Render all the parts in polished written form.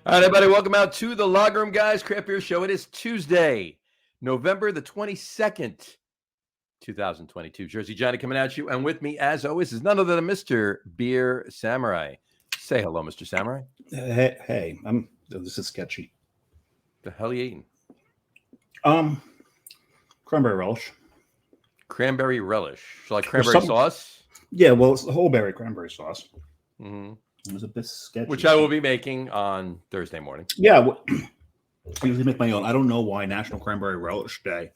All right, everybody, welcome out to the Log Room Guys Craft Beer Show. It is Tuesday, November the 22nd, 2022. Jersey Johnny coming at you. And with me, as always, is none other than Mr. Beer Samurai. Say hello, Mr. Samurai. Hey, this is sketchy. The hell you eating? Cranberry relish. Cranberry relish. Like cranberry sauce? Yeah, well, it's the whole berry cranberry sauce. Mm-hmm. It was a bit sketchy. Which I will be making on Thursday morning. Yeah, I usually make my own. I don't know why National Cranberry Relish Day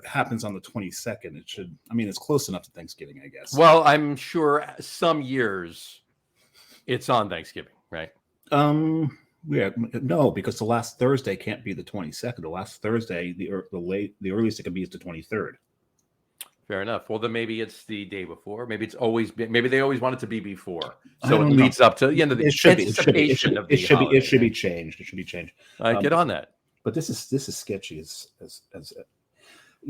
happens on the 22nd. It should, it's close enough to Thanksgiving, I guess. Well, I'm sure some years it's on Thanksgiving, right? Yeah, no, because the last Thursday can't be the 22nd. The last Thursday, the earliest it can be is the 23rd. Fair enough. Well, then maybe it's the day before. Maybe it's always been. Maybe they always want it to be before, so it leads up to the end of the anticipation of the holiday. It should be changed. It should be changed. Get on that. But this is sketchy.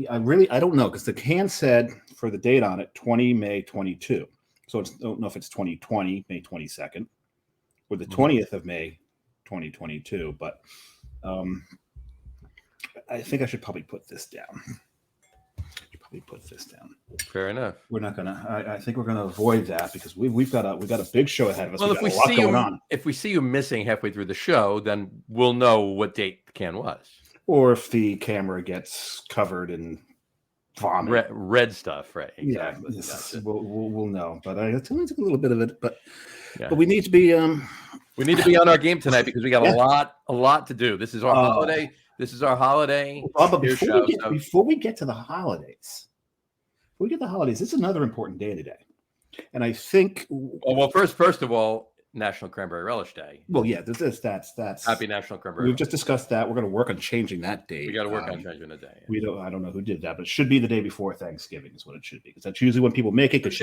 I don't know, because the can said for the date on it 20 May 22. So I don't know if it's 2020 May 22nd or the 20th of May 2022. But I think I should probably put this down. Fair enough. We're not gonna. I think we're gonna avoid that because we've got a big show ahead of us. Well, if we see you missing halfway through the show, then we'll know what date the can was. Or if the camera gets covered in vomit, red stuff, right? Exactly. Yeah, we'll know. But I took a little bit of it. But we need to be. We need to be on our game tonight because we got a lot to do. This is our holiday. This is our holiday. But before we get to the holidays, this is another important day today, and I think. Well, first of all, National Cranberry Relish Day. Well, yeah, that's Happy National Cranberry. We've just discussed that. We're going to work on changing that date. We got to work on changing the day. Yeah. I don't know who did that, but it should be the day before Thanksgiving is what it should be, because that's usually when people make it. It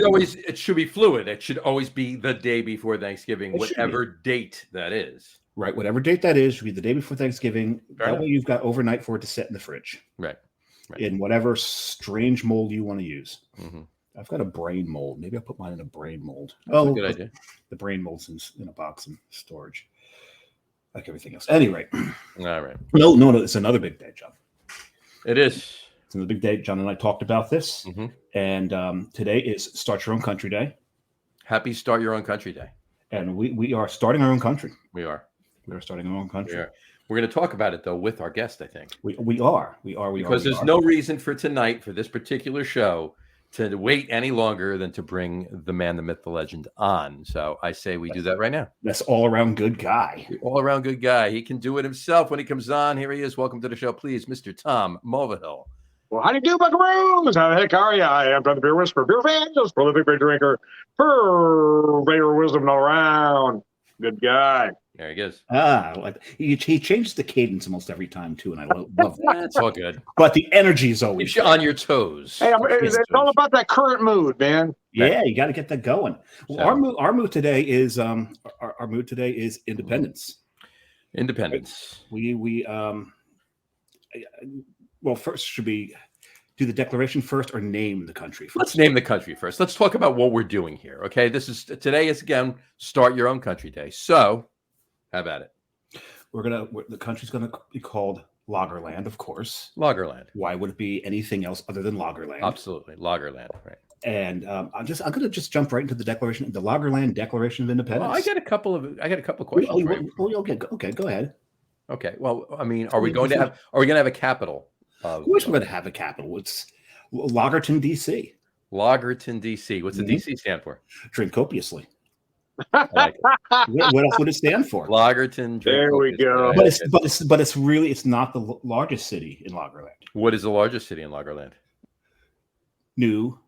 should be fluid. It should always be the day before Thanksgiving, whatever date that is. Right, whatever date that is, should be the day before Thanksgiving. That way you've got overnight for it to sit in the fridge. Right. In whatever strange mold you want to use. Mm-hmm. I've got a brain mold. Maybe I'll put mine in a brain mold. That's a good idea. The brain mold's in a box in storage, like everything else. Anyway. All right. No, it's another big day, John. It is. It's another big day. John and I talked about this. Mm-hmm. And today is Start Your Own Country Day. Happy Start Your Own Country Day. And we are starting our own country. We are starting our own country. We're going to talk about it, though, with our guest, I think. We are. Because there's no reason for tonight, for this particular show, to wait any longer than to bring the man, the myth, the legend on. So I say we do that right now. That's all-around good guy. All-around good guy. He can do it himself when he comes on. Here he is. Welcome to the show, please, Mr. Tom Mulvihill. Well, how do you do, buckaroos? How the heck are you? I am Tom the Beer Whisperer, beer fan, just prolific beer drinker, Purveyor wisdom all around. Good guy. There he is. He changes the cadence almost every time, too, and I love that. That's all good. But the energy is always keeps you on your toes. Hey, it's all about that current mood, man. Yeah, you got to get that going. Well, our mood today is independence. Independence. Well, first, should we do the declaration first or name the country first? Let's name the country first. Let's talk about what we're doing here. Okay, today is again Start Your Own Country Day. So, how about it? The country's gonna be called Lagerland, of course. Lagerland. Why would it be anything else other than Lagerland? Absolutely, Lagerland. Right. And I'm gonna just jump right into the Lagerland Declaration of Independence. Well, I got a couple of questions. Okay, go ahead. Okay. Well, are we going to have a capital? Of course, we're going to have a capital. It's Lagerton, DC. Lagerton, DC. What's the DC stand for? Drink copiously. Like what else would it stand for? Lagerton. There we go. But it's not the largest city in Lagerland. What is the largest city in Lagerland? New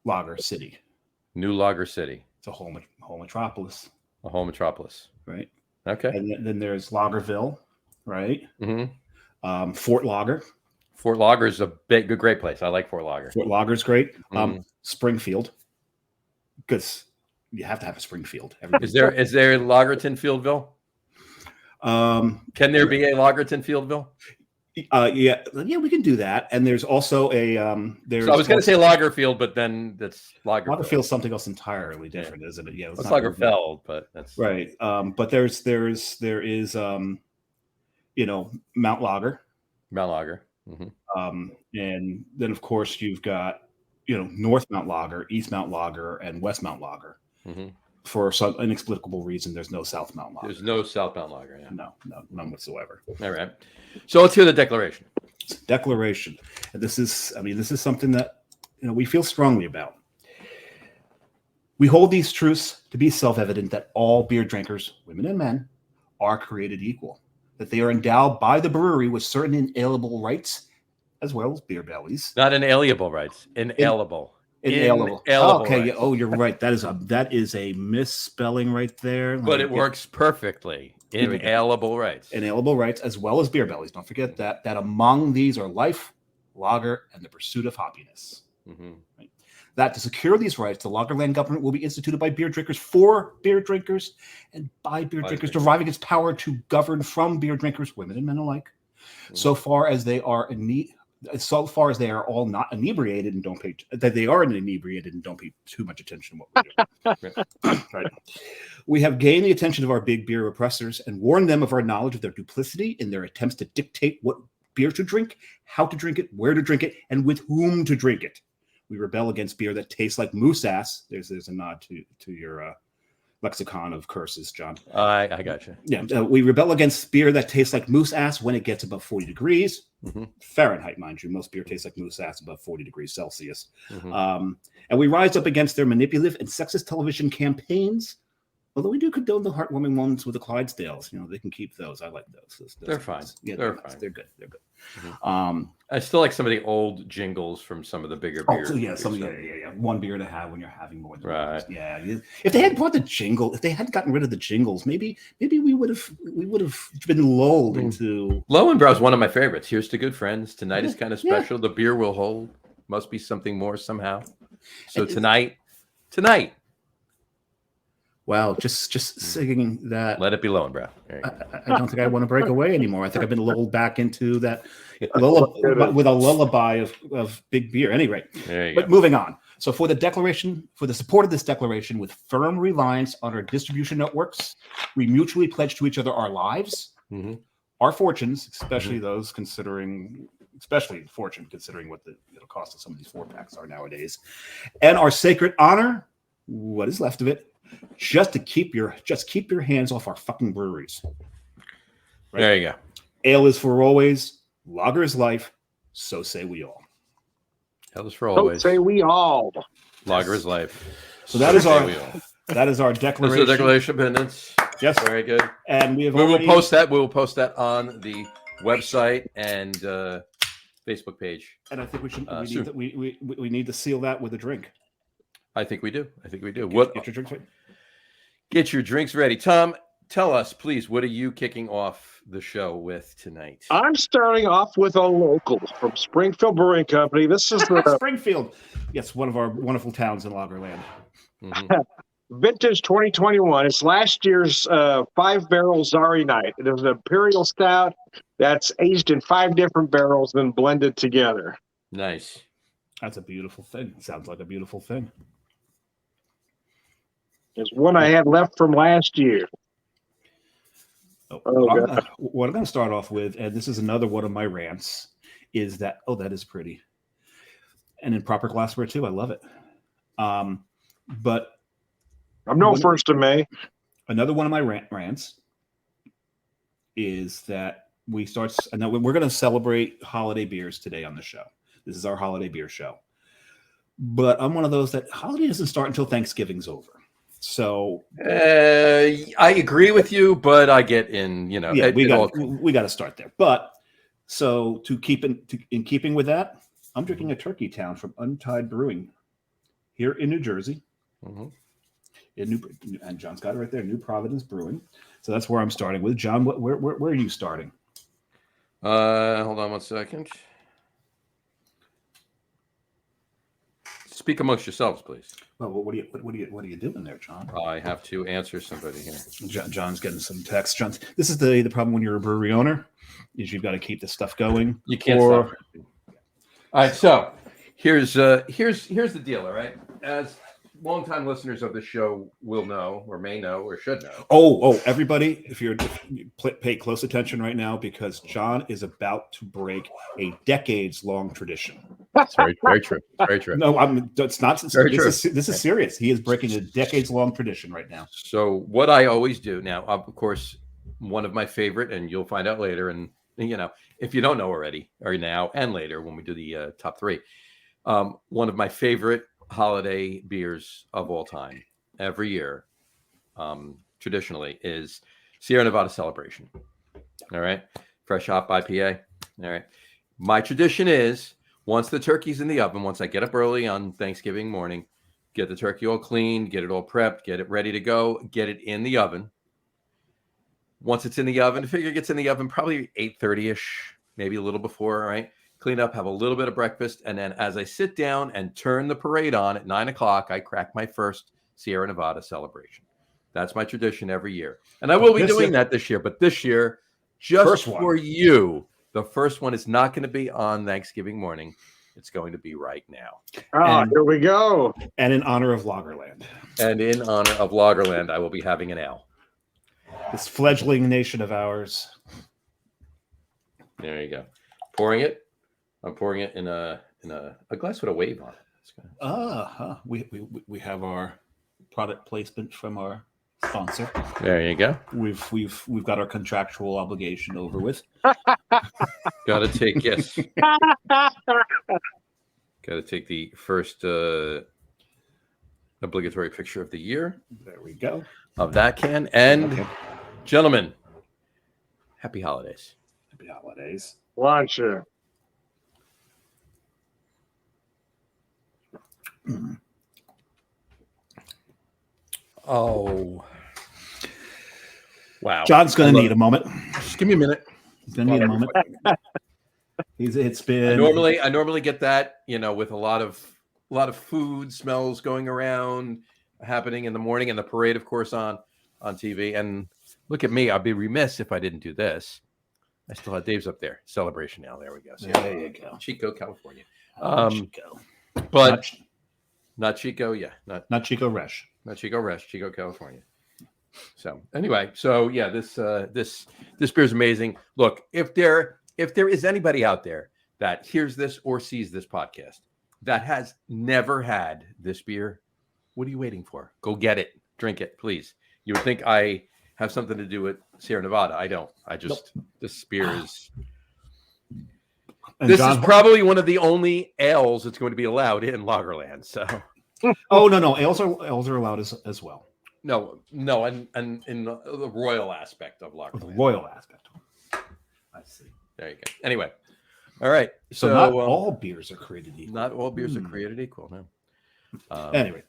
Lager City. New Lager City. It's a whole metropolis. A whole metropolis. Right. Okay. And then there's Lagerville, right? Mm-hmm. Fort Lager. Fort Lager is a great place. I like Fort Lager. Fort Lager is great. Springfield, because you have to have a Springfield. Is there Lagerton Fieldville? Can there be a Lagerton Fieldville? Yeah, we can do that. And there's also a there's. So I was going to say Lagerfield, but then that's Lagerfeld. Lagerfield's something else entirely different, isn't it? Yeah, it's Lagerfeld, but that's right. But there is Mount Lager. Mount Lager. Mm-hmm. And then of course you've got North Mount Lager, East Mount Lager, and West Mount Lager. Mm-hmm. For some inexplicable reason, there's no South Mount Lager. There's no South Mount Lager. Yeah. No, none whatsoever. All right. So let's hear the declaration. Declaration. And this is something that we feel strongly about. We hold these truths to be self-evident that all beer drinkers, women and men, are created equal, that they are endowed by the brewery with certain inalienable rights, as well as beer bellies. Not inalienable rights. Inalienable. Inalienable. Okay. Rights. Oh, you're right. That is a misspelling right there. But it works perfectly. Inalienable rights. Inalienable rights, as well as beer bellies. Don't forget that among these are life, lager, and the pursuit of happiness. Mm-hmm. Right? That to secure these rights, the Lagerland government will be instituted by beer drinkers for beer drinkers, and by beer drinkers, deriving its power to govern from beer drinkers, women and men alike, so far as they are all not inebriated and don't pay too much attention to what we're doing. Right. We have gained the attention of our big beer oppressors and warned them of our knowledge of their duplicity in their attempts to dictate what beer to drink, how to drink it, where to drink it, and with whom to drink it. We rebel against beer that tastes like moose ass. There's a nod to your lexicon of curses, John. I got you. Yeah, we rebel against beer that tastes like moose ass when it gets above 40 degrees. Mm-hmm. Fahrenheit, mind you. Most beer tastes like moose ass above 40 degrees Celsius. Mm-hmm. And we rise up against their manipulative and sexist television campaigns. Although we do condone the heartwarming ones with the Clydesdales. They can keep those. I like those. They're fine. Yeah, they're nice. fine. They're good. Mm-hmm. I still like some of the old jingles from some of the bigger beers. Yeah. One beer to have when you're having more than right. One. Yeah. If they had brought the jingle, if they had gotten rid of the jingles, maybe we would have been lulled into. Lowenbrow is one of my favorites. Here's to good friends. Tonight is kind of special. The beer will hold. Must be something more somehow. So tonight. Wow, just singing that. Let it be Lowenbrow. I don't think I want to break away anymore. I think I've been lulled back into that with a lullaby of big beer. Anyway, but moving on. So for the support of this declaration, with firm reliance on our distribution networks, we mutually pledge to each other our lives, our fortunes, especially those especially fortune, considering what the cost of some of these 4-packs are nowadays, and our sacred honor, what is left of it, just keep your hands off our fucking breweries. Right? There you go. Ale is for always, lager is life, so say we all. Ale is for always. So say we all. Lager is life. So that is our declaration. This is the Declaration of Independence. Yes. Very good. And we will post that. We will post that on the website and Facebook page. And I think we need to seal that with a drink. I think we do. Get your drinks ready. Get your drinks ready. Tom, tell us, please, what are you kicking off the show with tonight? I'm starting off with a local from Springfield Brewing Company. This is the Springfield. Yes, one of our wonderful towns in Lagerland. Vintage 2021. It's last year's 5-barrel Zari Night. It is an imperial stout that's aged in 5 different barrels, then blended together. Nice. That's a beautiful thing. Sounds like a beautiful thing. There's one I had left from last year. What I'm going to start off with, and this is another one of my rants, is that that is pretty, and in proper glassware too. I love it. But I'm no first of May. Another one of my rants is that we're going to celebrate holiday beers today on the show. This is our holiday beer show. But I'm one of those that holiday doesn't start until Thanksgiving's over. So I agree with you, but I get in, we got to start there. But so in keeping with that, I'm drinking a Turkey Town from Untied Brewing here in New Jersey. And John's got it right there, New Providence Brewing. So that's where I'm starting with. John, where are you starting? Hold on one second. Speak amongst yourselves, please. Well, what are you doing there, John? I have to answer somebody here. John's getting some text. This is the problem when you're a brewery owner. is you've got to keep this stuff going. You can't stop. All right, so here's the deal. All right, as longtime listeners of the show will know, or may know, or should know. Oh, everybody, if you pay close attention right now, because John is about to break a decades-long tradition. That's very true. Very true. No, it's not. This is serious. He is breaking a decades-long tradition right now. So what I always do now, of course, one of my favorite, and you'll find out later, and if you don't know already, or now and later when we do the top three, one of my favorite holiday beers of all time, every year, traditionally, is Sierra Nevada Celebration. All right, fresh hop IPA. All right, my tradition is once the turkey's in the oven, once I get up early on Thanksgiving morning, get the turkey all cleaned, get it all prepped, get it ready to go, get it in the oven. Once it's in the oven, I figure it gets in the oven probably 8:30ish, maybe a little before. All right, clean up, have a little bit of breakfast, and then as I sit down and turn the parade on at 9 o'clock, I crack my first Sierra Nevada Celebration. That's my tradition every year, and I will be doing that this year. But this year, just for you, the first one is not going to be on Thanksgiving morning. It's going to be right now. Here we go. And in honor of Lagerland. And in honor of Lagerland, I will be having an ale. This fledgling nation of ours. There you go. Pouring it. I'm pouring it in a glass with a wave on it. We have our product placement from our sponsor. There you go. We've got our contractual obligation over with. Got to take Got to take the first obligatory picture of the year. There we go. Of that can. And gentlemen, happy holidays. Happy holidays. Launch it. Oh. Wow. John's going to need a moment. Just give me a minute. He's going to need a moment. It's been. I normally get that, with a lot of food smells going around, happening in the morning, and the parade, of course, on TV. And look at me. I'd be remiss if I didn't do this. I still have Dave's up there. Celebration now. There we go. So, there you go. Chico, California. Chico. But not Chico. Yeah. Not Chico Resch. Not Chico Resch. Chico, California. So anyway, this beer is amazing. Look, if there is anybody out there that hears this or sees this podcast that has never had this beer, what are you waiting for? Go get it. Drink it, please. You would think I have something to do with Sierra Nevada. I don't. This beer is... This is probably one of the only ales that's going to be allowed in Lagerland. So... Oh, no. Ales are allowed as well. No, and in the royal aspect of Lagerland. The royal aspect. I see. There you go. Anyway, all right. So not all beers are created equal. Not all beers are created equal. No. Anyway,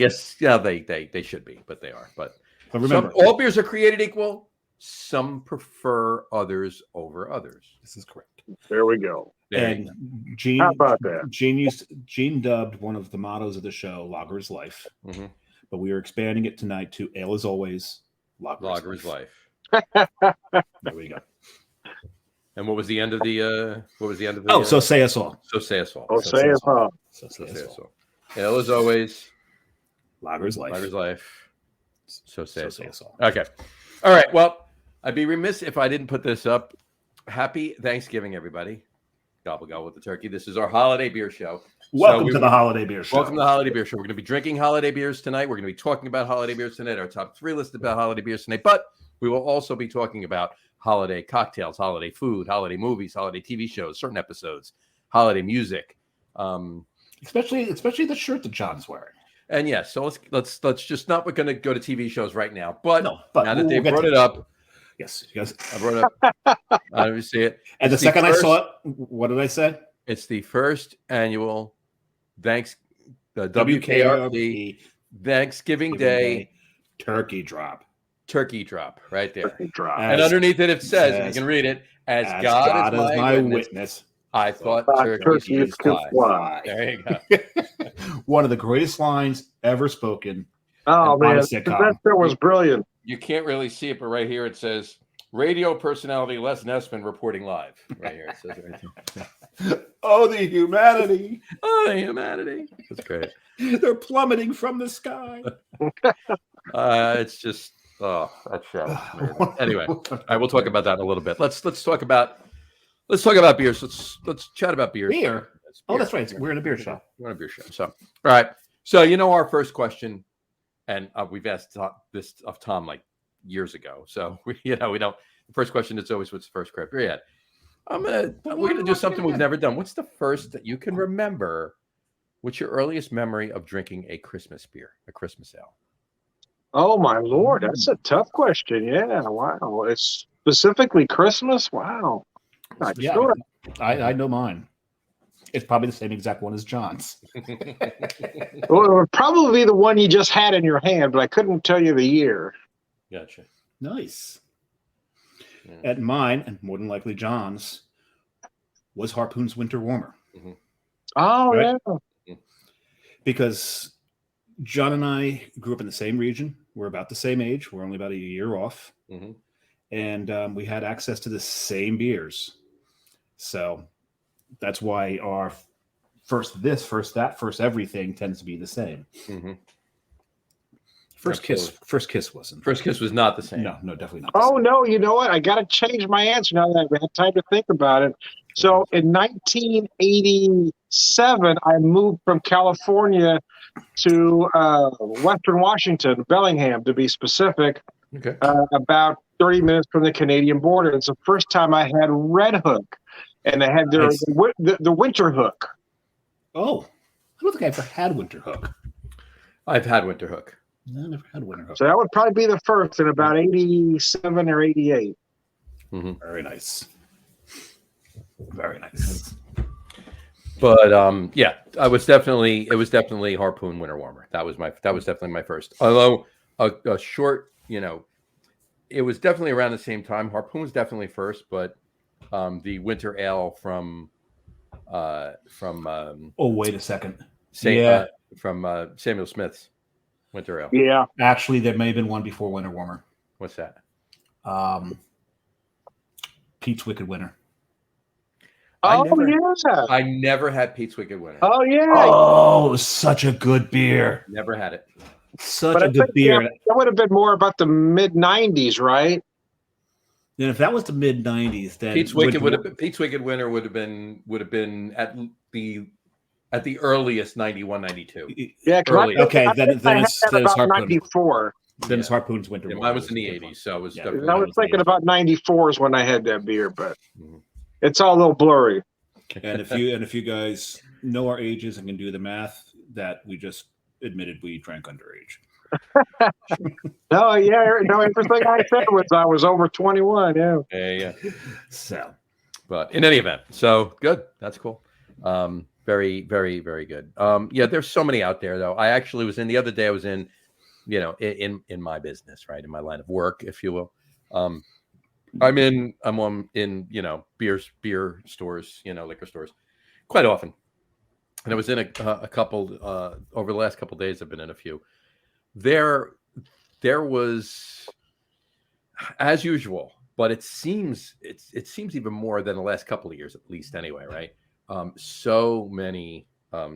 yes, yeah, they should be, but they are. But remember, all beers are created equal. Some prefer others over others. This is correct. There we go. And Gene, how about that? Gene dubbed one of the mottos of the show "Lager is life," but we are expanding it tonight to "Ale is always, Lager is life." There we go. And what was the end of the? Oh, so say us all. So say us all. Oh, say us all. So say us all. Ale is always, Lager is life. Lager is life. So say us all. all. Okay. All right. Well, I'd be remiss if I didn't put this up. Happy Thanksgiving, everybody. Gobble gobble with the turkey. This is our holiday beer show. Welcome to the holiday beer show. Welcome to the holiday beer show. We're going to be drinking holiday beers tonight. We're going to be talking about holiday beers tonight. Our top 3 listed about holiday beers tonight. But we will also be talking about holiday cocktails, holiday food, holiday movies, holiday TV shows, certain episodes, holiday music. Especially the shirt that John's wearing. And yes, so let's just not. We're going to go to TV shows right now. But now that they brought it up. Yes, you guys. I brought it up. Let me see it. And the second I saw it, what did I say? It's the first annual WKRP Thanksgiving Day turkey drop. Turkey drop right there. Turkey drop. And underneath it says, you can read it, as God is my witness. I thought turkeys could fly. There you go. One of the greatest lines ever spoken. Oh, man. That was brilliant. You can't really see it, but right here it says, Radio personality Les Nessman reporting live. Right here. It says right there. Oh, the humanity. Oh, the humanity. That's great. They're plummeting from the sky. It's just that show. Man. Anyway, I will talk about that in a little bit. Let's talk about beers. Let's chat about beers. Beer. Oh, that's right. We're in a beer show. We're in a beer show. So, all right. So our first question, and we've asked this of Tom like years ago. So we don't. The first question is always, "What's the first craft beer you had?" We're gonna do something we've never done. What's the first that you can remember? What's your earliest memory of drinking a Christmas beer, a Christmas ale? Oh my Lord, that's a tough question. Yeah, wow. It's specifically Christmas. Wow. Not sure. I know mine. It's probably the same exact one as John's. Well, it would probably be the one you just had in your hand, but I couldn't tell you the year. Gotcha. Nice. Yeah. At mine, and more than likely John's, was Harpoon's Winter Warmer. Mm-hmm. Oh, right? yeah. Because John and I grew up in the same region. We're about the same age. We're only about a year off. Mm-hmm. And we had access to the same beers. So that's why our first this, first that, first everything tends to be the same. Mm-hmm. First kiss wasn't. First kiss was not the same. No, definitely not. Oh, no, you know what? I got to change my answer now that I've had time to think about it. So in 1987, I moved from California to Western Washington, Bellingham to be specific, Okay. about 30 minutes from the Canadian border. It's the first time I had Red Hook, and they had the Winter Hook. Oh, I don't think I ever had Winter Hook. I've had Winter Hook. No, I never had Winter Hook. So that would probably be the first in about 87 or 88. Mm-hmm. Very nice. Very nice. But it was definitely Harpoon Winter Warmer. That was definitely my first. Although a short, it was definitely around the same time. Harpoon was definitely first, but the winter ale from oh, wait a second. From Samuel Smith's winter ale. Yeah. Actually, there may have been one before Winter Warmer. What's that? Pete's Wicked Winter. I never had Pete's Wicked Winter. Oh, yeah. Oh, it was such a good beer. Never had it. Such a good beer. That would have been more about the mid-90s, right? And if that was the mid-90s, then Pete's Wicked Winter would have been at the earliest 91, 92. Yeah, okay, then it's about 94. Then it's Harpoon's Winter Warmer. Mine was in the 80s, so it was definitely. I was thinking about 94 is when I had that beer, but it's all a little blurry. And if you guys know our ages and can do the math, that we just admitted we drank underage. No, everything I said was I was over 21. Yeah. Yeah. So, but in any event, so good. That's cool. Very, very, very good. There's so many out there though. I actually was in the other day. I was in, in my business, right, in my line of work, if you will. I'm in beer stores, liquor stores, quite often. And I was in a couple over the last couple of days. I've been in a few. There was, as usual, but it seems even more than the last couple of years, at least anyway, right? So many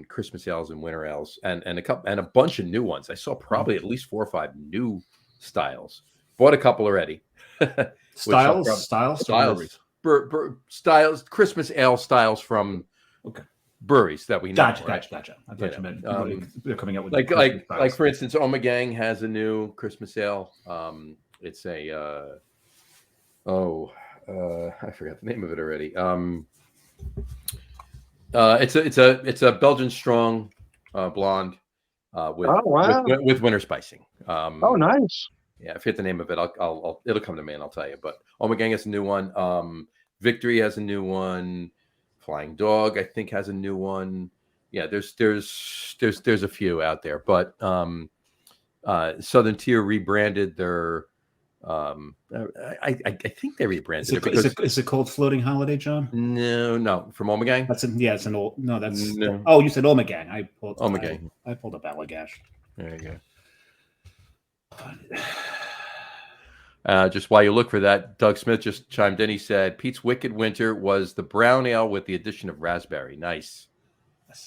Christmas ales and winter ales, and a bunch of new ones. I saw probably at least 4 or 5 new styles. Bought a couple already. styles, Christmas ale styles from breweries that we know. Gotcha. Right? Gotcha. I thought you meant they're coming out with like for instance, Omegang has a new Christmas ale. It's a I forgot the name of it already. It's a Belgian strong blonde with winter spicing. Oh, nice. Yeah, I forget the name of it. It'll come to me and I'll tell you. But Omegang has a new one. Victory has a new one. Flying Dog, I think, has a new one. Yeah, there's a few out there, but Southern Tier rebranded their. I think they rebranded it. Is it called Floating Holiday, John? No, from Omegang. It's an old. No, that's. No. Oh, you said Omegang. I pulled up Allagash. There you go. Just while you look for that, Doug Smith just chimed in. He said Pete's Wicked Winter was the brown ale with the addition of raspberry. Nice.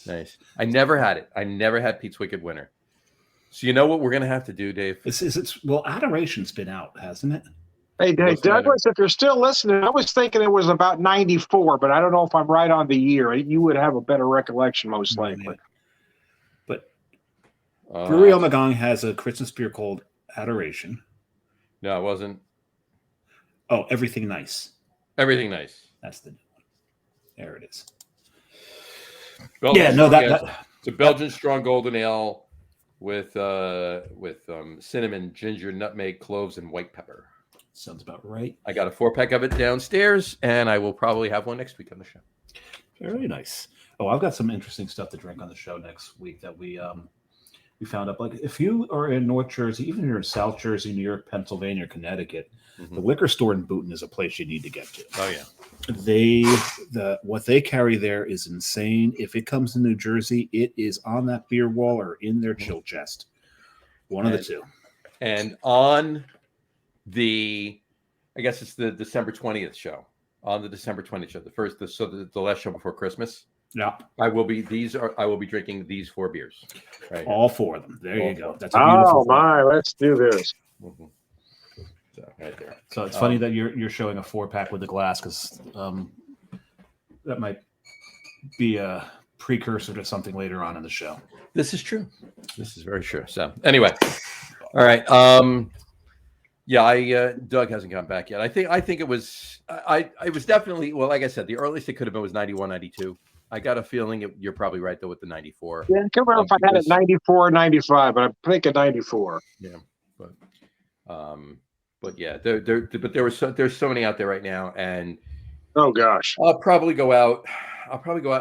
Nice. I never had it. I never had Pete's Wicked Winter. So you know what we're going to have to do, Dave? Well, Adoration's been out, hasn't it? Hey, Douglas, if you're still listening, I was thinking it was about 94, but I don't know if I'm right on the year. You would have a better recollection, most likely. But Brewery Ommegang has a Christmas beer called Adoration. No, it wasn't. Oh, Everything Nice. Everything Nice. That's the new one. There it is. Belgian it's a Belgian strong golden ale with cinnamon, ginger, nutmeg, cloves, and white pepper. Sounds about right. I got a 4-pack of it downstairs, and I will probably have one next week on the show. Very nice. Oh, I've got some interesting stuff to drink on the show next week that we found up. Like if you are in North Jersey, even if you're in South Jersey, New York, Pennsylvania, Connecticut, the liquor store in Boonton is a place you need to get to. Oh yeah. What they carry there is insane. If it comes to New Jersey, it is on that beer wall or in their chill chest. One of the two. And on I guess it's the December 20th show. On the December 20th show, the last show before Christmas. Yeah. I will be drinking these 4 beers. Right? All 4 of them. There you go. That's a beautiful thing. Let's do this. Mm-hmm. So, right there. So it's funny that you're showing a 4-pack with the glass because that might be a precursor to something later on in the show. This is true. This is very true. So anyway, all right. Doug hasn't come back yet. I think it was it was definitely, well, like I said, the earliest it could have been was 91, 92. I got a feeling you're probably right though with the 94. Yeah, I can't remember if I had it 94 or 95, but I think a 94. Yeah, but yeah, there's so many out there right now, and oh gosh, I'll probably go out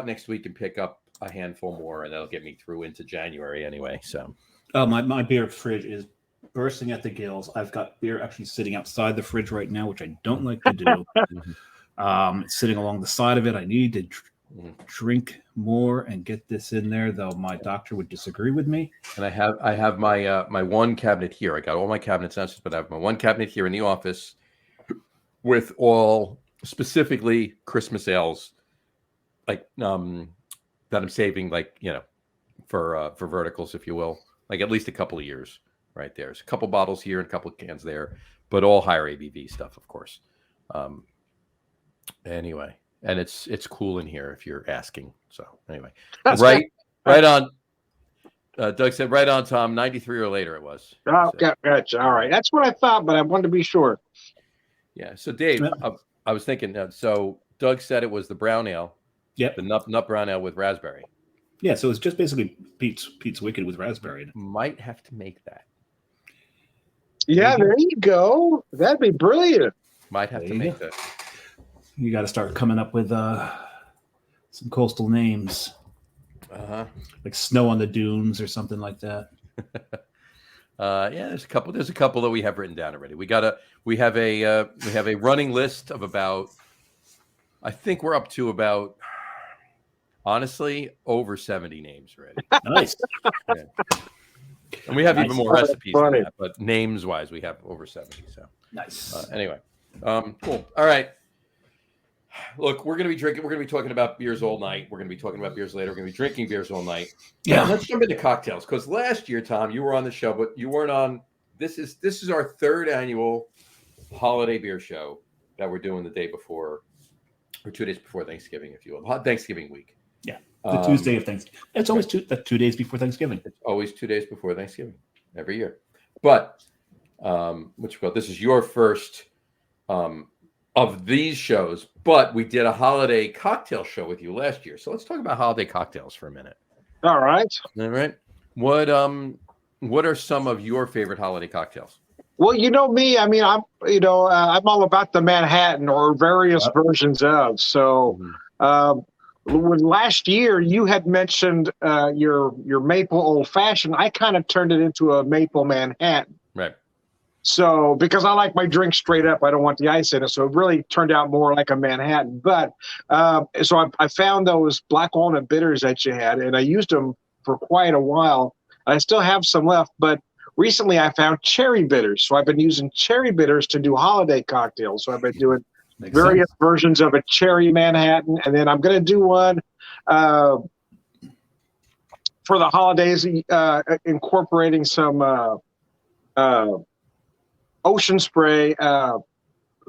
next week and pick up a handful more, and that'll get me through into January anyway. So, my beer fridge is bursting at the gills. I've got beer actually sitting outside the fridge right now, which I don't like to do. It's sitting along the side of it. I need to drink more and get this in there, though my doctor would disagree with me. And I have my my one cabinet here. I got all my cabinets downstairs, but I have my one cabinet here in the office with all specifically Christmas ales, like that I'm saving, like, you know, for verticals, if you will, like at least a couple of years. Right, there's a couple bottles here and a couple of cans there, but all higher ABV stuff, of course. Anyway, and it's cool in here if you're asking. So anyway, right on. Doug said, "Right on, Tom. 93 or later, it was." Oh, so, gotcha. All right, that's what I thought, but I wanted to be sure. Yeah. So Dave, I was thinking. So Doug said it was the brown ale. Yep. The nut brown ale with raspberry. Yeah. So it's just basically Pete's Wicked with raspberry. Might have to make that. Yeah, there you go. That'd be brilliant. Might have to make that. You got to start coming up with some coastal names, like Snow on the Dunes or something like that. Yeah, there's a couple that we have written down already. We have a running list of about, I think we're up to about, honestly, over 70 names already. Nice. Yeah. And we have even more recipes than that, but names wise, we have over 70. So nice. Anyway, cool. All right. Look, we're going to be talking about beers all night. We're going to be talking about beers later. We're going to be drinking beers all night. Yeah. Let's jump into cocktails, because last year, Tom, you were on the show, but you weren't on. This is our 3rd annual holiday beer show that we're doing the day before, or 2 days before Thanksgiving, if you will, Thanksgiving week. Yeah. The Tuesday of Thanksgiving. It's always 2 days before Thanksgiving. It's always 2 days before Thanksgiving every year. But this is your first of these shows. But we did a holiday cocktail show with you last year. So let's talk about holiday cocktails for a minute. All right. All right. What are some of your favorite holiday cocktails? Well, you know me. I mean, I'm all about the Manhattan or various versions of. So. When last year you had mentioned your maple old fashioned, I kind of turned it into a maple Manhattan. Right. So because I like my drink straight up, I don't want the ice in it. So it really turned out more like a Manhattan. But so I found those black walnut bitters that you had, and I used them for quite a while. I still have some left. But recently I found cherry bitters. So I've been using cherry bitters to do holiday cocktails. So I've been doing various versions of a cherry Manhattan. And then I'm going to do one for the holidays, incorporating some ocean spray,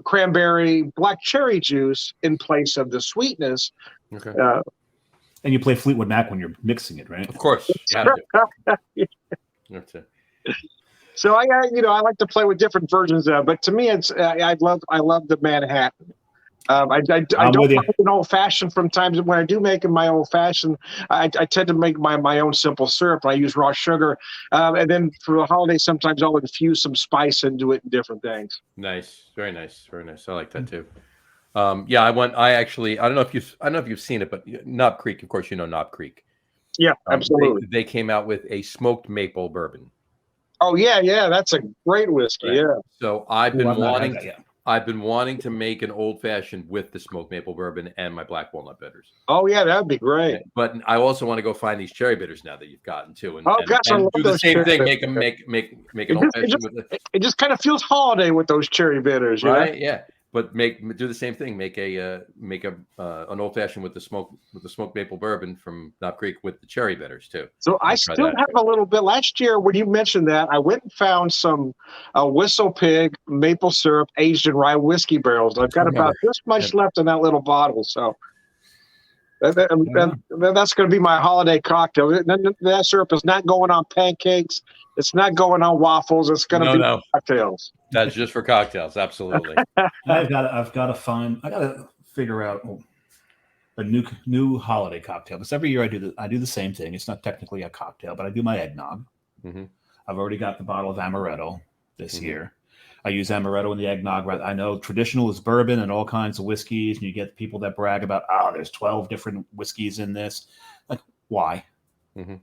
cranberry, black cherry juice in place of the sweetness. Okay. And you play Fleetwood Mac when you're mixing it, right? Of course. You have to. So I like to play with different versions of it. But to me, it's I love the Manhattan. I don't make an old fashioned from times when I do make my old fashioned. I tend to make my own simple syrup. I use raw sugar, and then for the holidays, sometimes I'll infuse some spice into it and different things. Nice, very nice, very nice. I like that too. Yeah, I don't know if you've seen it, but Knob Creek, of course, you know Knob Creek. Yeah, absolutely. They came out with a smoked maple bourbon. Oh yeah, that's a great whiskey. Right. Yeah. So I've been wanting to make an old fashioned with the smoked maple bourbon and my black walnut bitters. Oh yeah, that'd be great. But I also want to go find these cherry bitters now that you've gotten too, and do the same thing. Make an old fashioned with it. It just kind of feels holiday with those cherry bitters, right? Yeah. But do the same thing. Make an old fashioned with the smoked maple bourbon from Knob Creek with the cherry bitters too. So I still have a little bit. Last year, when you mentioned that, I went and found some Whistle Pig maple syrup aged in rye whiskey barrels. I've got about this much left in that little bottle. So that's going to be my holiday cocktail. That syrup is not going on pancakes. It's not going on waffles. It's going to be cocktails. That's just for cocktails. Absolutely. I've got to figure out a new holiday cocktail. Because every year I do the same thing. It's not technically a cocktail, but I do my eggnog. Mm-hmm. I've already got the bottle of amaretto this year. I use amaretto in the eggnog. I know traditional is bourbon and all kinds of whiskeys, and you get people that brag about, there's 12 different whiskeys in this. Like, why? Mm-hmm.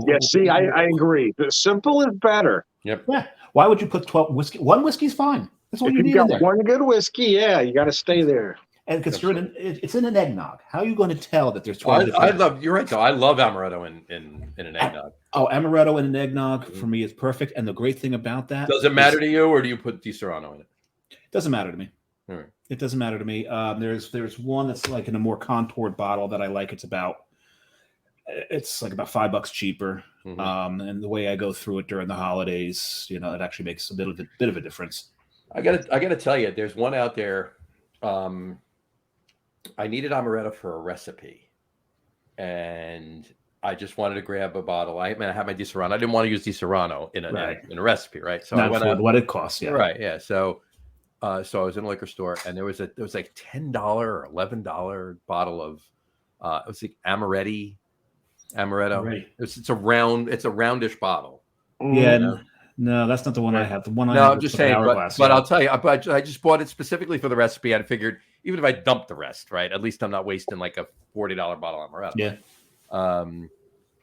Yeah, see, I agree. The simple is better. Yep. Yeah. Why would you put 12 whiskey? One whiskey's fine. That's all you need in there. One good whiskey, you got to stay there. And because it's in an eggnog, how are you going to tell that there's 12? You're right though. I love amaretto in an eggnog. Amaretto in an eggnog for me is perfect. And the great thing about that, does it matter to you, or do you put Di Serrano in it? Doesn't matter to me. All right. It doesn't matter to me. There's one that's like in a more contoured bottle that I like. It's like about $5 cheaper. Mm-hmm. And the way I go through it during the holidays, it actually makes a bit of a difference. I gotta tell you, there's one out there. I needed amaretto for a recipe, and I just wanted to grab a bottle. I had my Di Serrano. I didn't want to use Di Serrano in a recipe, right? So I went out what it costs, yeah. Right, yeah. So I was in a liquor store, and there was like $10 or $11 bottle of it was like amaretto. Right. It's a roundish bottle. Yeah. No, that's not the one I have. The one I have. No, I'm just saying. But I'll tell you, I just bought it specifically for the recipe. I figured even if I dumped the rest, right, at least I'm not wasting like a $40 bottle of amaretto. Yeah.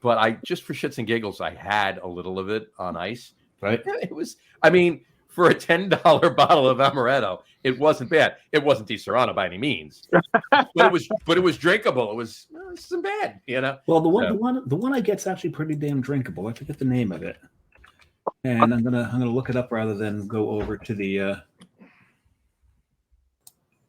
But I just for shits and giggles, I had a little of it on ice. Right. It was. I mean, for a $10 bottle of amaretto, it wasn't bad. It wasn't Di Serrano by any means, but it was drinkable. It wasn't bad, Well, the one I get's actually pretty damn drinkable. I forget the name of it. And I'm gonna look it up rather than go over to the.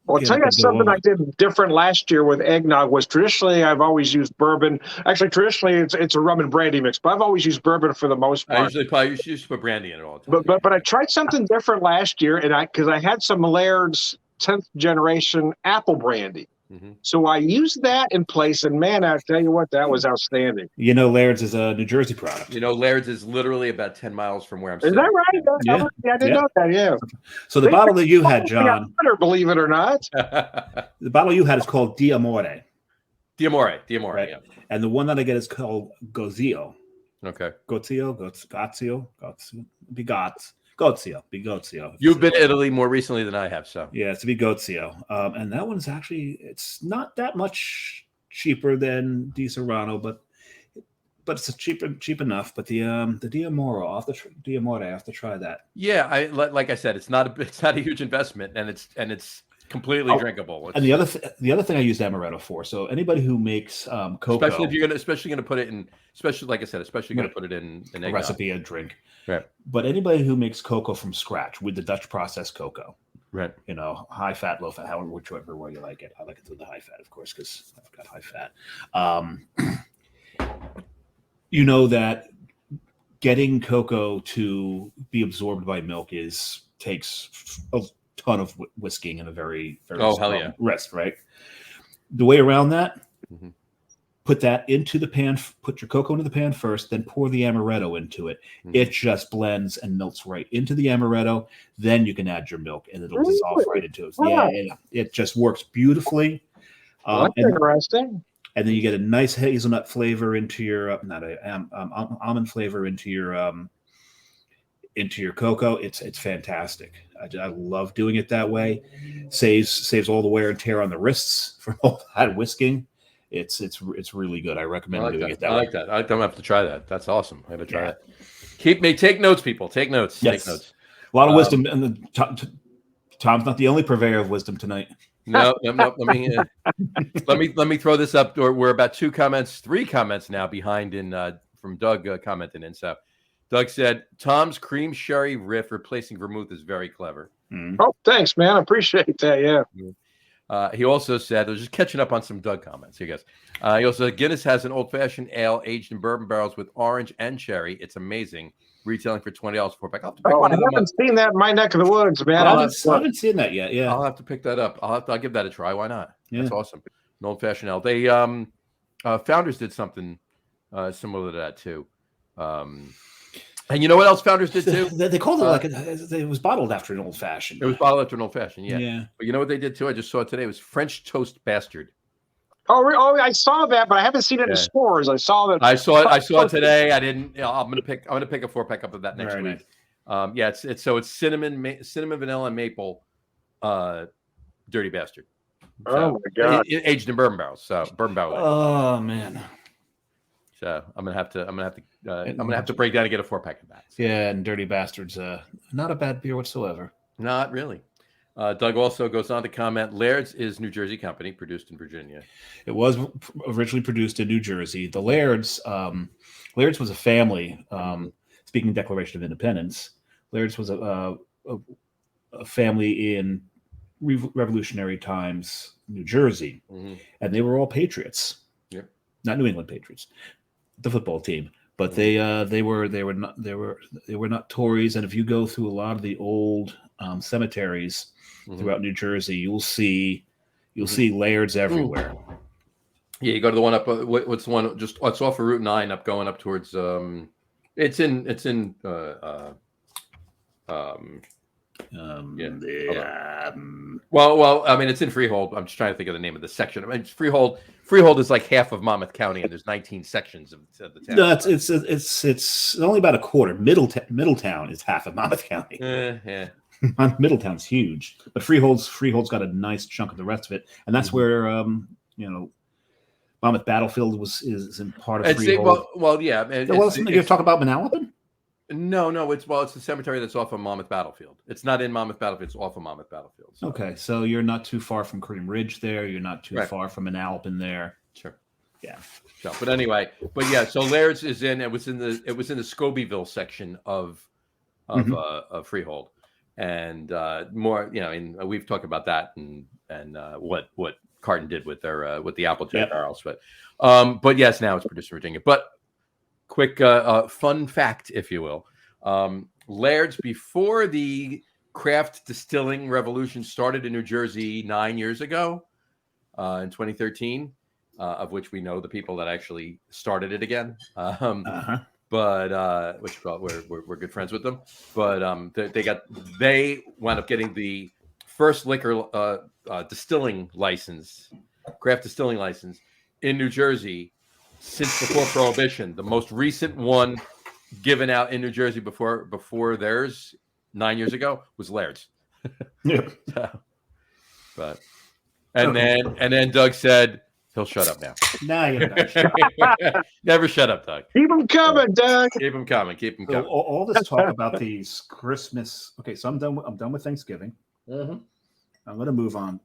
Well, I'll tell you something I did different last year with eggnog was traditionally I've always used bourbon. Actually, traditionally it's a rum and brandy mix, but I've always used bourbon for the most part. I usually used to put brandy in it all the time. But I tried something different last year, and because I had some Laird's 10th generation apple brandy. Mm-hmm. So I used that in place, and man, I tell you what, that was outstanding. Laird's is a New Jersey product. Laird's is literally about 10 miles from where I'm sitting. Is that right? Yeah, I didn't know that. Yeah. So the bottle that you had, John, believe it or not, the bottle you had is called D'Amore. D'Amore, right? Yeah. And the one that I get is called Gozio. Okay. Gozio. You've been to Italy more recently than I have, so yeah, it's Bigozio. And that one's actually it's not that much cheaper than Di Serrano, but it's cheap enough. But the D'Amore, I have to try that. Yeah, like I said, it's not a huge investment, and it's completely drinkable. And the other thing I use amaretto for. So anybody who makes cocoa, especially if you're gonna put it in, especially like I said, gonna put it in an a recipe, a drink. Right. But anybody who makes cocoa from scratch with the Dutch processed cocoa, right? You know, high fat, low fat, however, whichever way you like it. I like it with the high fat, of course, because I've got high fat. You know that getting cocoa to be absorbed by milk takes a ton of whisking and a very strong rest, right? The way around that, put that into the pan, put your cocoa into the pan first, then pour the amaretto into it. It just blends and melts right into the amaretto. Then you can add your milk and it'll dissolve right into it. Yeah, it just works beautifully. That's interesting. And then you get a nice hazelnut flavor into your almond flavor into your cocoa. It's fantastic. I love doing it that way. Saves all the wear and tear on the wrists from all that whisking. It's really good. I recommend doing it that way. I like that. I'm gonna have to try that. That's awesome. I gotta try that. Take notes, people. Take notes. Yes. Take notes. A lot of wisdom, and Tom's not the only purveyor of wisdom tonight. No. Let me throw this up. We're about three comments now behind from Doug commenting in. So Doug said Tom's cream sherry riff replacing vermouth is very clever. Oh, thanks, man. I appreciate that. Yeah. He also said, I was just catching up on some Doug comments. Here goes. He also said, Guinness has an old-fashioned ale aged in bourbon barrels with orange and cherry. It's amazing. Retailing for $20 4-pack. I haven't seen that in my neck of the woods, man. I haven't seen that yet. Yeah, I'll have to pick that up. I'll give that a try. Why not? Yeah. That's awesome. An old-fashioned ale. They Founders did something similar to that too. And you know what else Founders did too? They called it it was bottled after an old fashioned. It was bottled after an old fashioned, yeah. Yeah. But you know what they did too? I just saw it today. It was French toast bastard. Oh, I saw that, but I haven't seen it in stores. I saw that. I saw it today. I didn't. I'm gonna pick a 4-pack up of that next week. Nice. It's cinnamon, vanilla, and maple, dirty bastard. So, my God! Aged in bourbon barrels. So bourbon barrel. Oh man. So I'm gonna have to break down and get a 4-pack of that. So. Yeah, and Dirty Bastard's not a bad beer whatsoever. Not really. Doug also goes on to comment, Laird's is New Jersey company, produced in Virginia. It was originally produced in New Jersey. The Laird's was a family. Speaking Declaration of Independence, Laird's was a family in revolutionary times, New Jersey, and they were all patriots. Yep. Not New England Patriots, the football team, but they were not Tories. And if you go through a lot of the old cemeteries throughout New Jersey, you'll see Laird's everywhere. Yeah, you go to the one up. What's the one? It's off of Route 9, going up towards. It's in. Well, I mean, it's in Freehold. I'm just trying to think of the name of the section. I mean, Freehold is like half of Monmouth County, and there's 19 sections of the town. No, it's only about a quarter. Middletown is half of Monmouth County. Yeah. Middletown's huge, but Freehold's got a nice chunk of the rest of it, and that's where Monmouth Battlefield is in part of Freehold. Yeah. You're talking about Manalapan? No. It's the cemetery that's off of Monmouth Battlefield. It's not in Monmouth Battlefield. It's off of Monmouth Battlefield. So. Okay, so you're not too far from Cream Ridge there. You're not too far from Manalapan there. Sure. Yeah. So, but anyway, so Laird's is in. It was in the Scobeyville section of Freehold, and more. And we've talked about that and what Carton did with their with the Applejack barrels, but yes, now it's produced in Virginia. But quick fun fact, if you will, Laird's, before the craft distilling revolution started in New Jersey 9 years ago, in 2013, of which we know the people that actually started it again. But which we're good friends with them. But they wound up getting the first liquor distilling license, craft distilling license in New Jersey since before Prohibition. The most recent one given out in New Jersey before theirs 9 years ago was Laird's. Yeah. And then Doug said he'll shut up now. Nah, you're not. Never shut up, Doug. Keep them coming, Doug. Keep them coming. So all this talk about these Christmas. Okay, so I'm done with Thanksgiving. I'm going to move on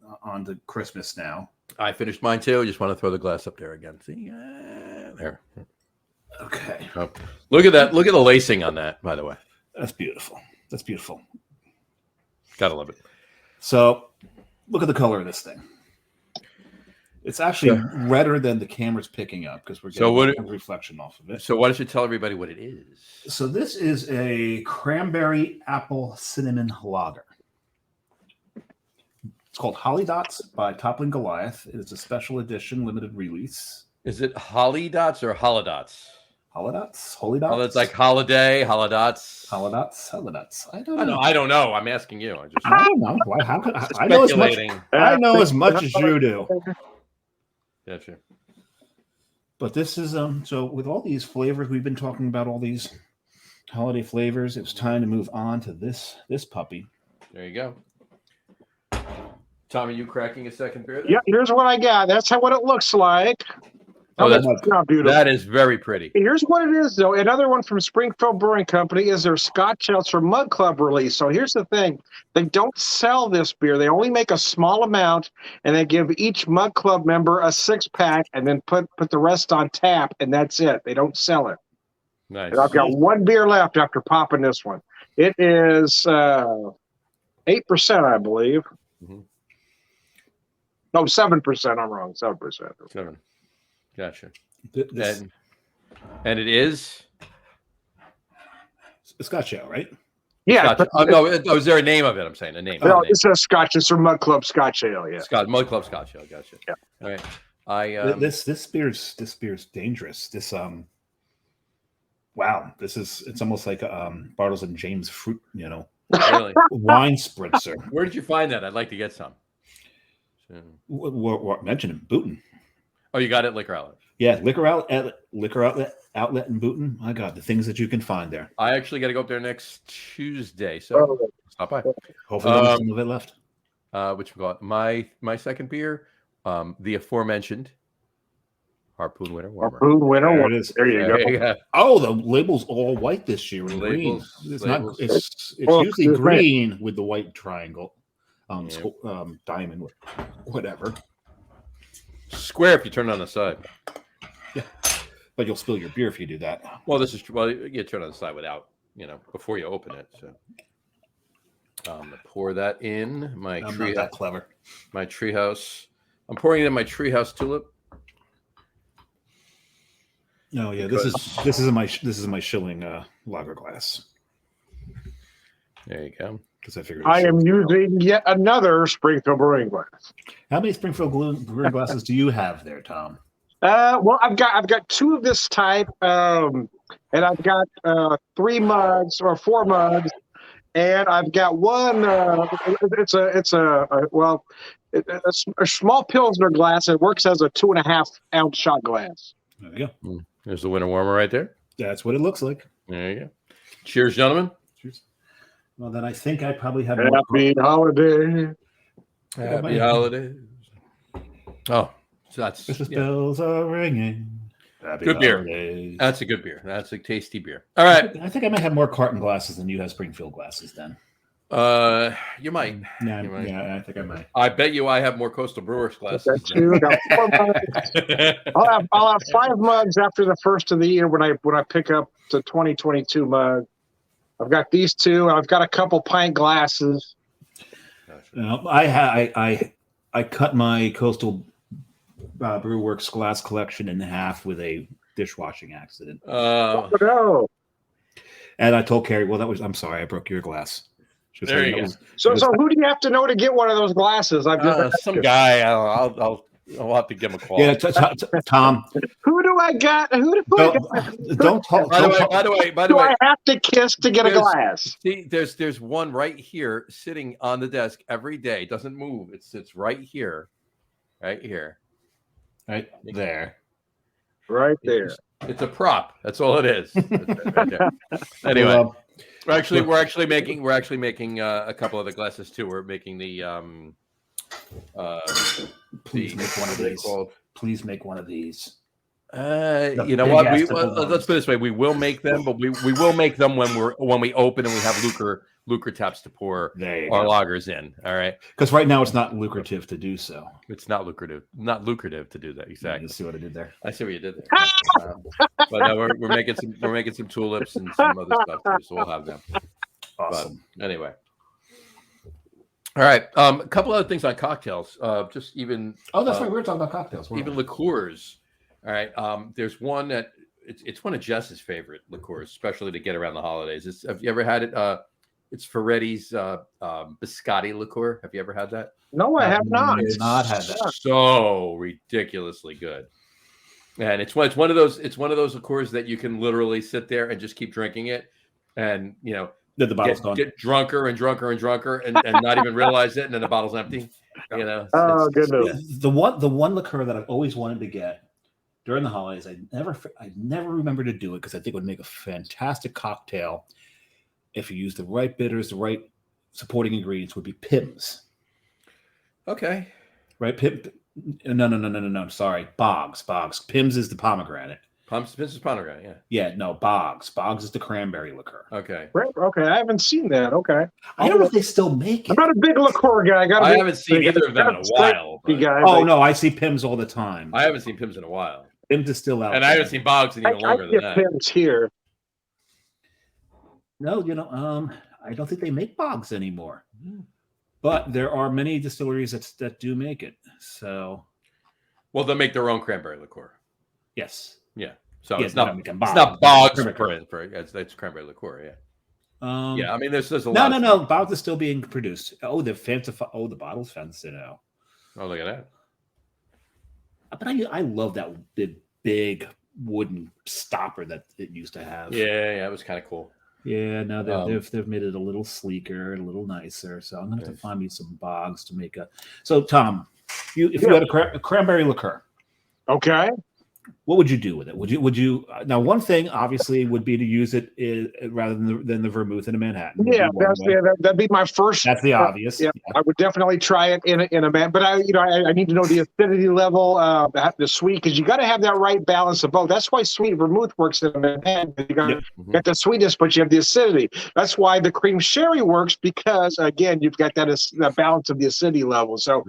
to Christmas now. I finished mine too. Just want to throw the glass up there again. See, there. Okay. Oh, look at that. Look at the lacing on that, by the way. That's beautiful. That's beautiful. Gotta love it. So, look at the color of this thing. It's actually redder than the camera's picking up because we're getting a reflection off of it. So, why don't you tell everybody what it is? So, this is a cranberry apple cinnamon lager. It's called Holly Dots by Toppling Goliath. It is a special edition, limited release. Is it Holly Dots or Holodots? Holodots? Holy Dots? Oh, it's like holiday, Holodots. Holodots? Holodots. I don't know. I'm asking you. I don't know. Why? How could I know as much? I know as much as you do. Yeah, sure. But this is so with all these flavors we've been talking about, all these holiday flavors, it was time to move on to this puppy. There you go. Tom, are you cracking a second beer there? Yeah, here's what I got. That's what it looks like. Oh, that's beautiful. That is very pretty. Here's what it is, though. Another one from Springfield Brewing Company is their Scotch Seltzer Mug Club release. So here's the thing. They don't sell this beer. They only make a small amount, and they give each Mug Club member a 6-pack and then put the rest on tap, and that's it. They don't sell it. Nice. And I've got one beer left after popping this one. It is 8%, I believe. Mm-hmm. No, 7%. I'm wrong. 7%. 7. Gotcha. And it is Scotch Ale, right? Yeah. No, is there a name of it? I'm saying a name. No, it's a Scotch. It's from Mud Club Scotch Ale. Yeah. Mud Club Scotch Ale. Gotcha. Yeah. All right. This beer's dangerous. Wow. It's almost like Bartles and James fruit, Really? Wine spritzer. Where did you find that? I'd like to get some. What mentioned him? Booton. Oh, you got it, Liquor Outlet. Yeah, liquor outlet in Booton. My God, the things that you can find there. I actually got to go up there next Tuesday, so stop by. Hopefully, there's some of it left. Which we got my second beer, the aforementioned Harpoon Winter Warmer. Harpoon Winter There Warmer. it is. There you go. Oh, the label's all white this year. Green. It's not. It's usually green with the white triangle, diamond, whatever. Square if you turn it on the side. Yeah, but you'll spill your beer if you do that. Well, this is true. Well, you turn it on the side without, before you open it. So, pour that in my I'm not that clever. My treehouse. I'm pouring it in my treehouse tulip. No, yeah, this is my shilling lager glass. There you go. Because I figured I am using yet another Springfield Brewing glass. How many Springfield Brewing glasses do you have there, Tom? Well, I've got 2 of this type, and I've got 3 mugs or 4 mugs, and I've got one. It's a small Pilsner glass. It works as a 2.5-ounce shot glass. There you go. There's the Winter Warmer right there. That's what it looks like. There you go. Cheers, gentlemen. Cheers. Well, then I think I probably have Happy holiday. Happy holidays. Oh, so that's Christmas bells are ringing. Happy good beer. holidays. That's a good beer. That's a tasty beer. All right. I think I might have more carton glasses than you have Springfield glasses then. You might. Yeah, You might. yeah, I think I might. I bet you I have more Coastal Brewers glasses. That's true. I got 4 mugs. I'll have 5 mugs after the first of the year when I pick up the 2022 mug. I've got these 2. I've got a couple pint glasses. I cut my Coastal Brewworks glass collection in half with a dishwashing accident. No. And I told Carrie, I'm sorry, I broke your glass. There you go. So who do you have to know to get one of those glasses? Some guy. I'll have to give him a call. Yeah, Tom. Who do I got? Don't talk. By the way, do I have to kiss to get a glass? See, there's one right here sitting on the desk every day. It doesn't move. It sits right here. Right here. Right there. Right there. It's a prop. That's all it is. Right there. Anyway, we're actually making a couple of the glasses too. We're making the please make one of these. Please make one of these. You know what? Let's put it this way: we will make them, but we will make them when we open and we have lucre taps to pour our lagers in. All right, because right now it's not lucrative to do so. It's not lucrative to do that. Exactly. You see what I did there? I see what you did there. But no, we're making some tulips and some other stuff too, so we'll have them. Awesome. But anyway. All right. A couple other things on cocktails. Just even. Oh, that's right. We were talking about cocktails. Even liqueurs. All right. There's one that it's one of Jess's favorite liqueurs, especially to get around the holidays. Have you ever had it? It's Ferretti's biscotti liqueur. Have you ever had that? No, I have not. It's not had that. So ridiculously good. And it's one of those liqueurs that you can literally sit there and just keep drinking it, and the bottle's gone. Get drunker and drunker and drunker, and not even realize it, and then the bottle's empty. Oh goodness. The one liqueur that I've always wanted to get during the holidays, I never remember to do it because I think it would make a fantastic cocktail if you use the right bitters, the right supporting ingredients. Would be Pimm's. Okay. Right, No. Sorry, Boggs. Pimm's is the pomegranate. Pimm's is pomegranate. Yeah. Yeah. No, Boggs. Boggs is the cranberry liqueur. Okay. Okay. I haven't seen that. Okay. I don't know if they still make it. I'm not a big liqueur guy. I haven't seen either of them in a while. No, I see Pimm's all the time. I haven't seen Pimm's in a while. Pimm's is still out. And I haven't seen Boggs in even longer than that. Pimm's here. No, I don't think they make Boggs anymore. But there are many distilleries that do make it. So, well, they'll make their own cranberry liqueur. Yes. Yeah. So it's not Boggs. It's cranberry liqueur. Yeah. Yeah. I mean, there's a lot. No. Boggs is still being produced. Oh, the bottle's fancy now. Oh, look at that. But I love that big wooden stopper that it used to have. Yeah, it was kind of cool. Yeah, now they've made it a little sleeker, a little nicer. So I'm gonna have to find me some Boggs to make a. So Tom, if you had a cranberry liqueur, okay, what would you do with it? Would you now? One thing obviously would be to use it rather than the vermouth in a Manhattan. That'd be my first. That's the obvious. Yeah, I would definitely try it in a man, but I need to know the acidity level, the sweet, because you got to have that right balance of both. That's why sweet vermouth works in a Manhattan. You got the sweetness, but you have the acidity. That's why the cream sherry works, because again, you've got that balance of the acidity level. So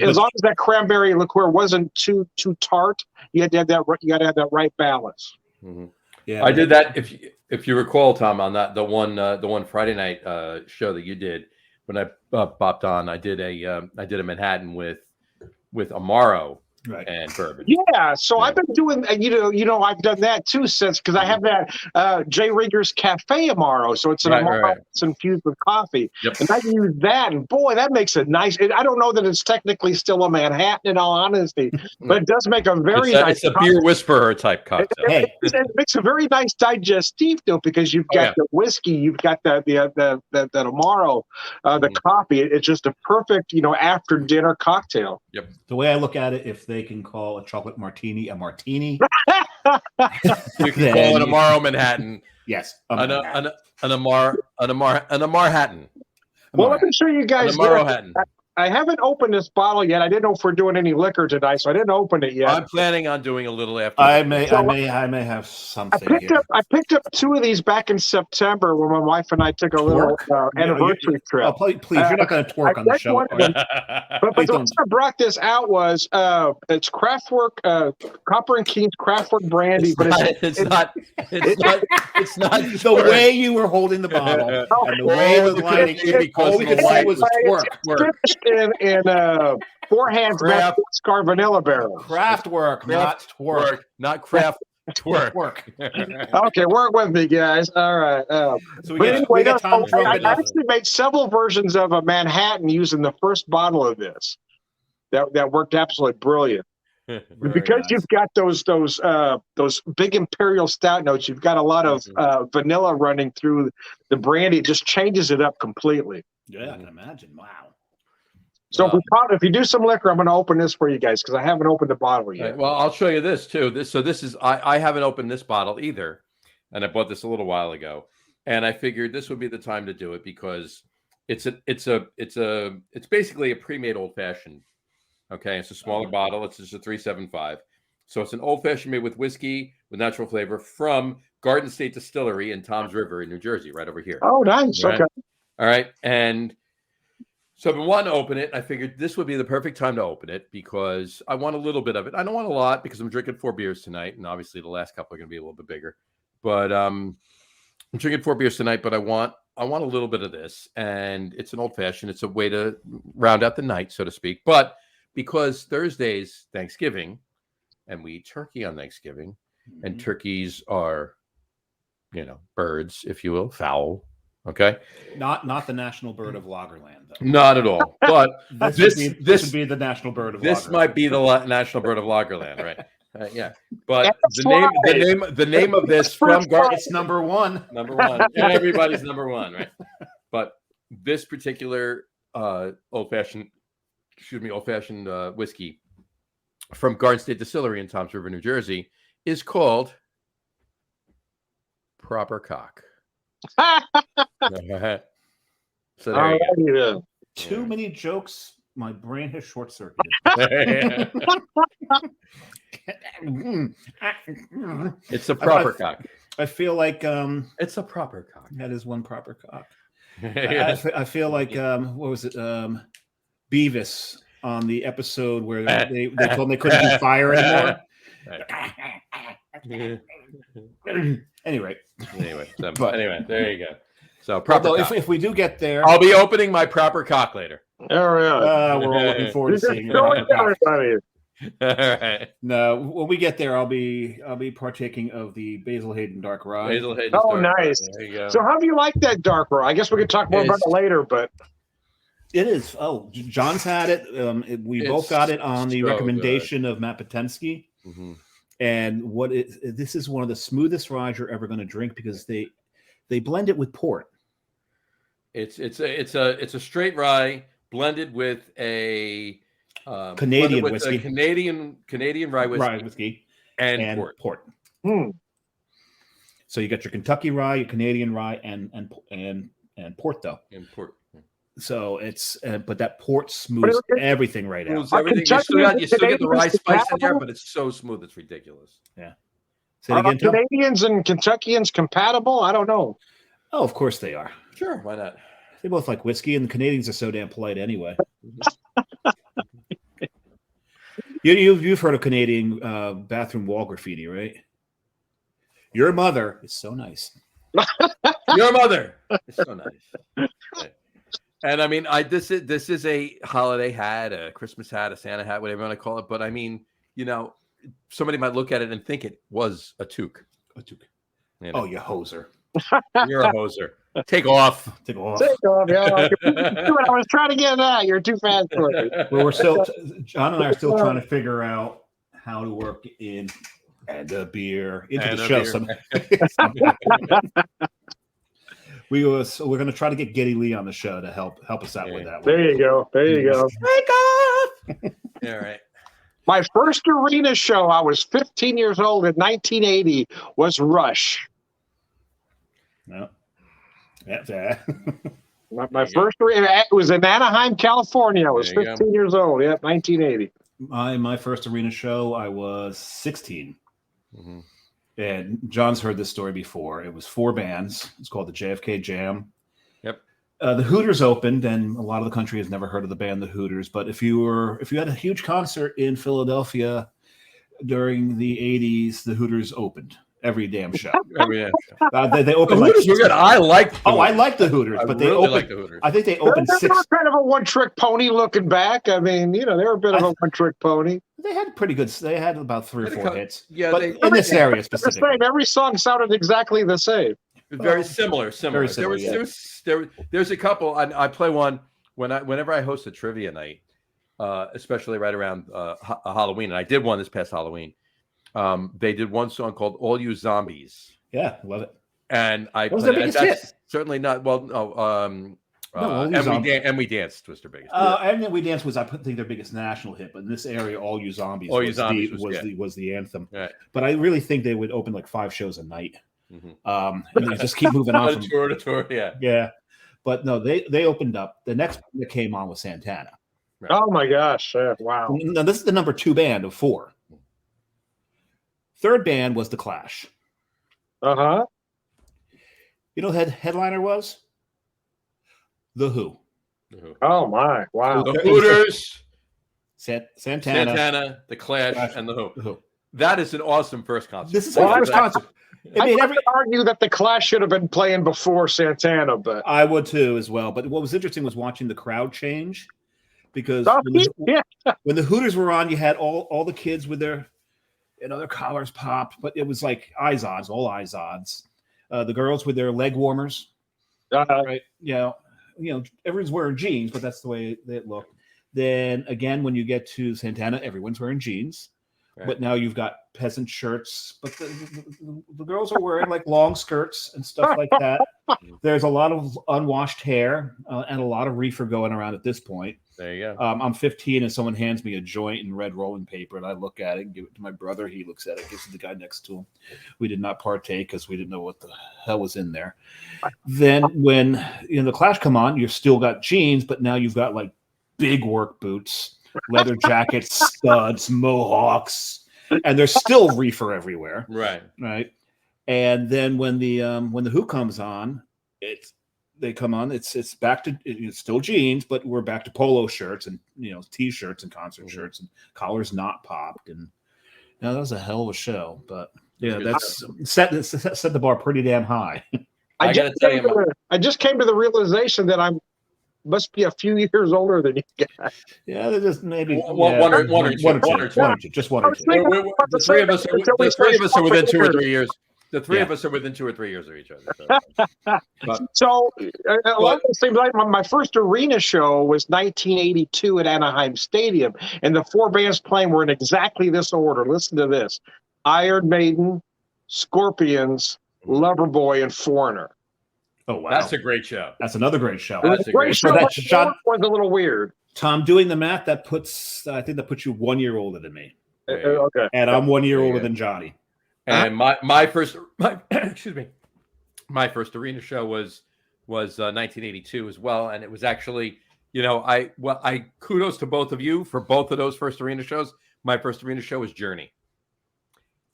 as long as that cranberry liqueur wasn't too tart, you had to have that. You got to have that right balance. Mm-hmm. Yeah, I did that. If you recall, Tom, on that the one Friday night show that you did when I popped on, I did a Manhattan with Amaro and bourbon. Yeah, so I've been doing, I've done that too since, because I have that J. Rigger's Cafe Amaro, so it's an Amaro that's infused with coffee, and I use that, and boy, that makes it nice. I don't know that it's technically still a Manhattan, in all honesty, but it does make a very nice. It's a beer whisperer type cocktail. It makes a very nice digestif though, because you've got the whiskey, you've got the Amaro, the coffee. It's just a perfect after dinner cocktail. Yep. The way I look at it, if they can call a chocolate martini a martini, you can call it a Amaro Manhattan. Yes, an Amar Hatton. Well, let me show you guys. I haven't opened this bottle yet. I didn't know if we're doing any liquor tonight, so I didn't open it yet. I'm planning on doing a little after. I may have something. I picked up 2 of these back in September when my wife and I took a little anniversary trip. Oh, please, you're not going to twerk on the show. But what brought this out was it's Kraftwerk, Copper and King's Kraftwerk brandy, but it's not the way you were holding the bottle and the way it was lighting. All we could say was twerk. In 4 hands Scar vanilla barrel. Kraftwerk, not twerk. Not craft twerk. Okay, work with me, guys. All right. So we got Tom I actually made several versions of a Manhattan using the first bottle of this. That worked absolutely brilliant. Because you've got those big imperial stout notes, you've got a lot of vanilla running through the brandy. It just changes it up completely. Yeah, I can imagine. Wow. So if you do some liquor, I'm going to open this for you guys because I haven't opened the bottle yet. Right, well, I'll show you this too. This is I haven't opened this bottle either, and I bought this a little while ago, and I figured this would be the time to do it because it's basically a pre-made old fashioned. Okay, it's a smaller bottle. It's just a 375, So it's an old fashioned made with whiskey with natural flavor from Garden State Distillery in Toms River in New Jersey, right over here. Oh, nice. Right? Okay. All right. And so I've been wanting to open it. I figured this would be the perfect time to open it because I want a little bit of it. I don't want a lot because I'm drinking 4 beers tonight. And obviously the last couple are going to be a little bit bigger. But I'm drinking 4 beers tonight, but I want a little bit of this. And it's an old fashioned. It's a way to round out the night, so to speak. But because Thursday's Thanksgiving and we eat turkey on Thanksgiving, and turkeys are, birds, if you will, fowl. Okay. Not the national bird of Lagerland, though. Not at all. But this would be the national bird of this Lagerland. might be the national bird of Lagerland, right? Yeah. But the name of this from it's number one. Number one. Everybody's number one, right? But this particular old fashioned whiskey from Garden State Distillery in Toms River, New Jersey, is called Proper Cock. So there you go. Too many jokes. My brain has short circuited. It's a proper cock. I feel like it's a proper cock. That is one proper cock. I feel like what was it? Beavis on the episode where they told them they couldn't do fire anymore. Anyway, there you go. So proper. If we do get there, I'll be opening my proper cock later. Oh, yeah. We're all looking forward to seeing it. All right. No, when we get there, I'll be partaking of the Basil Hayden Dark Rye. Oh, nice. There you go. So, how do you like that Dark Rye? I guess we could talk more about it later, but it is. Oh, John's had it. We both got it on the recommendation of Matt Patensky. Mm-hmm. And this is one of the smoothest ryes you're ever going to drink because they blend it with port. It's a straight rye blended with a Canadian whiskey, Canadian rye whiskey, and port. So you got your Kentucky rye, your Canadian rye, and port though. And port. So it's but that port smooths everything right out. Everything. You still get the rye spice in there, but it's so smooth, it's ridiculous. Yeah. Are Canadians and Kentuckians compatible? I don't know. Oh, of course they are. Sure, why not? They both like whiskey, and the Canadians are so damn polite anyway. You've heard of Canadian bathroom wall graffiti, right? Your mother is so nice. Your mother is so nice. Right. And I mean, this is a holiday hat, a Christmas hat, a Santa hat, whatever you want to call it. But I mean, somebody might look at it and think it was a toque. A toque. Oh, you hoser. You're a hoser. Take off. Yeah. I was trying to get that. You're too fast for it. Well, John and I are still trying to figure out how to work in and a beer into the show. We're going to try to get Geddy Lee on the show to help us out with that. There you go. Take off. All right. My first arena show, I was 15 years old in 1980, was Rush. No. My first arena, it was in Anaheim, California. I was 15 years old. Yeah, 1980. My first arena show, I was 16. Mm-hmm. And John's heard this story before. It was 4 bands. It's called the JFK Jam. Yep. The Hooters opened, and a lot of the country has never heard of the band The Hooters. But if you had a huge concert in Philadelphia during the 80s, the Hooters opened every damn show. They opened the Hooters were good. I like the Hooters, but they opened. Like the Hooters. I think they opened 6. They were kind of a one-trick pony looking back. I mean, they were a bit of a one-trick pony. They had pretty good. They had about 3 or 4 hits. Yeah, but in this area specifically, every song sounded exactly the same. Very similar. Very similar. There's a couple. I play one whenever I host a trivia night, especially right around Halloween, and I did one this past Halloween. They did one song called "All You Zombies." Yeah, love it. And that's certainly not. Well, no. And we danced was their biggest. And we danced was I think their biggest national hit, but in this area, "All You Zombies" was the anthem. Right. But I really think they would open like 5 shows a night. Mm-hmm. And they just keep moving on from tour to tour. Yeah. But no, they opened up. The next one that came on was Santana. Right. Oh my gosh! Wow. Now this is the number 2 band of 4. Third band was The Clash. Uh-huh. You know who headliner was? The Who. Oh, my. Wow. The Hooters, Santana, The Clash, and The Who. The Who. That is an awesome first concert. This is my first concert. I would argue that The Clash should have been playing before Santana, but I would too as well. But what was interesting was watching the crowd change, because when the Hooters were on, you had all the kids with their collars popped, but it was like Izod's, all Izod's. The girls with their leg warmers, right? Everyone's wearing jeans, but that's the way they look. Then again, when you get to Santana, everyone's wearing jeans. Right. But now you've got peasant shirts, but the girls are wearing like long skirts and stuff like that. There's a lot of unwashed hair and a lot of reefer going around at this point. There you go. I'm 15 and someone hands me a joint in red rolling paper, and I look at it and give it to my brother. He looks at it, gives it to the guy next to him. We did not partake because we didn't know what the hell was in there. Then when the Clash come on, you've still got jeans, but now you've got like big work boots, leather jackets, studs, mohawks, and there's still reefer everywhere. Right. And then when the Who comes on, it's back to it's still jeans, but we're back to polo shirts and t-shirts and concert shirts and collars not popped. And that was a hell of a show. But yeah, that's set the bar pretty damn high. I just came to the realization that I'm must be a few years older than you guys. Yeah, they're just maybe one or two. Just one or two. The three of us are within 2 or 3 years. The three of us are within 2 or 3 years of each other. So a lot of those things. Like my first arena show was 1982 at Anaheim Stadium, and the four bands playing were in exactly this order. Listen to this: Iron Maiden, Scorpions, Loverboy, and Foreigner. Oh wow, that's a great show. That's another great show. That's a great show. That was a little weird. Tom, doing the math, I think that puts you 1 year older than me. Okay, and I'm 1 year older than Johnny. And my first arena show was 1982 as well, and it was actually I kudos to both of you for both of those first arena shows. My first arena show was Journey.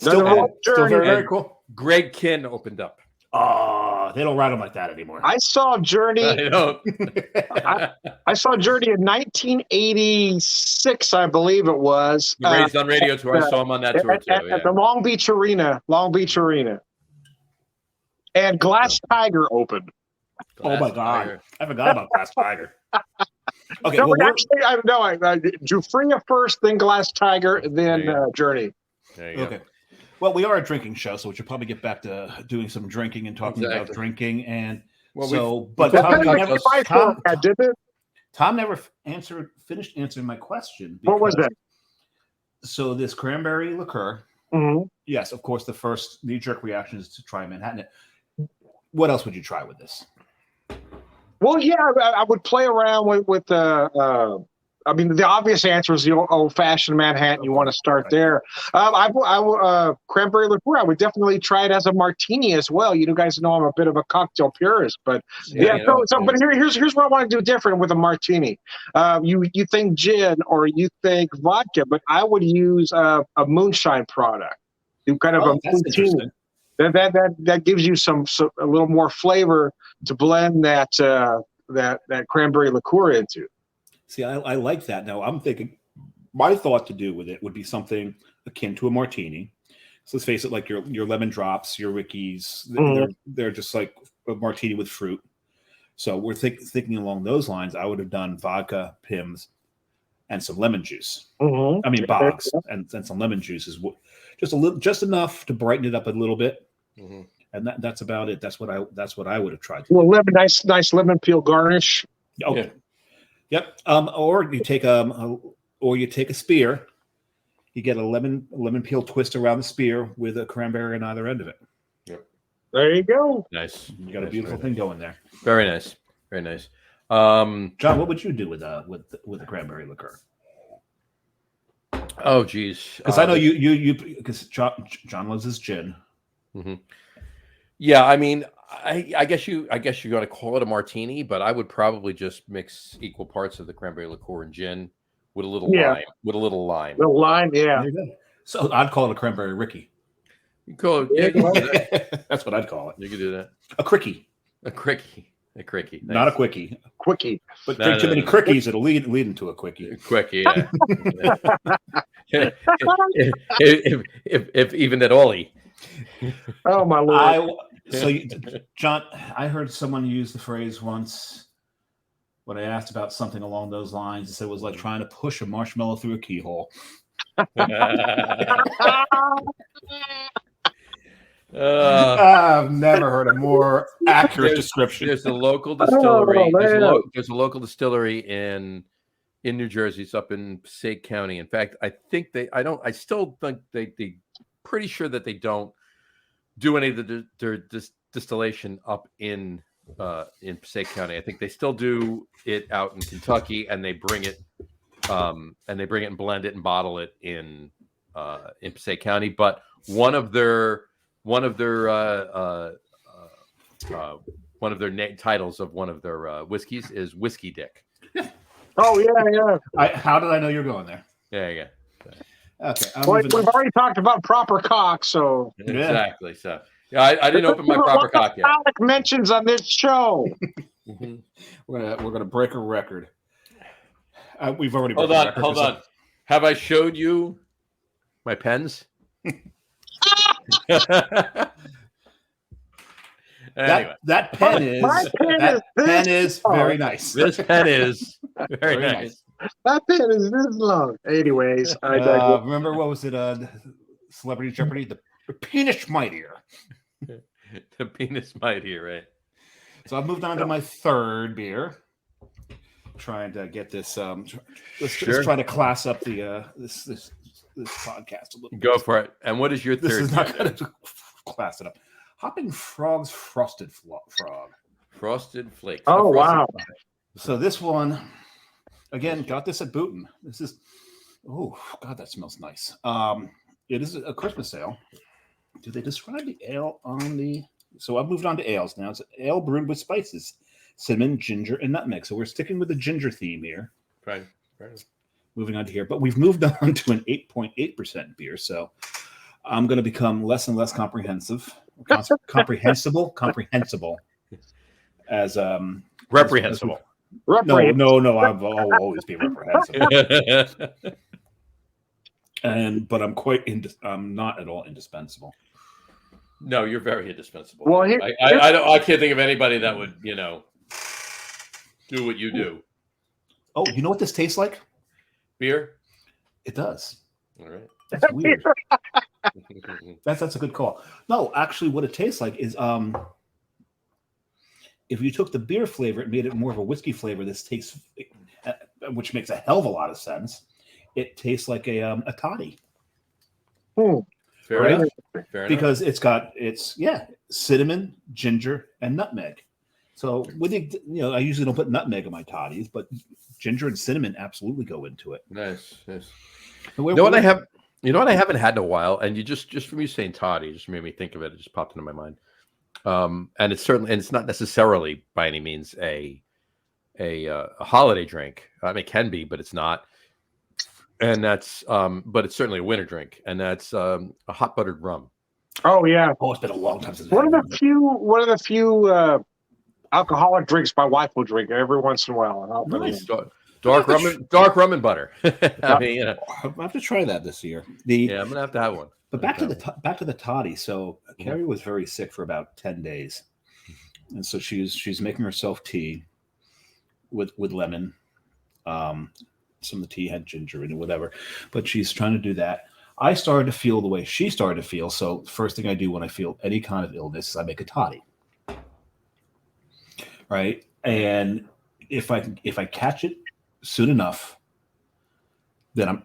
Still very cool. Greg Kinn opened up. Oh, they don't write them like that anymore. I saw Journey. I saw Journey in 1986, I believe it was. You raised on radio tour. I saw him on that tour too. At the Long Beach Arena. And Glass Tiger opened. Oh my God! I forgot about Glass Tiger. Okay, no, actually, I Jufria first, then Glass Tiger, then Journey. There you go. Okay. Well, we are a drinking show, so we should probably get back to doing some drinking and talking about drinking. And Tom never finished answering my question. What was that? So this cranberry liqueur. Mm-hmm. Yes, of course. The first knee-jerk reaction is to try Manhattan. What else would you try with this? Well, yeah, I would play around with I mean, the obvious answer is the old-fashioned Manhattan. You want to start there. Cranberry liqueur, I would definitely try it as a martini as well. You guys know I'm a bit of a cocktail purist, but but here's what I want to do different with a martini. You think gin or you think vodka, but I would use a moonshine product. You kind of a martini. That gives you a little more flavor to blend that cranberry liqueur into. See, I like that. Now, I'm thinking my thought to do with it would be something akin to a martini. So let's face it, like your lemon drops, your Rickies, they're just like a martini with fruit. So we're thinking along those lines. I would have done vodka, Pimm's, and some lemon juice. Mm-hmm. I mean, Boggs and some lemon juice is just enough to brighten it up a little bit. Mm-hmm. And that's about it. That's what I would have tried. Well, nice lemon peel garnish. Okay. Yeah. Yep. Or you take a spear, you get a lemon peel twist around the spear with a cranberry on either end of it. Yep. There you go. Nice. You got a beautiful thing going there. Very nice. Very nice. John, what would you do with the cranberry liqueur? Oh, geez. Because I know you because John loves his gin. Mm-hmm. Yeah, I mean, I guess you got to call it a martini, but I would probably just mix equal parts of the cranberry liqueur and gin with a little lime. Little lime, yeah. So I'd call it a cranberry Ricky. You call it, yeah, you can do that. That's what I'd call it. You can do that. A quickie. A quickie. A quickie. Nice. Not a ququickie. Quickie. But drink too many quickies, it'll lead into a quickie. A quickie, yeah. if even at all. Oh my Lord. John, I heard someone use the phrase once when I asked about something along those lines. It said it was like trying to push a marshmallow through a keyhole. I've never heard a more accurate description. There's a local distillery. There's a local distillery in New Jersey. It's up in Passaic County. In fact, I think I still think they pretty sure that they don't do any of their distillation up in Passaic County. I think they still do it out in Kentucky, and they bring it and blend it and bottle it in Passaic County. But one of their titles of one of their whiskeys is Whiskey Dick. Oh yeah. How did I know you're going there? Yeah. Okay. We've already talked about proper cock, so exactly. So yeah, I didn't open my proper cock yet. Alec mentions on this show. Mm-hmm. We're gonna break a record. We've already hold on. Have I showed you my pens? Anyway. That pen is very nice. This pen is very nice. That pen is this long. Anyways, remember what was it? Celebrity Jeopardy. The penis mightier. The penis mightier, right? So I've moved on to my third beer. Trying to get this. Let's try to class up the this podcast a little. Go for it. And what is your third? This is not going to class it up. Hopping Frog's Frosted Frog. Frosted Flakes. Oh, wow. So this one, again, got this at Booton. This is, oh, God, that smells nice. It is a Christmas ale. Do they describe the ale on the... So I've moved on to ales now. It's an ale brewed with spices, cinnamon, ginger, and nutmeg. So we're sticking with the ginger theme here. Right. Moving on to here. But we've moved on to an 8.8% beer. So I'm going to become less and less comprehensible as reprehensible. No, I'll always be reprehensible. But I'm not at all indispensable. No, you're very indispensable. Well, I can't think of anybody that would, do what you do. Oh, you know what this tastes like? Beer? It does. All right. That's weird. That's a good call. No, actually, what it tastes like is if you took the beer flavor and made it more of a whiskey flavor, this tastes, which makes a hell of a lot of sense. It tastes like a toddy. Fair enough. Because it's cinnamon, ginger, and nutmeg. So I usually don't put nutmeg in my toddies, but ginger and cinnamon absolutely go into it. Nice. You know what I haven't had in a while, and you just from you saying toddy, just made me think of it. It just popped into my mind. And it's not necessarily by any means a holiday drink. I mean, it can be, but it's not. And that's but it's certainly a winter drink, and that's a hot buttered rum. Oh yeah. Oh, it's been a long time since. One of the few alcoholic drinks my wife will drink every once in a while. Nice. Dark rum and butter. I mean, I'll have to try that this year. I'm gonna have to have one. But back to the toddy. So Carrie was very sick for about 10 days, and so she's making herself tea with lemon. Some of the tea had ginger in it, whatever. But she's trying to do that. I started to feel the way she started to feel. So first thing I do when I feel any kind of illness is I make a toddy. Right, and if I catch it soon enough, then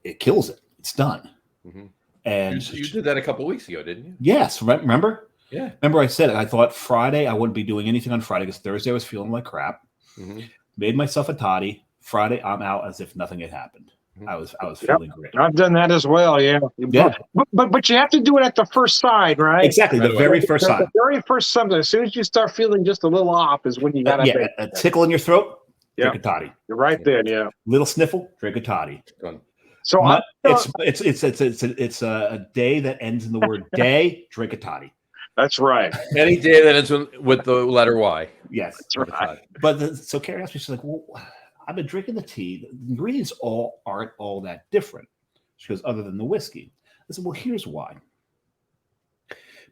it kills it. It's done. Mm-hmm. And you did that a couple of weeks ago, didn't you? Yes, remember? Yeah. Remember I said it. I thought Friday I wouldn't be doing anything on Friday because Thursday I was feeling like crap. Mm-hmm. Made myself a toddy. Friday I'm out as if nothing had happened. Mm-hmm. I was feeling great. I've done that as well. Yeah. But you have to do it at the first sign, right? Exactly. The very first sign. The very first something. As soon as you start feeling just a little off is when you got to. A tickle in your throat. Drink a toddy. You're right then. Yeah. Little sniffle. Drink a toddy. So it's a day that ends in the word day. Drink a toddy. That's right. Any day that ends with the letter Y. Yes, that's right. But so Carrie asked me, she's like, "Well, I've been drinking the tea. The ingredients aren't all that different." She goes, "Other than the whiskey." I said, "Well, here's why.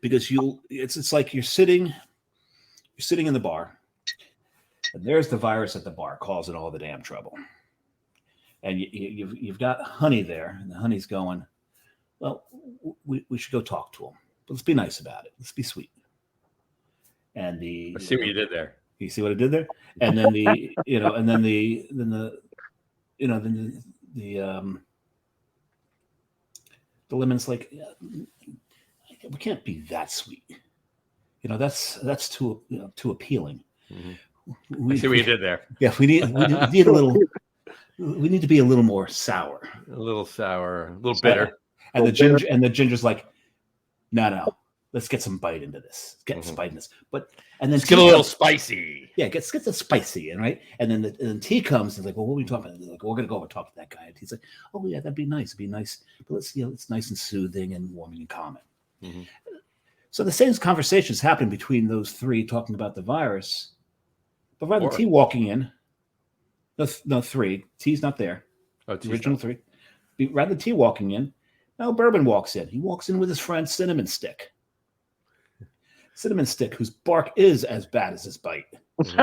Because it's like you're sitting in the bar, and there's the virus at the bar causing all the damn trouble, and you've got honey there, and the honey's going, well, we should go talk to him. But let's be nice about it. Let's be sweet." And I see what you did there. You see what I did there? And then the lemon's like, we can't be that sweet. That's too appealing. Mm-hmm. I see what you did there. Yeah, we need a little. We need to be a little more sour. A little sour, a little bitter. And the ginger's like, no. Let's get some bite into this. Get some bite in this. And then let's get a little spicy. Yeah, get the spicy, and then tea comes and like, well, what are we talking about? They're like, well, we're gonna go over and talk to that guy. And he's like, oh yeah, that'd be nice. It'd be nice, but it's nice and soothing and warming and calming. Mm-hmm. So the same conversations happen between those three talking about the virus. But rather than tea walking in, no, three. Tea's not there. Oh, the original three. Rather than tea walking in, now Bourbon walks in. He walks in with his friend Cinnamon Stick. Cinnamon Stick, whose bark is as bad as his bite,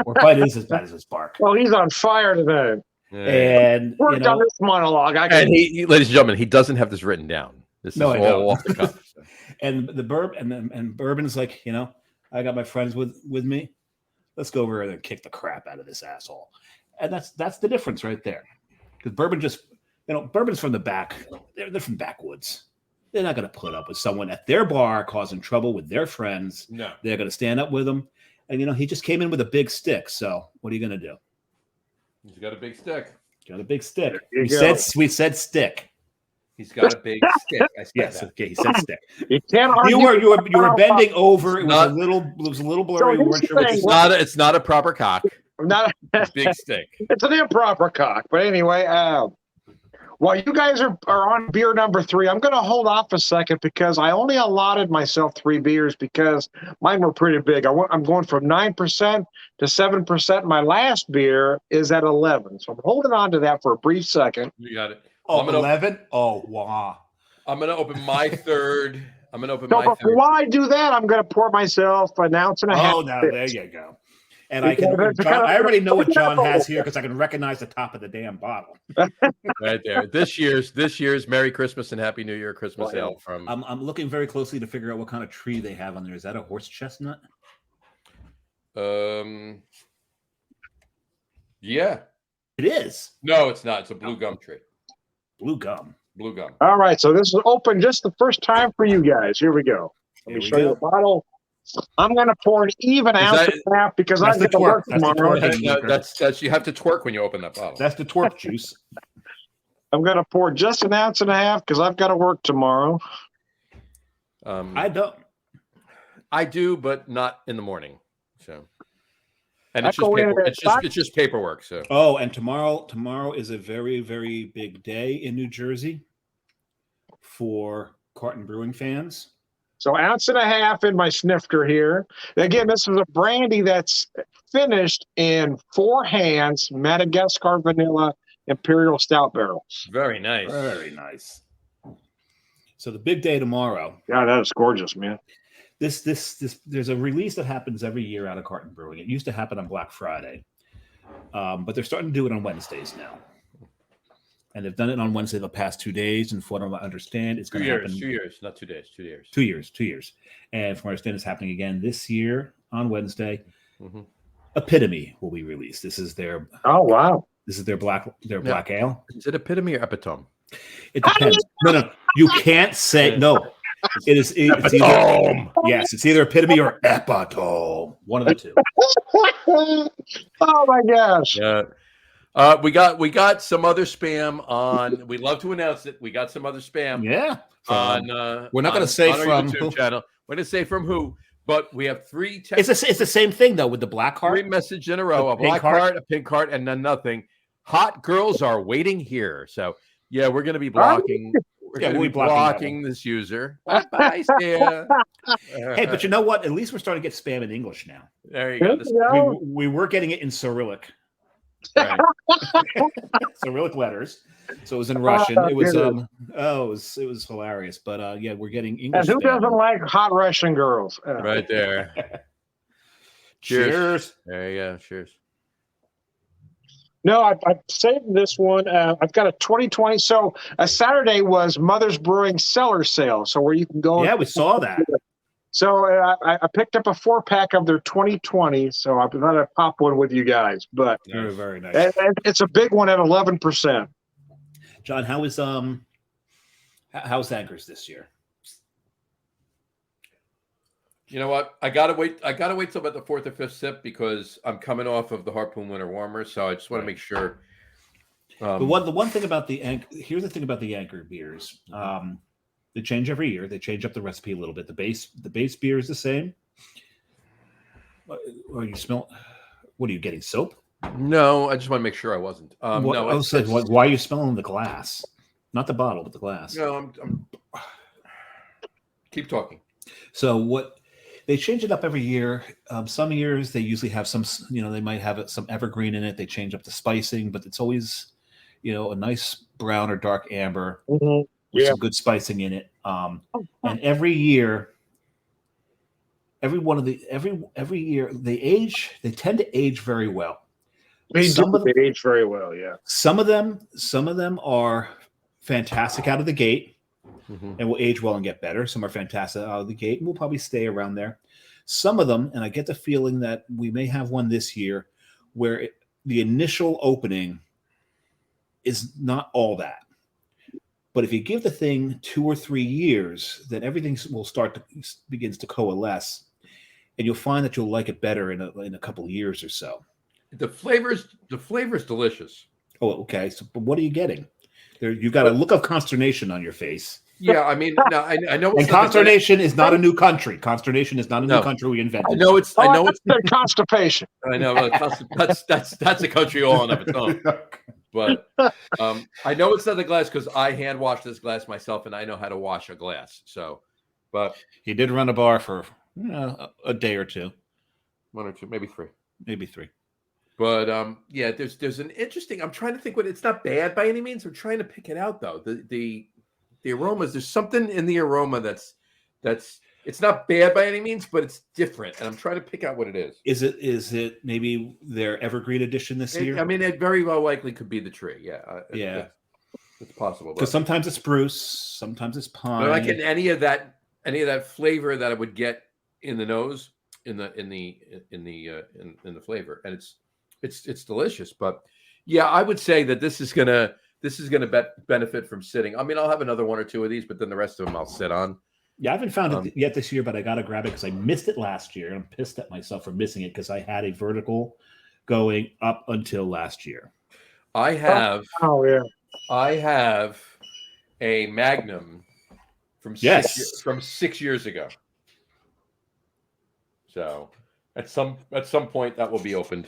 or bite is as bad as his bark. Well, he's on fire today. And worked on this monologue. And he, ladies and gentlemen, he doesn't have this written down. This is all off the cuff. And the Bourbon's like, I got my friends with me. Let's go over there and kick the crap out of this asshole. And that's the difference right there. Because Bourbon Bourbon's from the back. They're from backwoods. They're not going to put up with someone at their bar causing trouble with their friends. No. They're going to stand up with them. And, he just came in with a big stick. So what are you going to do? He's got a big stick. Got a big stick. We said stick. He's got a big stick. Yes. Okay. He said stick. You can't argue. You were bending over. It was a little blurry. So you weren't sure. It's not a proper cock. Not a big stick. It's an improper cock. But anyway, while you guys are on beer number 3, I'm going to hold off a second because I only allotted myself 3 beers because mine were pretty big. I'm going from 9% to 7%. My last beer is at 11. So I'm holding on to that for a brief second. You got it. Oh, 11? Oh, wow. I'm going to open my third. Before I do that, I'm going to pour myself an ounce and a half. Oh, no, there you go. And I already know what John has here because I can recognize the top of the damn bottle. Right there. This year's Merry Christmas and Happy New Year Christmas ale from. I'm looking very closely to figure out what kind of tree they have on there. Is that a horse chestnut? Yeah. It is. No, it's not. It's a blue gum tree. Blue gum. All right, so this is open just the first time for you guys. Here we go. Let me show you the bottle. I'm going to pour an even ounce and a half because I'm going to work tomorrow. That's you have to twerk when you open that bottle. That's the twerk juice. I'm going to pour just an ounce and a half because I've got to work tomorrow. I don't. I do, but not in the morning. So, and it's just paperwork. So. Oh, and tomorrow is a very, very big day in New Jersey for Carton Brewing fans. So ounce and a half in my snifter here. Again, this is a brandy that's finished in 4 hands, Madagascar Vanilla Imperial Stout barrels. Very nice. Very nice. So the big day tomorrow. Yeah, that is gorgeous, man. This there's a release that happens every year out of Carton Brewing. It used to happen on Black Friday, but they're starting to do it on Wednesdays now. And they've done it on Wednesday the past 2 days. And from what I understand, it's going to happen. 2 years, not 2 days, 2 years. 2 years, 2 years. And from what I understand, it's happening again this year on Wednesday. Mm-hmm. Epitome will be released. This is their. Oh, wow. This is their black ale. Is it Epitome or Epitome? It depends. No. You can't say no. It's Epitome. Yes, it's either Epitome or Epitome. One of the two. Oh my gosh. Yeah. We got some other spam on. We love to announce it. We got some other spam. Yeah. On we're not going to say from YouTube channel. We're going to say from who, but we have 3. It's the same thing though with the black heart. 3 messages in a row: a black heart, a pink heart, and then nothing. Hot girls are waiting here. So Yeah, we're going to be blocking. We'll be blocking this user. Bye, Sarah. Hey, but you know what? At least we're starting to get spam in English now. There you go. We were getting it in Cyrillic. Right. Cyrillic letters. So it was in Russian. It was it was hilarious. But yeah, we're getting English. And who doesn't like hot Russian girls? Right there. Cheers. There you go. Cheers. No, I've saved this one. I've got a 2020. So Saturday was Mother's Brewing cellar sale. So where you can go. Yeah, we saw that. So I picked up a 4-pack of their 2020. So I'm going to pop one with you guys. But very, very nice. And it's a big one at 11%. John, how's Anchors this year? You know what? I gotta wait till about the 4th or 5th sip because I'm coming off of the Harpoon Winter Warmer, so I just want to make sure. But the one thing about here's the thing about the Anchor beers. They change every year. They change up the recipe a little bit. The base beer is the same. Or you smell? What are you getting? Soap? No, I just want to make sure I wasn't. No, I was like, why are you smelling the glass? Not the bottle, but the glass. No, I'm keep talking. So what? They change it up every year. Some years they usually have some, they might have some evergreen in it. They change up the spicing, but it's always, a nice brown or dark amber with some good spicing in it. And every year, every year they tend to age very well. They age very well, yeah. Some of them are fantastic out of the gate. And will age well and get better. Some are fantastic out of the gate and will probably stay around there. Some of them, and I get the feeling that we may have one this year, where the initial opening is not all that. But if you give the thing 2 or 3 years, then everything will begins to coalesce, and you'll find that you'll like it better in a couple of years or so. The flavor's delicious. Oh, okay. So, but what are you getting? You've got a look of consternation on your face. Yeah, I mean, no, I know. And consternation is not a new country. Consternation is not a new country we invented. I know it's constipation. I know that's a country all on of its own. But I know it's not the glass because I hand wash this glass myself, and I know how to wash a glass. So, but he did run a bar for a day or two, 1 or 2, maybe 3, maybe 3. But yeah, there's an interesting. I'm trying to think what it's not bad by any means. I'm trying to pick it out though. The aromas. There's something in the aroma that's it's not bad by any means, but it's different. And I'm trying to pick out what it is. Is it maybe their evergreen edition this year? I mean, it very well likely could be the tree. Yeah. Yeah. It's possible. Because sometimes it's spruce, sometimes it's pine. But like in any of that flavor that I would get in the nose, in the flavor, and it's delicious. But yeah, I would say that this is gonna benefit from sitting. I mean, I'll have another 1 or 2 of these, but then the rest of them I'll sit on. Yeah, I haven't found it yet this year, but I got to grab it because I missed it last year. And I'm pissed at myself for missing it because I had a vertical going up until last year. I have. Oh yeah. I have a Magnum from 6 years ago. So at some point that will be opened,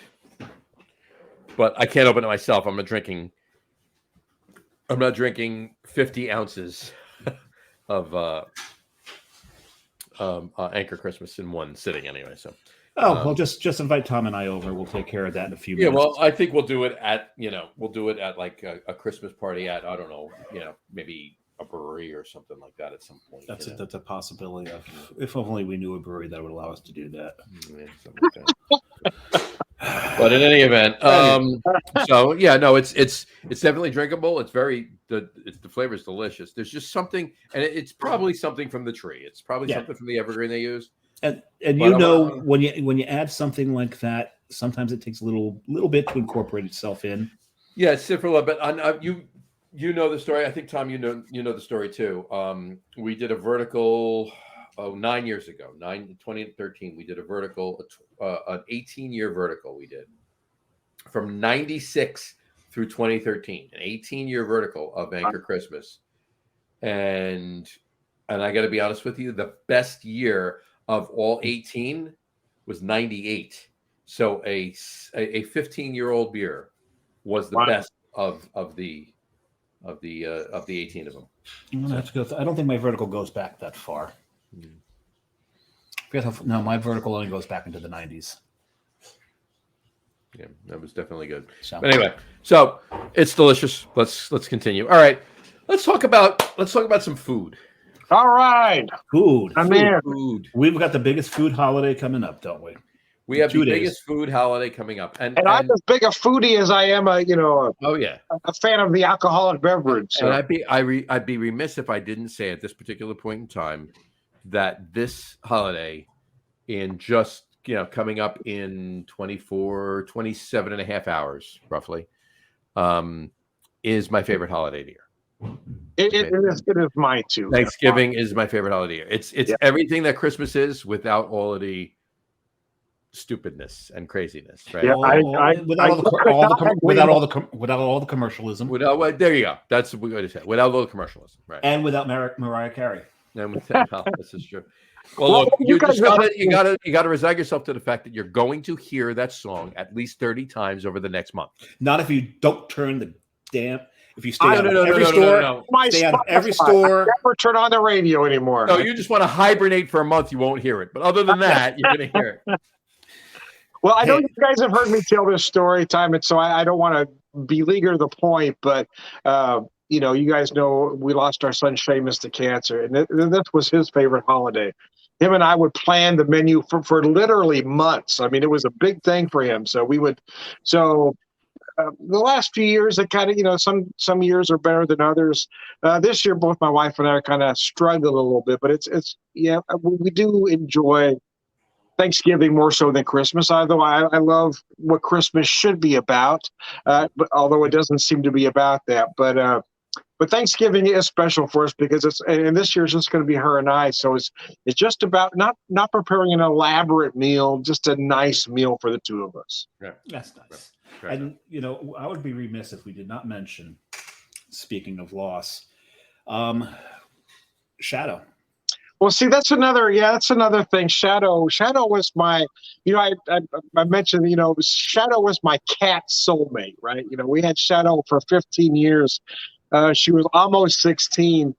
but I can't open it myself. I'm not drinking 50 ounces of Anchor Christmas in one sitting anyway. So well, just invite Tom and I over. We'll take care of that in a few minutes. Yeah, well, I think we'll do it at like a Christmas party at, I don't know, maybe a brewery or something like that at some point. That's a possibility. If only we knew a brewery that would allow us to do that. Yeah, something like that. But in any event, so yeah, no, it's definitely drinkable. The flavor is delicious. There's just something, and it's probably something from the tree. It's probably something from the evergreen they use. And when you add something like that, sometimes it takes a little bit to incorporate itself in. Yeah, sit for a little bit. You know the story. I think Tom, you know the story too. We did a vertical 9 years ago, 2013. We did a vertical, an 18-year vertical. We did from 96 through 2013, an 18-year vertical of Anchor Christmas. And I got to be honest with you, the best year of all 18 was 98. So a 15-year-old beer was the best of the of the 18 of them. I don't think my vertical goes back that far. No, my vertical only goes back into the 90s. Yeah, that was definitely good. So. But anyway, so it's delicious. Let's continue. All right, let's talk about some food. All right, food. Food. We've got the biggest food holiday coming up, don't we? We have the biggest food holiday coming up, and I'm as big a foodie as I am a fan of the alcoholic beverage. So. And I'd be remiss if I didn't say at this particular point in time that this holiday, in just coming up in 27 and a half hours roughly, is my favorite holiday of the year. It is mine too. Thanksgiving is my favorite holiday of the year. It's everything that Christmas is without all of the stupidness and craziness, right? Yeah, without all the commercialism. There you go. That's what we're going to say. Without all the commercialism, right? And without Mariah Carey. And this is true. Well, look, you gotta resign yourself to the fact that you're going to hear that song at least 30 times over the next month. Not if you don't turn the damn. If you stay out of every store, stay out of every store. I never turn on the radio anymore. No, you just want to hibernate for a month. You won't hear it. But other than that, you're going to hear it. Well, I know you guys have heard me tell this story time, and so I don't want to beleaguer the point, but you guys know we lost our son Seamus to cancer, and this was his favorite holiday. Him and I would plan the menu for literally months. I mean, it was a big thing for him. So we would, the last few years, it kind of, some years are better than others. This year, both my wife and I are kind of struggling a little bit, but we do enjoy Thanksgiving more so than Christmas, although I love what Christmas should be about, but although it doesn't seem to be about that. But Thanksgiving is special for us because and this year's just going to be her and I. So it's just about not preparing an elaborate meal, just a nice meal for the two of us. Yeah, that's nice. Right. And I would be remiss if we did not mention, speaking of loss, Shadow. Well, see, that's another thing. Shadow was my, I mentioned, Shadow was my cat soulmate, right? We had Shadow for 15 years. She was almost 16.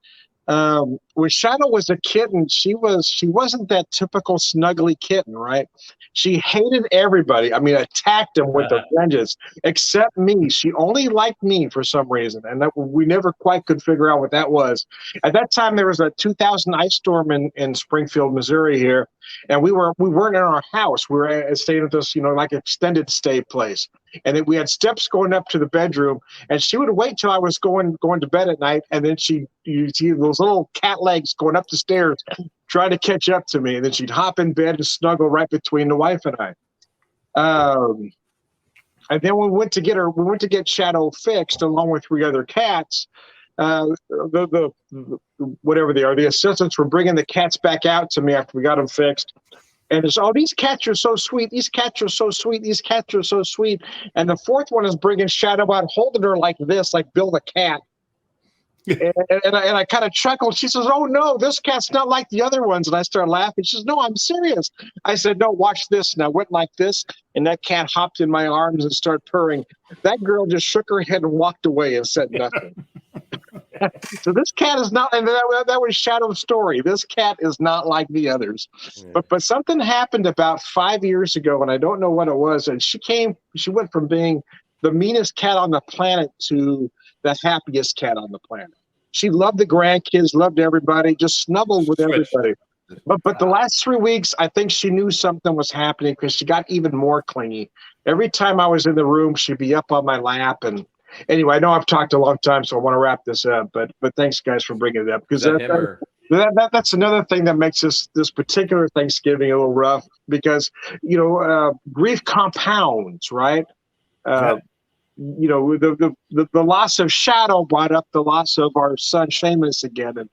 When Shadow was a kitten, she wasn't that typical snuggly kitten, right? She hated everybody. I mean, attacked them with a vengeance, except me. She only liked me for some reason, and we never quite could figure out what that was. At that time, there was a 2000 ice storm in Springfield, Missouri here, and we weren't in our house. We were staying at this, like extended stay place. And then we had steps going up to the bedroom, and she would wait till I was going to bed at night, and then you'd see those little cat legs going up the stairs, trying to catch up to me, and then she'd hop in bed and snuggle right between the wife and I. And then we went to get Shadow fixed along with 3 other cats. The whatever they are, the assistants were bringing the cats back out to me after we got them fixed. And it's, these cats are so sweet. These cats are so sweet. These cats are so sweet. And the 4th one is bringing Shadow out, holding her like this, like Bill the cat. and I kind of chuckled. She says, "Oh, no, this cat's not like the other ones." And I started laughing. She says, "No, I'm serious." I said, "No, watch this." And I went like this, and that cat hopped in my arms and started purring. That girl just shook her head and walked away and said nothing. So this cat is not, and that was Shadow's story. This cat is not like the others. Yeah. But something happened about 5 years ago, and I don't know what it was. And she went from being the meanest cat on the planet to the happiest cat on the planet. She loved the grandkids, loved everybody, just snuggled with everybody. But the last 3 weeks, I think she knew something was happening because she got even more clingy. Every time I was in the room, she'd be up on my lap. And anyway, I know I've talked a long time, so I want to wrap this up. But thanks, guys, for bringing it up, because that's another thing that makes this particular Thanksgiving a little rough, because grief compounds, right? The loss of Shadow brought up the loss of our son Seamus again, and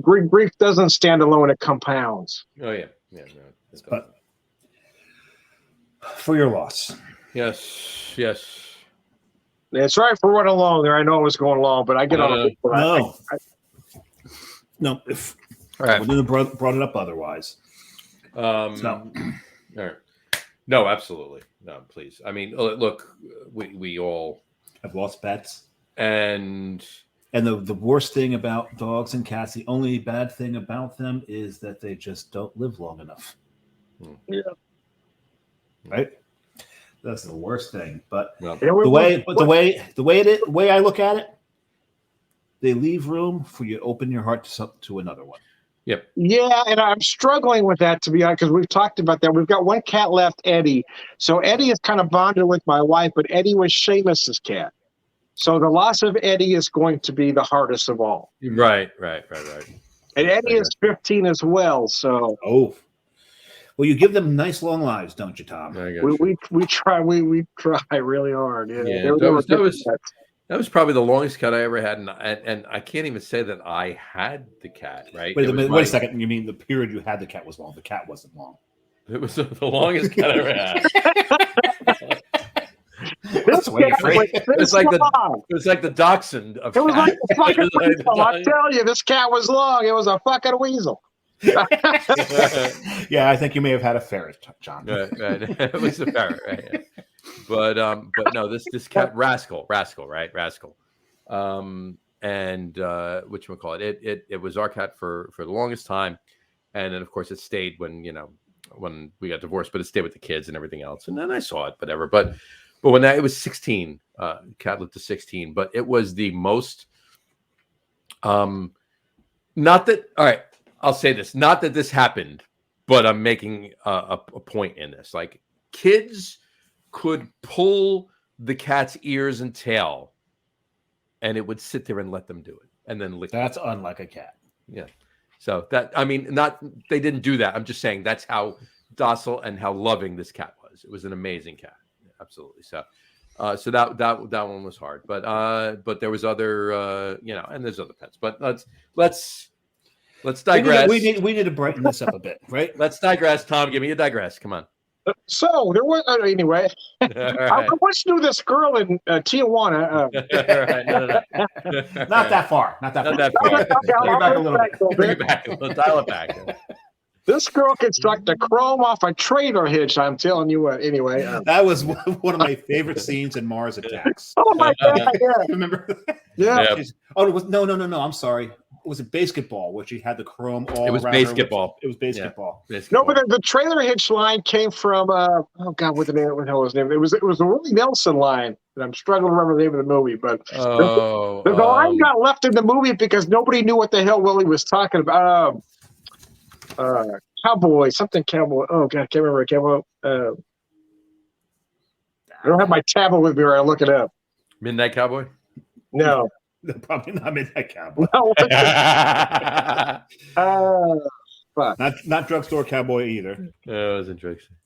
grief doesn't stand alone; it compounds. Oh yeah, but for your loss, yes. It's right for running along there. I know I was going long, but I get on. No, if I wouldn't have brought it up otherwise. No. All right. No, absolutely. No, please. I mean, look, we all have lost pets. And the worst thing about dogs and cats, the only bad thing about them is that they just don't live long enough. Yeah. Right. That's the worst thing. But well, the way I look at it, they leave room for you to open your heart to another one. Yep. Yeah, and I'm struggling with that, to be honest, because we've talked about that. We've got one cat left, Eddie. So Eddie is kind of bonded with my wife, but Eddie was Seamus's cat. So the loss of Eddie is going to be the hardest of all. Right. And Eddie is 15 as well. So well, you give them nice long lives, don't you, Tom? we try really hard. Yeah, that was probably the longest cat I ever had, and I can't even say that I had the cat. Right? Wait a second. You mean the period you had the cat was long? The cat wasn't long. It was the longest cat I ever had. It's like the dachshund of it was like a fucking weasel. I tell you, this cat was long. It was a fucking weasel. Yeah, I think you may have had a ferret, John. Right. It was a ferret, right? But no, this cat Rascal, right? Rascal. And whatchamacallit, it was our cat for the longest time, and then of course it stayed when we got divorced, but it stayed with the kids and everything else, and then I saw it, whatever. But when it was 16, cat lived to 16, but it was the most not that, all right, I'll say this, not that this happened, but I'm making a point in this. Like, kids could pull the cat's ears and tail, and it would sit there and let them do it, and then lick. That's unlike a cat. Yeah. So they didn't do that. I'm just saying that's how docile and how loving this cat was. It was an amazing cat. Absolutely. So that one was hard, but there was other, and there's other pets, but let's digress. We need to brighten this up a bit, right? Let's digress. Tom, give me a digress. Come on. So there was anyway. I once knew this girl in Tijuana. No. Not that far. Not that far. Bring it back a little. Dial it back. This girl can strike the chrome off a trailer hitch. I'm telling you what. Anyway, that was one of my favorite scenes in Mars Attacks. Oh my God! Yeah. Remember? Yeah. Oh, it was no. I'm sorry. Was it basketball, where she had the chrome all It was around basketball. It was basketball. Yeah. No, but the trailer hitch line came from what the hell was his name? It was the Willie Nelson line. And I'm struggling to remember the name of the movie, but the line got left in the movie because nobody knew what the hell Willie was talking about. Cowboy, something cowboy. Oh God, I can't remember. Cowboy. I don't have my tablet with me, or I look it up. Midnight Cowboy? No. Probably not Midnight Cowboy. No. Not Drugstore Cowboy either. No, it wasn't drugstore.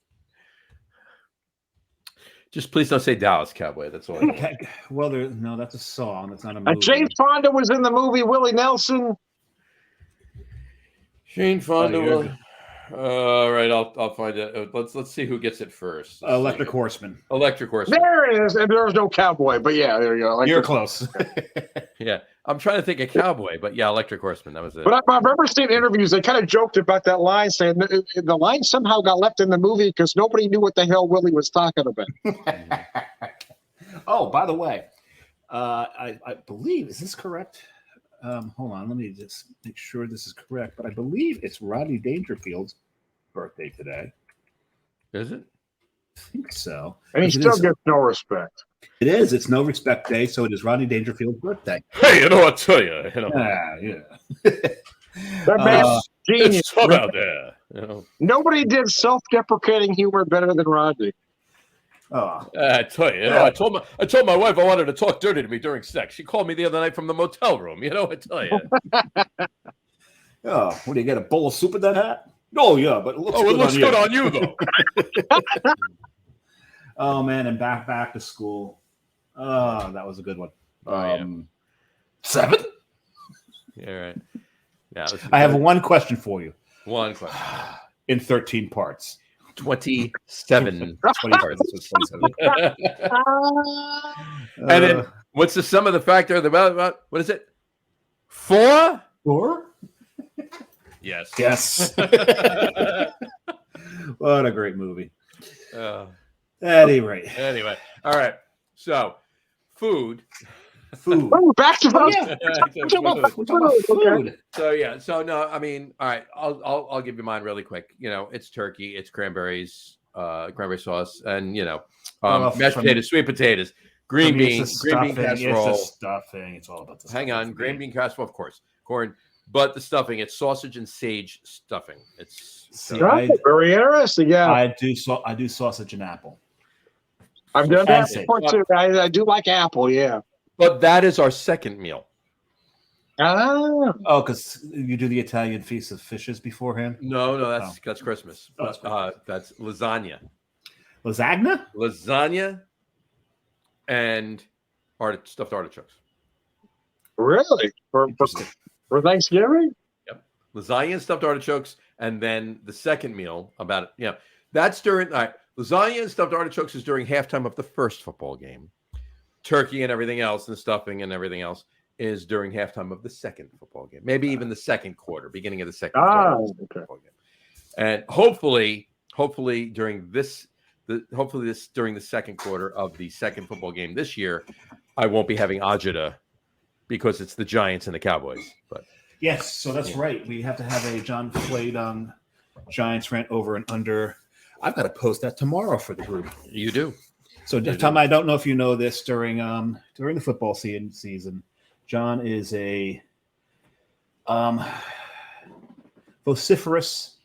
Just please don't say Dallas Cowboy. That's all. Well, that's a song. That's not a movie. Jane Fonda was in the movie. Willie Nelson. Jane Fonda. All right, I'll find it. Let's see who gets it first. Electric Horseman. Electric Horseman. There it is. And there's no cowboy, but yeah, there you go. You're close. Yeah, I'm trying to think of cowboy, but yeah, Electric Horseman. That was it. But I remember seeing interviews. They kind of joked about that line, saying the line somehow got left in the movie because nobody knew what the hell Willie was talking about. Oh, by the way, I believe, is this correct? Hold on, let me just make sure this is correct. But I believe it's Rodney Dangerfield's birthday today. Is it? I think so. And he still gets no respect. It is. It's No Respect Day, so it is Rodney Dangerfield's birthday. Hey, I'll tell you. Yeah. That man's genius. It's out there. Nobody did self-deprecating humor better than Rodney. Oh. I tell you, I told my wife I wanted to talk dirty to me during sex. She called me the other night from the motel room. I tell you. Oh, what do you get? A bowl of soup in that hat? Oh yeah, but it looks good on you though. Oh man, and back to school. Oh, that was a good one. 7. Yeah, right. Yeah, I have one question for you. One question. In 13 parts. 27 parts. And then what's the sum of the factor of the what is it? 4? 4? Yes. What a great movie. At any rate. Anyway, all right. So, food. Food. Oh, back to food. Yeah. We're talking about food. So yeah. So no, I mean, all right. I'll give you mine really quick. It's turkey, it's cranberries, cranberry sauce, and mashed potatoes, sweet potatoes, green bean casserole. It's the stuffing. It's all about the stuffing. Hang on, green bean casserole, of course, corn, but the stuffing. It's sausage and sage stuffing. Very interesting. Yeah, I do sausage and apple. I've done that before too. I do like apple. Yeah, but that is our second meal. Oh, because you do the Italian feast of fishes beforehand. No, that's Christmas. That's lasagna. Lasagna and stuffed artichokes. Really? For Thanksgiving? Yep. Lasagna and stuffed artichokes, and then the second meal that's during. All right, lasagna and stuffed artichokes is during halftime of the first football game. Turkey and everything else, and the stuffing and everything else is during halftime of the second football game. Maybe even the second quarter, beginning of the second quarter of the football game. And hopefully during during the second quarter of the second football game this year, I won't be having agita because it's the Giants and the Cowboys. But yes, so that's right. We have to have a John Flayed Giants rant over and under. I've got to post that tomorrow for the group. You do. So, Tom, I don't know if you know this during the football season, John is a vociferous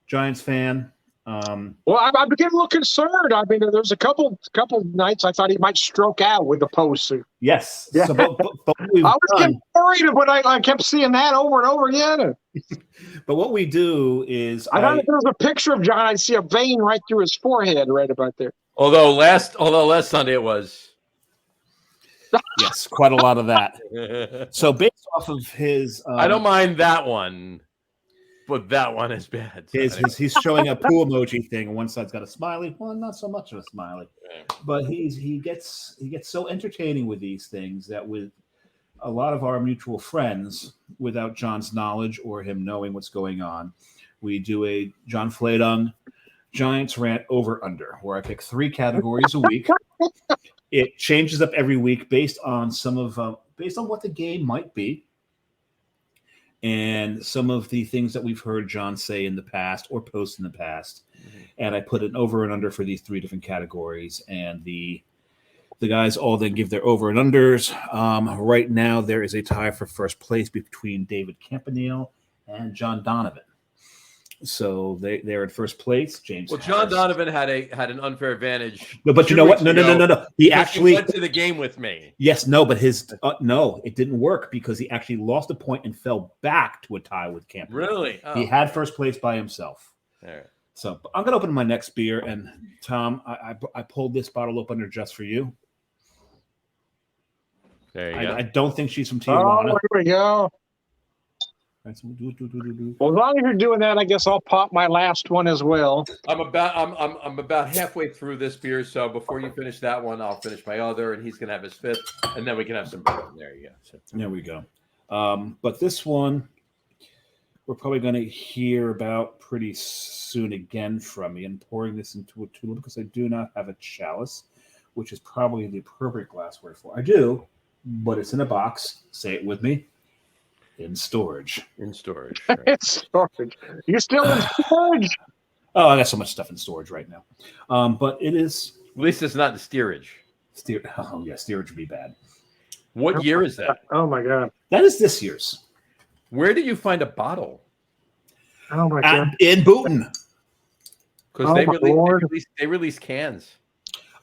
Giants fan. Well, I'm getting a little concerned. I mean, there's a couple nights I thought he might stroke out with the post. Yes. Yeah. So, but I was getting worried when I kept seeing that over and over again. But what we do is I thought if there was a picture of John, I'd see a vein right through his forehead right about there. Although last Sunday it was. Yes, quite a lot of that. So based off of his, I don't mind that one, but that one is bad. He's showing a pool emoji thing, and one side's got a smiley, one not so much of a smiley. But he gets so entertaining with these things that with a lot of our mutual friends, without John's knowledge or him knowing what's going on, we do a John Flayed Giants rant over under, where I pick 3 categories a week. It changes up every week based on what the game might be, and some of the things that we've heard John say in the past or post in the past. Mm-hmm. And I put an over and under for these 3 different categories, and the guys all then give their over and unders. Right now, there is a tie for first place between David Campanile and John Donovan. So they're in first place. James. Well, John Donovan had an unfair advantage. No, but you know what? No. He actually went to the game with me. Yes, no, but it didn't work because he actually lost a point and fell back to a tie with Campanile. Really? He had first place by himself. All right. So I'm going to open my next beer, and Tom, I pulled this bottle opener just for you. There you go. I don't think she's from Tijuana. Oh, here we go. Well, as long as you're doing that, I guess I'll pop my last one as well. I'm about halfway through this beer, so before you finish that one, I'll finish my other, and he's gonna have his 5th, and then we can have some beer. There you go. So. There we go. But this one, we're probably going to hear about pretty soon again from me. I'm pouring this into a tulip because I do not have a chalice, which is probably the appropriate glassware for. I do, but it's in a box. Say it with me. In storage. In storage. Right. In storage. You're still in storage? Oh, I got so much stuff in storage right now. But it is. At least it's not in steerage. Oh, yeah, steerage would be bad. What year is that? Oh, my God. That is this year's. Where did you find a bottle? Oh, my God. In Booton. Because they release cans.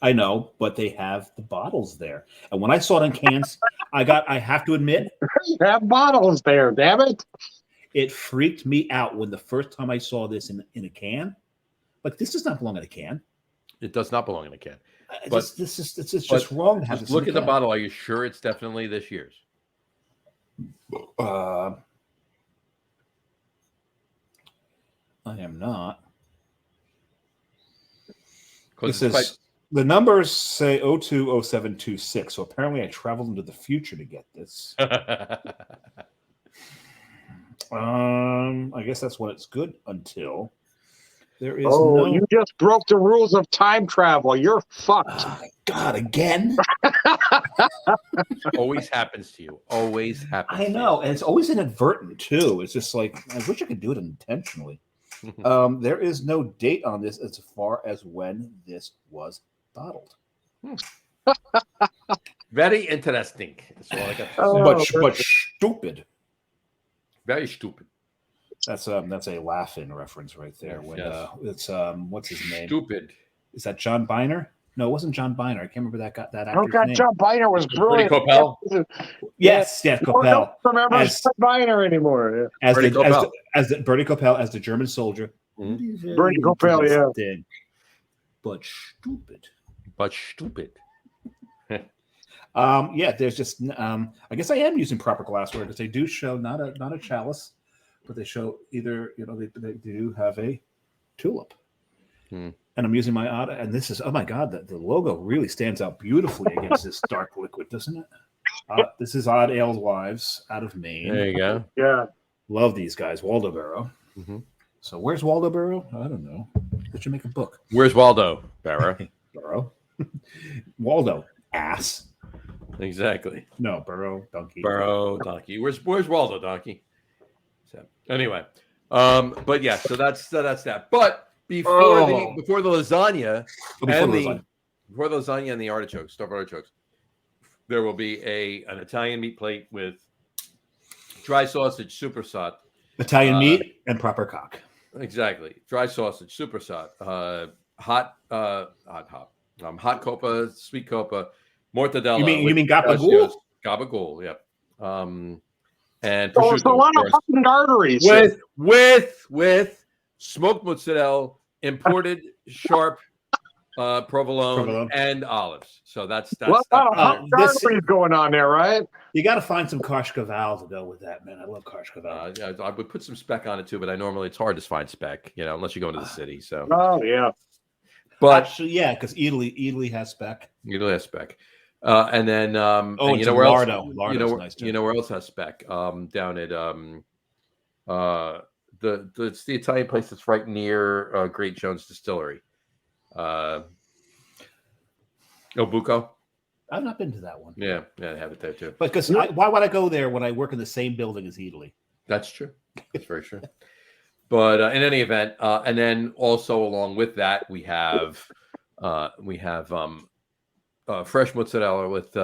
I know, but they have the bottles there. And when I saw it in cans, I have to admit. You have bottles there, damn it. It freaked me out when the first time I saw this in a can. Like, this does not belong in a can. It does not belong in a can. But it's just wrong to have this. Look at the bottle. Are you sure it's definitely this year's? I am not. This is the numbers say 020726. So apparently I traveled into the future to get this. I guess that's when it's good until there is you just broke the rules of time travel. You're fucked. God, again? Always happens to you. Always happens. I know, and it's always inadvertent too. It's just like I wish I could do it intentionally. There is no date on this as far as when this was bottled. Very interesting. That's all I got to say. But stupid. Very stupid. That's a Laughing reference right there. When it's what's his name? Stupid. Is that John Biner? No, it wasn't John Biner. I can't remember that actor's Oh God, name. John Biner was brilliant. Bertie Coppell? Yes, Coppell. I don't remember John Biner anymore. Yeah. Bertie Coppell. As the Bertie Coppell as the German soldier. Mm-hmm. Bertie Coppell, yeah. But stupid. But stupid. There's just I guess I am using proper glassware because they do show not a chalice, but they show either they do have a tulip. And I'm using my odd, and this is, oh my God, the logo really stands out beautifully against this dark liquid, doesn't it? This is Odd Ale Wives out of Maine. There you go. Yeah. Love these guys, Waldoboro. Mm-hmm. So where's Waldoboro? I don't know. They should make a book. Where's Waldo, Barrow? Burrow. Waldo, ass. Exactly. No, Burrow, donkey. Burrow, donkey. Where's Waldo, donkey? So anyway, but yeah, so that's that. But before the lasagna, before the lasagna and the artichokes, stuffed artichokes, there will be an Italian meat plate with dry sausage, supersat. Italian meat and proper cock. Exactly. Dry sausage, supersat, hot coppa, sweet coppa, mortadella. You mean gabagool? Gabagool, yeah. And it's a lot of fucking arteries. With smoked mozzarella, imported sharp provolone, and olives. So that's arteries going on there, right? You got to find some Kashkaval to go with that, man. I love Kashkaval. I would put some speck on it too, but it's hard to find speck, unless you go into the city. So. Oh yeah. But actually, yeah, because Italy has speck. Italy has speck. And then and you know where else? Nice too. You know where else has speck? Down at it's the Italian place that's right near Great Jones Distillery. Obuco. I've not been to that one. Yeah, I have it there too. But because why would I go there when I work in the same building as Italy? That's true. That's very true. But in any event, and then also along with that, we have fresh mozzarella with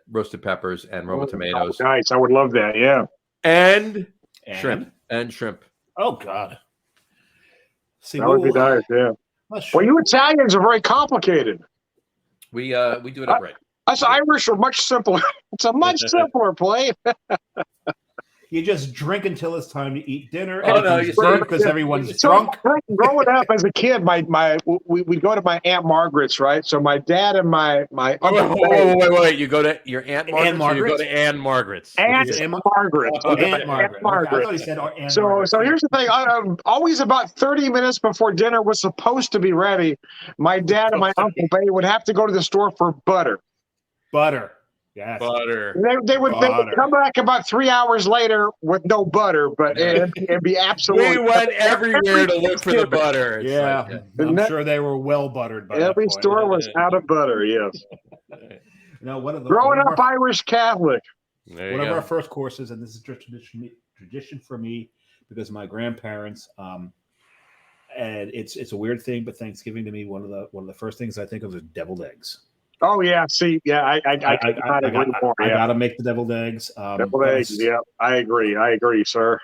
roasted peppers and Roma tomatoes. Nice, I would love that. Yeah, and shrimp. Oh God, that would be nice. Yeah. Well, you Italians are very complicated. We do it upright. Us Irish are much simpler. It's a much simpler plate. You just drink until it's time to eat dinner. Oh no, because everyone's drunk. Growing up as a kid, we go to my Aunt Margaret's, right? So my dad and my uncle. Wait! You go to your Aunt Margaret's. Or you go to Ann Margaret's. Aunt Margaret. Aunt Margaret. I thought he said Aunt Margaret. So here's the thing. Always about 30 minutes before dinner was supposed to be ready, my dad and my uncle would have to go to the store for butter. Butter. Yes. Butter. They would come back about 3 hours later with no butter, but it'd be absolutely. We went everywhere to look for the butter. Yeah, I'm sure they were well buttered. By every store was out of butter. Yes. Growing up Irish Catholic. One of our first courses, and this is tradition for me because of my grandparents. And it's a weird thing, but Thanksgiving to me, one of the first things I think of is deviled eggs. Oh yeah, see, yeah, I gotta make the deviled eggs. Deviled eggs, yeah, I agree, sir.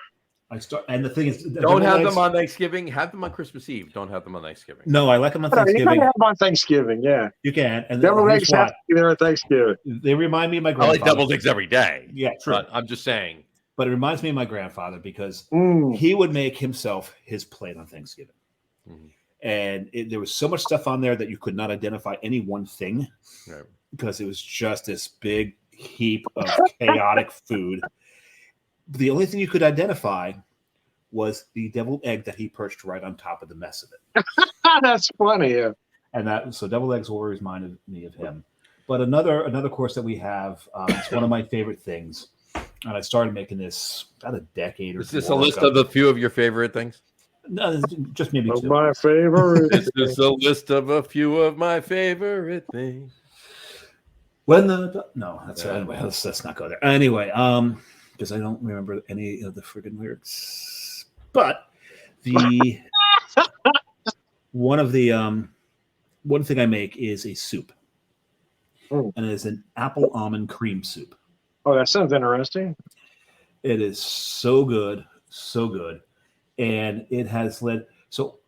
And the thing is, don't have them on Thanksgiving. Have them on Christmas Eve. Don't have them on Thanksgiving. No, I like them on Thanksgiving. You can have them on Thanksgiving, yeah. You can. And deviled eggs have to be there at Thanksgiving. They remind me of my grandfather. I like deviled eggs every day. Yeah, true. But I'm just saying. But it reminds me of my grandfather because he would make himself his plate on Thanksgiving. Mm-hmm. And there was so much stuff on there that you could not identify any one thing because it was just this big heap of chaotic food. The only thing you could identify was the deviled egg that he perched right on top of the mess of it. That's funny, yeah. And so deviled eggs always reminded me of him. But another course that we have, it's one of my favorite things. And I started making this about a decade or so. Is this a list of a few of your favorite things? No, just maybe two. My favorite. This is a list of a few of my favorite things. Anyway, let's not go there. Anyway, because I don't remember any of the friggin' lyrics. But the one thing I make is a soup, and it is an apple almond cream soup. Oh, that sounds interesting. It is so good, and it has led. So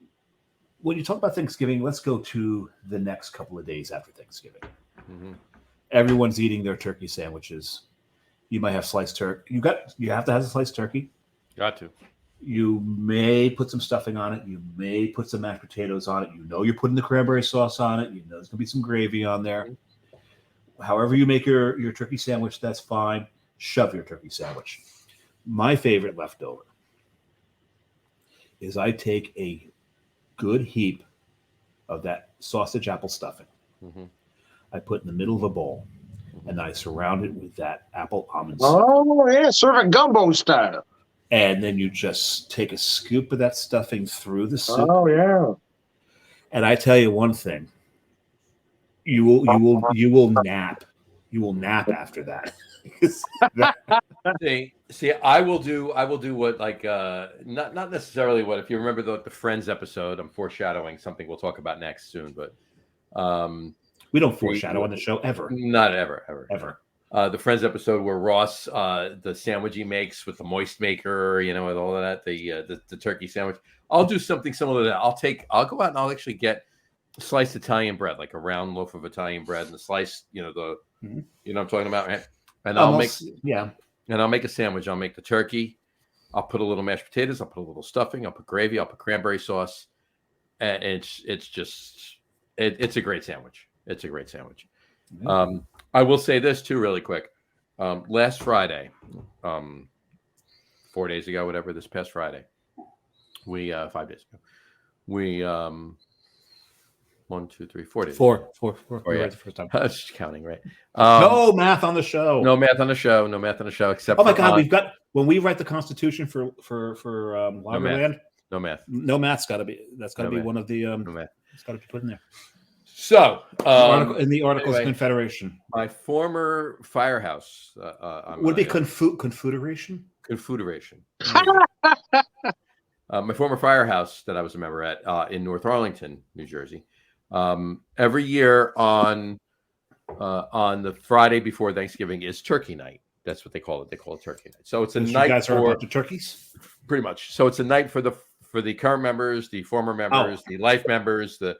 when you talk about Thanksgiving, let's go to the next couple of days after Thanksgiving. Mm-hmm. Everyone's eating their turkey sandwiches. You might have sliced turkey. You have to have a sliced turkey. Got to. You may put some stuffing on it. You may put some mashed potatoes on it. You're putting the cranberry sauce on it. There's gonna be some gravy on there. However you make your turkey sandwich, that's fine. Shove your turkey sandwich. My favorite leftover is I take a good heap of that sausage apple stuffing. Mm-hmm. I put in the middle of a bowl, and I surround it with that apple almond soup. Oh, yeah, sort of gumbo style. And then you just take a scoop of that stuffing through the soup. Oh, yeah. And I tell you one thing, you will nap. You will nap after that. See, I will do what, like, not necessarily what, if you remember the Friends episode, I'm foreshadowing something we'll talk about next soon, but we don't foreshadow on the show ever. Not ever. The Friends episode where Ross, the sandwich he makes with the moist maker, with all of that, the turkey sandwich. I'll do something similar to that. I'll go out and I'll actually get sliced Italian bread, like a round loaf of Italian bread, and the slice, what I'm talking about, right? And I'll make a sandwich. I'll make the turkey. I'll put a little mashed potatoes. I'll put a little stuffing. I'll put gravy. I'll put cranberry sauce, and it's a great sandwich. It's a great sandwich. Mm-hmm. I will say this too, really quick. Last Friday, 4 days ago, whatever, this past Friday, 5 days ago, we 1, 2, 3, 4 days. Four. Oh, yeah. The first time. I was just counting, right? No math on the show. No math on the show. Except. Oh my God, we've got when we wite the Constitution for Library no math. No math's got to be. That's got to be one of the. No math. It's got to be put in there. So, in the Articles of Confederation, my former firehouse would be Confederation. Confederation. My former firehouse that I was a member at in North Arlington, New Jersey. Every year on the Friday before Thanksgiving is Turkey Night. That's what they call it. They call it Turkey Night. So it's a night. You guys are about the turkeys, pretty much. So it's a night for the current members, the former members, the life members, the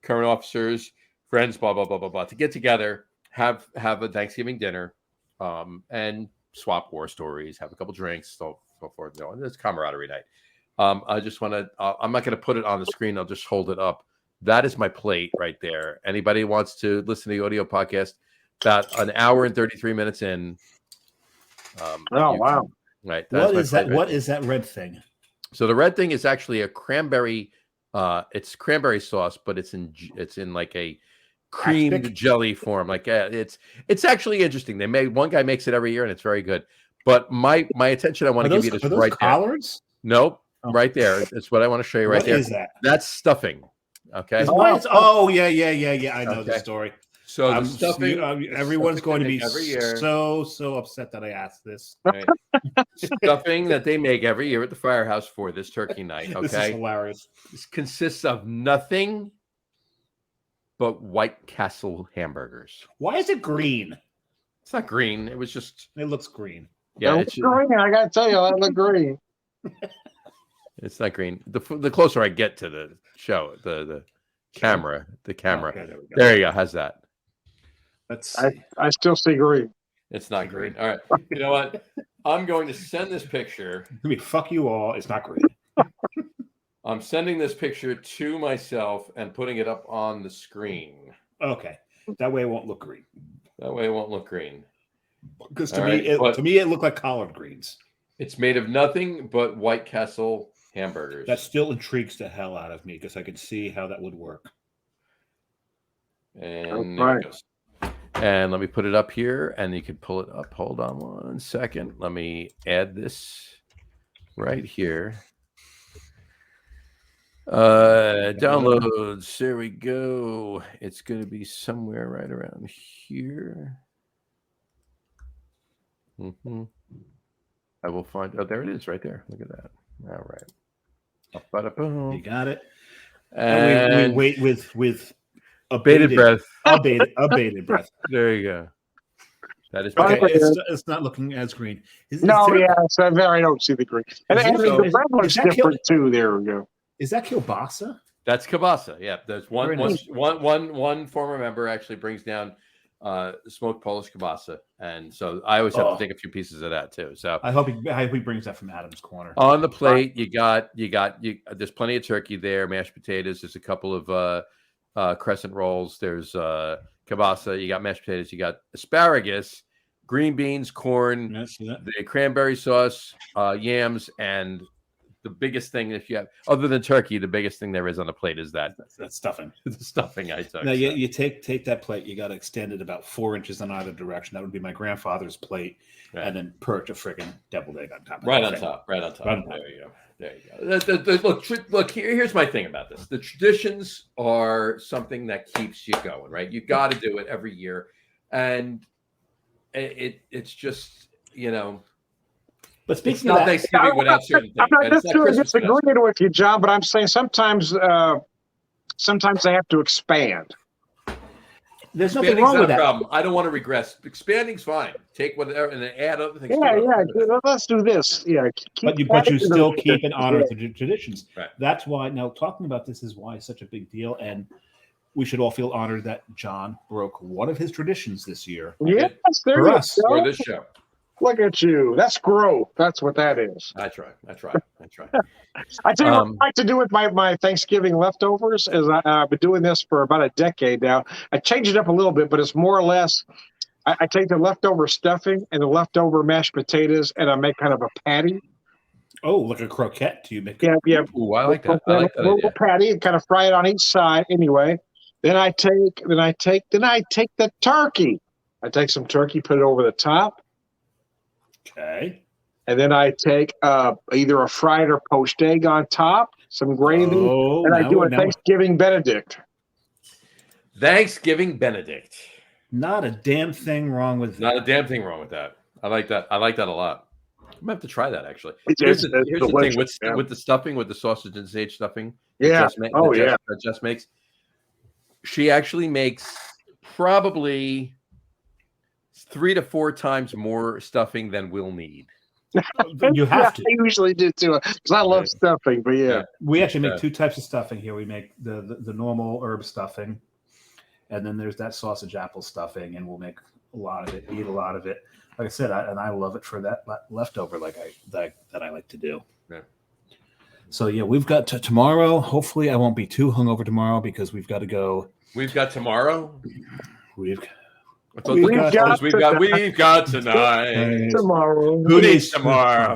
current officers, friends, blah blah blah blah blah, to get together, have a Thanksgiving dinner, and swap war stories, have a couple drinks, so forth. It's camaraderie night. I just want to. I'm not going to put it on the screen. I'll just hold it up. That is my plate right there. Anybody who wants to listen to the audio podcast, about an hour and 33 minutes in. Wow! Right. What is that? What is that red thing? So the red thing is actually a cranberry. It's cranberry sauce, but it's in like a creamed jelly form. Like it's actually interesting. One guy makes it every year, and it's very good. But my attention, I want to give you this right collards? There. Nope, right there. It's what I want to show you right there. What is that? That's stuffing. Okay. Oh yeah. I know the story. So the stuffing, everyone's going to be every year. so upset that I asked this. Right. Stuffing that they make every year at the firehouse for this turkey night. Okay, this is hilarious. This consists of nothing but White Castle hamburgers. Why is it green? It's not green. It was just. It looks green. Yeah, it's green. I gotta tell you, it looks green. It's not green. The closer I get to the show, the camera. Okay, there you go. How's that? I still see green. It's not green. All right. You know what? I'm going to send this picture. I mean, fuck you all. It's not green. I'm sending this picture to myself and putting it up on the screen. Okay. That way it won't look green. Because to me, it looked like collard greens. It's made of nothing but White Castle hamburgers. That still intrigues the hell out of me because I could see how that would work. And there it goes. And let me put it up here, and you can pull it up. Hold on 1 second. Let me add this right here. Downloads. There we go. It's going to be somewhere right around here. I will find. Oh, there it is, right there. Look at that. All right. You got it. And we wait with bated breath. Abated breath. There you go. That is okay. It's not looking as green. I don't see the green. And the red looks different too. There we go. Is that kielbasa? That's kielbasa. Yeah, there's one former member actually brings down smoked Polish kielbasa, and so I always have to take a few pieces of that too. So I hope he brings that from Adam's Corner. On the plate, you got. There's plenty of turkey there, mashed potatoes. There's a couple of crescent rolls. There's kielbasa. You got mashed potatoes. You got asparagus, green beans, corn, the cranberry sauce, yams, and the biggest thing, if you have, other than turkey, the biggest thing there is on the plate is that stuffing. The stuffing I took. Now, you take that plate, you got to extend it about 4 inches in either direction. That would be my grandfather's plate, and then perch a friggin' deviled egg on top. Right on top. There you go. Look. Here's my thing about this. The traditions are something that keeps you going, right? You got to do it every year, and it's just But speaking of that, Thanksgiving without certain things. I'm not necessarily disagreeing with you, John, but I'm saying sometimes they have to expand. There's nothing wrong with that. Problem. I don't want to regress. Expanding's fine. Take whatever and then add other things. Let's do this. Yeah, but you still keep and honor the traditions. Right. That's why now talking about this is why it's such a big deal, and we should all feel honored that John broke one of his traditions this year. Yes, for us for this show. Look at you. That's growth. That's what that is. I try. I tell you what I like to do with my Thanksgiving leftovers is I've been doing this for about a decade now. I change it up a little bit, but it's more or less I take the leftover stuffing and the leftover mashed potatoes and I make kind of a patty. Oh, like a croquette? Do you make? Yeah. Ooh, I like that. I like that. A little patty and kind of fry it on each side. Anyway, then I take the turkey. I take some turkey, put it over the top. Okay. And then I take either a fried or poached egg on top, some gravy, and I do a Thanksgiving Benedict. Thanksgiving Benedict. Not a damn thing wrong with that. Not a damn thing wrong with that. I like that. I like that a lot. I'm gonna have to try that actually. Here's the thing with the stuffing, with the sausage and sage stuffing. Yeah. That Jess makes. She actually makes probably 3 to 4 times more stuffing than we'll need. You have to. I usually do too, because I love stuffing. But we actually make 2 types of stuffing here. We make the normal herb stuffing, and then there's that sausage apple stuffing, and we'll make a lot of it. Eat a lot of it. Like I said, I love it for that leftover, that I like to do. Yeah. So we've got tomorrow. Hopefully, I won't be too hungover tomorrow because we've got to go. We've got tomorrow. We've got tonight. Tomorrow. Who needs tomorrow?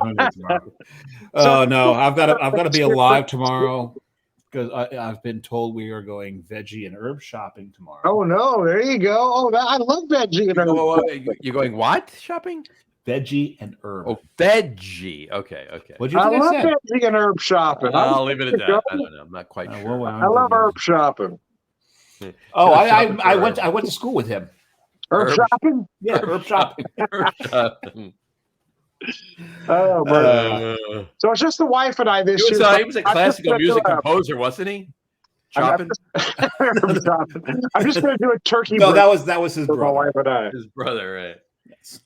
Oh no, I've got to be alive tomorrow because I've been told we are going veggie and herb shopping tomorrow. Oh no, there you go. Oh, I love veggie and herb. You're going what shopping? Veggie and herb. Oh, veggie. Okay. What do you think I love veggie and herb shopping. I'll leave it at that. I don't know. I'm not quite sure. I love herb shopping. Oh, I went to school with him. Herb shopping? Yeah, herb shopping. Herb shopping. Oh, man. So it's just the wife and I this year. He was a classical music composer, wasn't he? Chopping? I'm just going to do a turkey. No, that was his brother. My wife and I. His brother, right? Yes.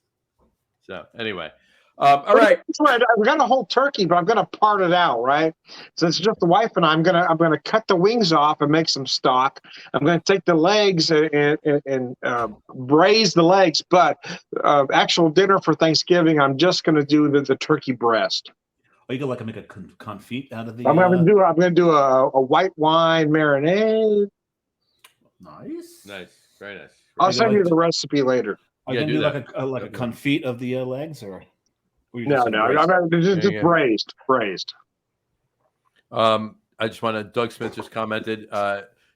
So anyway. All right. I've got a whole turkey, but I'm going to part it out, right? So it's just the wife and I'm going to cut the wings off and make some stock. I'm going to take the legs and braise the legs. But actual dinner for Thanksgiving, I'm just going to do the turkey breast. Oh, you can make a confit out of the. I'm going to do a white wine marinade. Nice, very nice. I'll send you the recipe later. Are you going to do like a confit of the legs or? No, just braised. I just want to. Doug Smith just commented,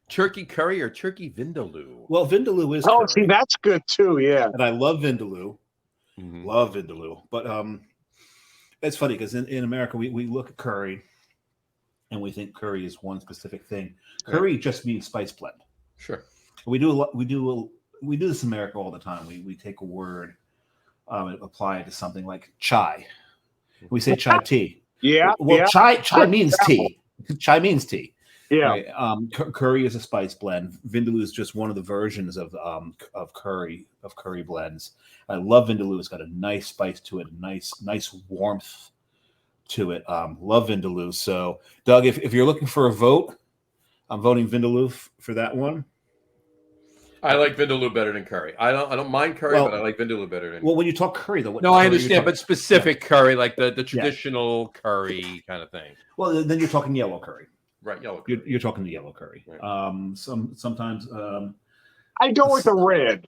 turkey curry or turkey vindaloo. Well, vindaloo is. Oh, curry. See, that's good too. Yeah, and I love vindaloo. Mm-hmm. Love vindaloo, but it's funny because in America we look at curry, and we think curry is one specific thing. Curry just means spice blend. Sure. We do this in America all the time. We take a word and apply it to something like chai. We say chai tea. Yeah. Well, yeah. chai means tea. Chai means tea. Yeah. Right? Curry is a spice blend. Vindaloo is just one of the versions of curry blends. I love Vindaloo. It's got a nice spice to it, nice warmth to it. Love Vindaloo. So, Doug, if you're looking for a vote, I'm voting Vindaloo for that one. I like Vindaloo better than curry. I don't mind curry, but I like Vindaloo better than. Well, when you talk curry, though, no, I understand, but specific curry, like the traditional curry kind of thing. Well, then you're talking yellow curry, right? Yellow curry. You're talking the yellow curry. Right. Sometimes I go with the red.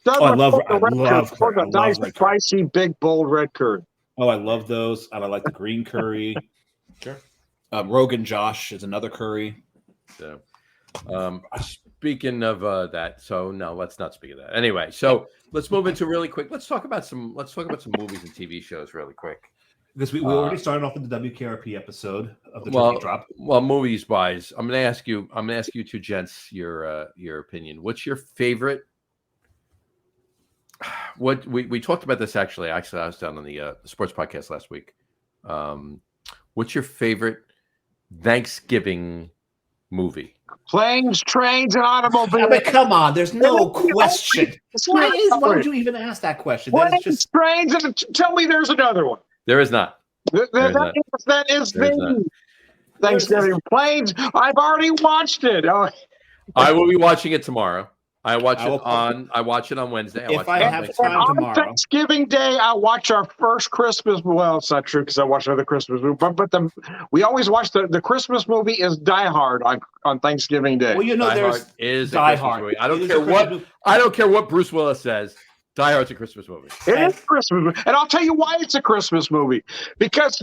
I love curry. Nice, spicy, big, bold red curry. Oh, I love those, and I like the green curry. Sure. Rogan Josh is another curry. So, speaking of that, so no, let's not speak of that. Anyway, so let's move into really quick. Let's talk about some movies and TV shows really quick. Because we already started off with the WKRP episode of the Turkey Drop. Well, movies wise, I'm going to ask you two gents your opinion. What's your favorite? What we talked about this actually. I was down on the sports podcast last week. What's your favorite Thanksgiving movie? Planes, trains, and automobiles. I mean, come on, there's no question. Why would you even ask that question? Planes, just trains, and tell me there's another one. There is not. That is the Thanksgiving. Planes. I've already watched it. I will be watching it tomorrow. I watch it on Wednesday. If I have time tomorrow. On Thanksgiving Day, I watch our first Christmas. Well, it's not true because I watch other Christmas movies. But we always watch the Christmas movie is Die Hard on Thanksgiving Day. Well, there's Die Hard. Movie. I don't care what Bruce Willis says. Die Hard's a Christmas movie. It is a Christmas movie, and I'll tell you why it's a Christmas movie. Because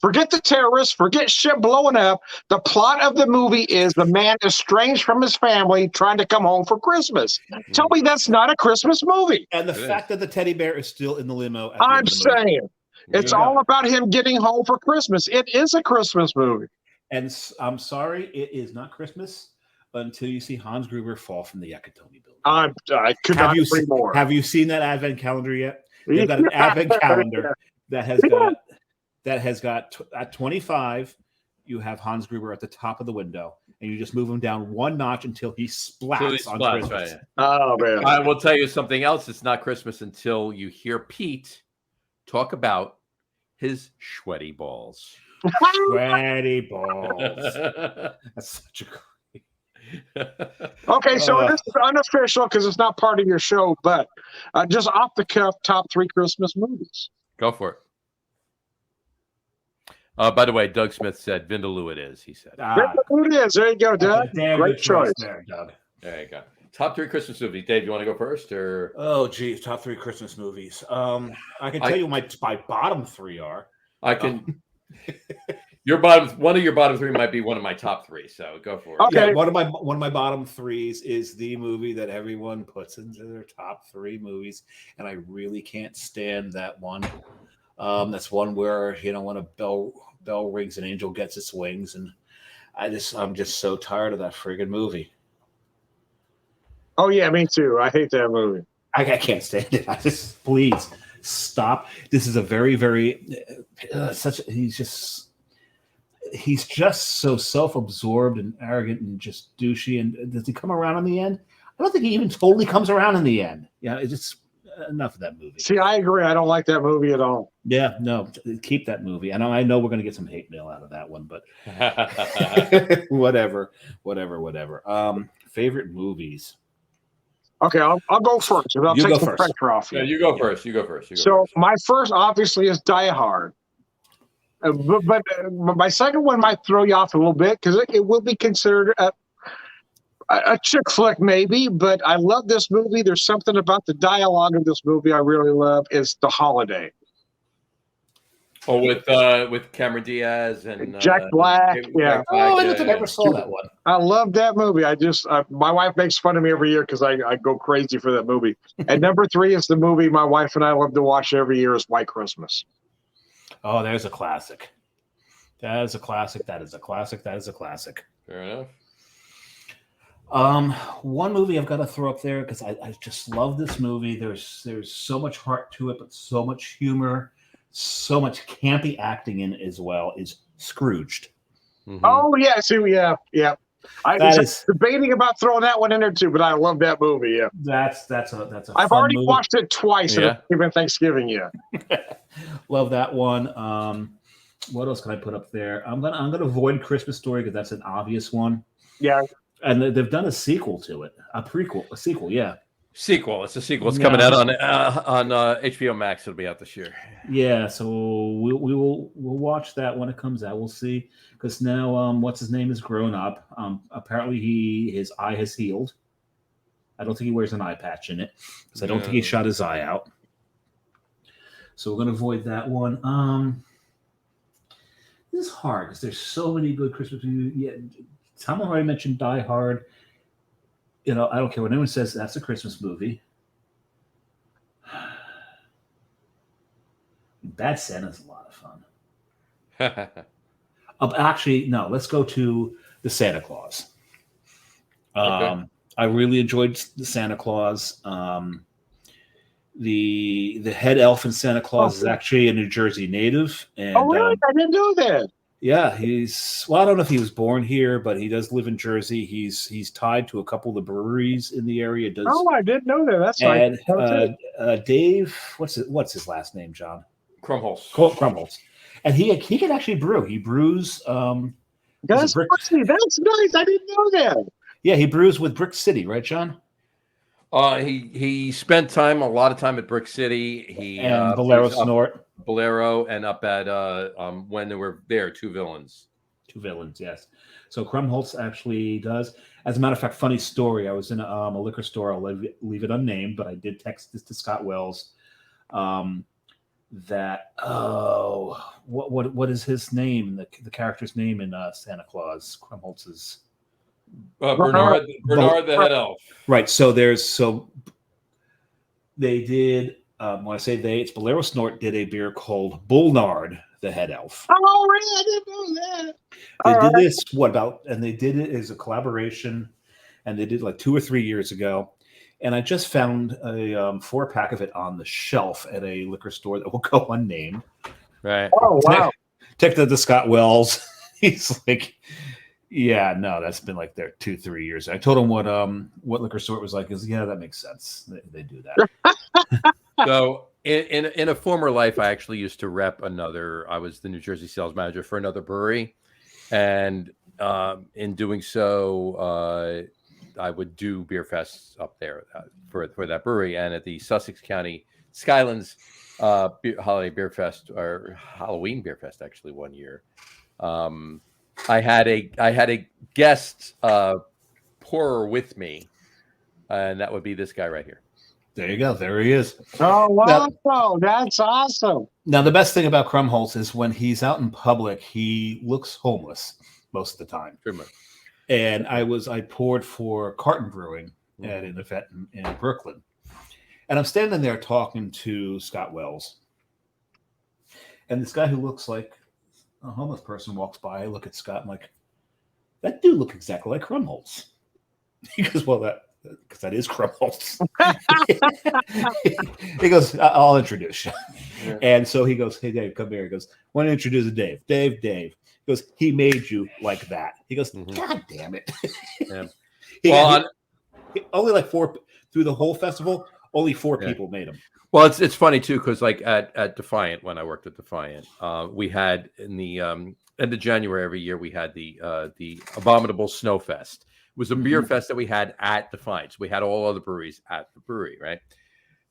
forget the terrorists, forget shit blowing up. The plot of the movie is the man estranged from his family trying to come home for Christmas. Tell me that's not a Christmas movie. And the fact that the teddy bear is still in the limo. I'm saying it's all about him getting home for Christmas. It is a Christmas movie. And I'm sorry, it is not Christmas until you see Hans Gruber fall from the Yakatoni building. I could not agree more. Have you seen that advent calendar yet? They've got an advent calendar that has got at 25, you have Hans Gruber at the top of the window, and you just move him down one notch until he splats on Christmas. Right. Oh, man. I will tell you something else. It's not Christmas until you hear Pete talk about his sweaty balls. Sweaty balls. That's such a great. Okay, so this is unofficial because it's not part of your show, but just off the cuff, top 3 Christmas movies. Go for it. By the way, Doug Smith said Vindaloo it is, he said. Vindaloo it is. There you go, Doug. Great choice. There, Doug. There you go. Top 3 Christmas movies. Dave, you want to go first? Or Oh, geez, top 3 Christmas movies. I can tell you my bottom 3 are. I can... one of your bottom 3 might be one of my top 3, so go for it. Okay. Yeah, one of my bottom 3s is the movie that everyone puts into their top 3 movies, and I really can't stand that one. That's one where when a bell rings, an angel gets its wings, and I'm just so tired of that friggin' movie. Oh yeah, me too. I hate that movie. I can't stand it. Please stop. This is a very, very he's just so self-absorbed and arrogant and just douchey. And does he come around in the end? I don't think he even totally comes around in the end. Yeah, it's just enough of that movie. See, I agree. I don't like that movie at all. Yeah, no, keep that movie. I know we're going to get some hate mail out of that one, but whatever. Favorite movies. Okay, I'll go first. I'll take the pressure off. Yeah, you go first. So my first, obviously, is Die Hard. But my second one might throw you off a little bit because it will be considered a chick flick maybe, but I love this movie. There's something about the dialogue of this movie I really love. It's The Holiday. Oh, with Cameron Diaz and Jack Black. Yeah. I don't think I ever saw that one. I love that movie. My wife makes fun of me every year because I go crazy for that movie. And number 3 is the movie my wife and I love to watch every year is White Christmas. Oh, there's a classic. That is a classic. That is a classic. That is a classic. Fair enough. One movie I've got to throw up there because I just love this movie. There's so much heart to it, but so much humor, so much campy acting in it as well. Is Scrooged? Mm-hmm. Oh yeah, yeah. I was debating about throwing that one in there too, but I love that movie. Yeah, that's a. I've already watched it twice. Yeah, even Thanksgiving. Yeah, love that one. What else can I put up there? I'm gonna avoid Christmas Story because that's an obvious one. Yeah. And they've done a sequel to it, a sequel, yeah. Sequel. It's a sequel. It's coming out on HBO Max. It'll be out this year. Yeah, so we'll watch that when it comes out. We'll see because now what's his name is grown up. Apparently his eye has healed. I don't think he wears an eye patch in it because I don't think he shot his eye out. So we're gonna avoid that one. This is hard because there's so many good Christmas movies. Yeah. Tom already mentioned Die Hard. I don't care what anyone says. That's a Christmas movie. Bad Santa's a lot of fun. Actually, no. Let's go to the Santa Claus. Okay. I really enjoyed the Santa Claus. The head elf in Santa Claus is actually a New Jersey native. And, really? I didn't know that. Yeah, I don't know if he was born here, but he does live in Jersey. He's tied to a couple of the breweries in the area. I didn't know that. That's right. Dave, what's his last name, John? Krumholtz. And he can actually brew. He brews. That's nice. I didn't know that. Yeah, he brews with Brick City, right, John? He spent a lot of time at Brick City. And Bolero Snort. Bolero and up at when they were there, Two Villains, yes. So Krumholtz actually does. As a matter of fact, funny story. I was in a liquor store. I'll leave it unnamed, but I did text this to Scott Wells. What is his name? The character's name in Santa Claus. Krumholtz's Bernard the head elf. Right. So they did. When I say it's Bolero Snort did a beer called Bullnard, the head elf. Oh, really? I didn't know that. They did this, and they did it as a collaboration, and they did like 2 or 3 years ago. And I just found a 4-pack of it on the shelf at a liquor store that will go unnamed. Right. Oh, wow. Checked out to Scott Wells. He's like, yeah, no, that's been like there 2-3 years. I told him what liquor store it was like. He goes, yeah, that makes sense. They do that. So in a former life, I actually used to rep I was the New Jersey sales manager for another brewery. And in doing so, I would do beer fests up there for that brewery. And at the Sussex County Skylands Holiday Beer Fest, or Halloween Beer Fest, actually, one year, I had a guest pourer with me, and that would be this guy right here. There you go. There he is. Oh, wow. That's awesome. Now, the best thing about Krumholtz is when he's out in public, he looks homeless most of the time. Pretty much. And I poured for Carton Brewing at an event in Brooklyn. And I'm standing there talking to Scott Wells. And this guy who looks like a homeless person walks by. I look at Scott. I'm like, that dude looks exactly like Krumholtz. He goes, well, because that is Krumholtz. He goes, I'll introduce you. Yeah. And so he goes, hey, Dave, come here. He goes, want to introduce Dave. Dave. He goes, he made you like that. He goes, God damn it. Yeah. Only like 4 through the whole festival, only 4 people made him. Well, it's funny too, because like at Defiant, when I worked at Defiant, we had in the end of January every year we had the Abominable Snow Fest. It was a beer fest that we had at Defiant. So we had all other breweries at the brewery, right?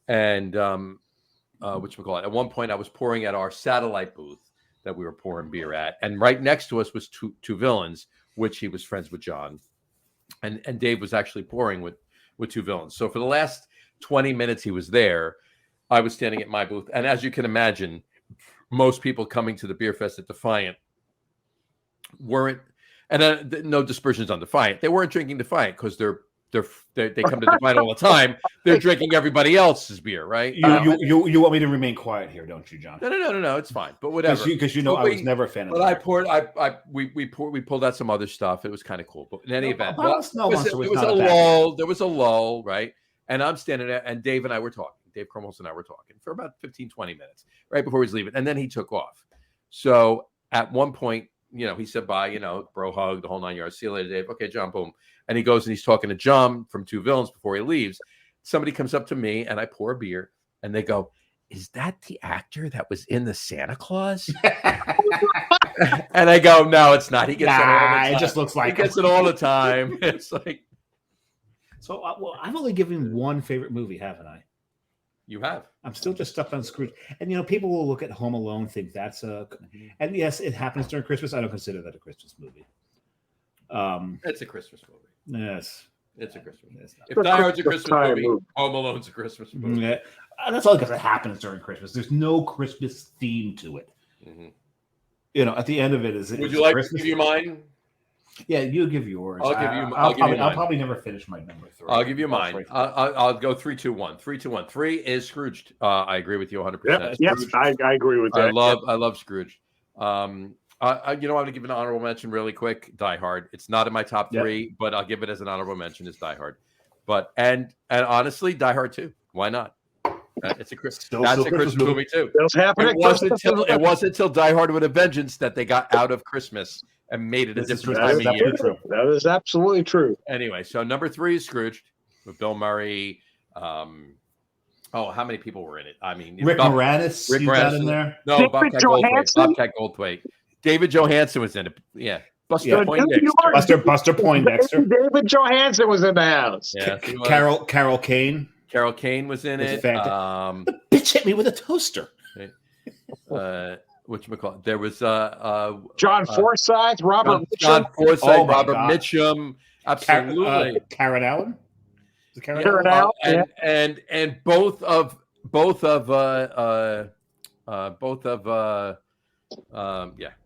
And whatchamacallit, at one point I was pouring at our satellite booth that we were pouring beer at, and right next to us was Two Villains, which he was friends with John, and Dave was actually pouring with Two Villains. So for the last 20 minutes he was there, I was standing at my booth, and as you can imagine, most people coming to the beer fest at Defiant weren't, and no dispersions on Defiant, they weren't drinking Defiant because they're they come to define all the time. They're drinking everybody else's beer, right? You want me to remain quiet here, don't you, John? No. It's fine, but whatever. Because I was never a fan of. But we pulled out some other stuff. It was kind of cool. But in any event, there was a lull, right? And I'm standing there, and Dave and I were talking. Dave Crumholz and I were talking for about 15, 20 minutes, right before he was leaving, and then he took off. So at one point, he said bye, bro hug, the whole 9 yards. See you later, Dave. Okay, John, boom. And he goes and he's talking to John from Two Villains before he leaves. Somebody comes up to me and I pour a beer and they go, "Is that the actor that was in the Santa Claus?" And I go, "No, it's not. He gets it all the time. It just looks like he gets it all the time." It's like. So, I've only given one favorite movie, haven't I? You have. I'm still just stuck on Scrooge. And, people will look at Home Alone, think that's and yes, it happens during Christmas. I don't consider that a Christmas movie. It's a Christmas movie. Yes. It's a Christmas movie. If Die Hard's a Christmas movie, Home Alone's a Christmas movie. Yeah. That's all because it happens during Christmas. There's no Christmas theme to it. Mm-hmm. At the end of it is. Would you like Christmas to give you mine? Yeah, you give yours. I'll probably never finish my number 3. I'll give you mine. I'll go 3, 2, 1. 3, 2, 1. 3 is Scrooged. I agree with you 100%. Yes, I agree with that. I love Scrooge. I'm going to give an honorable mention really quick. Die Hard. It's not in my top 3, but I'll give it as an honorable mention. Is Die Hard. But and honestly, Die Hard 2. Why not? It's a Christmas movie too. It wasn't until Die Hard with a Vengeance that they got out of Christmas and made it a different time of year. That is absolutely true. Anyway, so number 3 is Scrooged with Bill Murray. How many people were in it? I mean, Rick Moranis. Rick Moranis in there. No, Bobcat Goldthwait. David Johansen was in it. Yeah. Buster Poindexter. David Johansen was in the house. Yeah, Carol Kane. Carol Kane was in it. The bitch hit me with a toaster. Whatchamacallit? There was John Forsythe, Robert Mitchum. Absolutely. Karen Allen. Karen Allen. And both of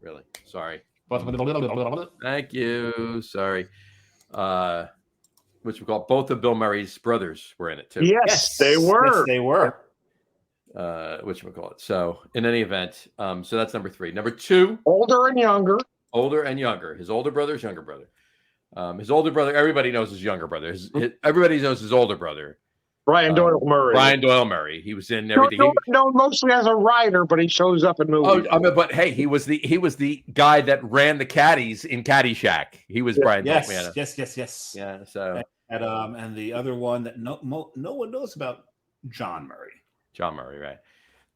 really. Sorry. Thank you. Sorry. Which we call both of Bill Murray's brothers were in it too. Yes, they were. Yes, they were. Which we call it. So in any event, so that's number 3. Number 2, older and younger. His older brother, his younger brother. His older brother, everybody knows his younger brother. Everybody knows his older brother. Brian Doyle Murray. He was in everything. No, mostly as a writer, but he shows up in movies. But hey, he was the guy that ran the caddies in Caddyshack. He was Brian. Yes. Yeah. So and the other one that no one knows about, John Murray, right?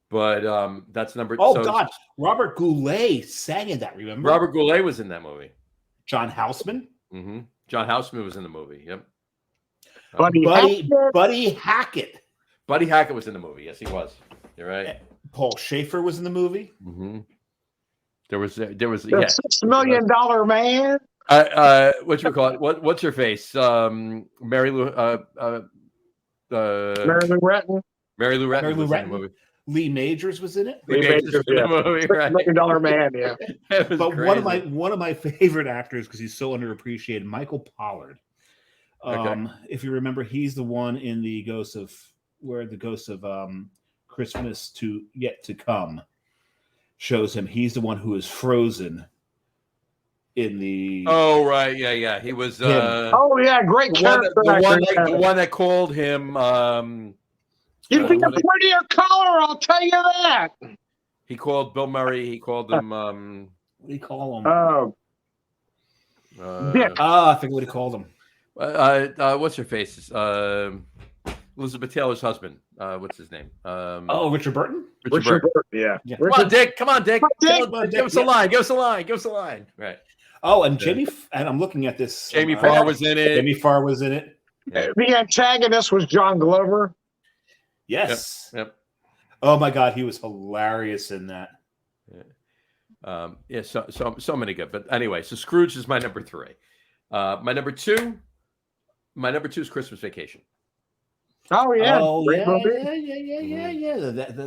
But that's number. God, Robert Goulet sang in that. Remember? Robert Goulet was in that movie. John Houseman. Mm-hmm. John Houseman was in the movie. Yep. Buddy Hackett. Buddy Hackett was in the movie. Yes, he was. You're right. Paul Schaefer was in the movie. Mm-hmm. There was the $6 million man. What you call it? What's her face? Mary Lou Retton. Mary Lou Retton was in the movie. Lee Majors was in it. Lee Majors was in the movie, right? $6 million man, yeah. But crazy. one of my favorite actors, because he's so underappreciated, Michael Pollard. If you remember, he's the one in the Ghosts of Christmas Yet to Come shows him. He's the one who is frozen in the. Oh right, yeah. He was. Great character. The one that called him. You'd be a prettier color, I'll tell you that. He called Bill Murray. He called him. What do you call him? Dick. I forget what he called him. What's her face? Elizabeth Taylor's husband. What's his name? Richard Burton. Richard Burton. Yeah. Come on, Dick. Give us a line. Give us a line. Right. Oh, and and I'm looking at this. Jamie Farr was in it. Yeah. The antagonist was John Glover. Yes. Yep. Oh my God, he was hilarious in that. Yeah. So many good. But anyway, so Scrooge is my number 3. My number 2 is Christmas Vacation. Oh yeah. Oh yeah.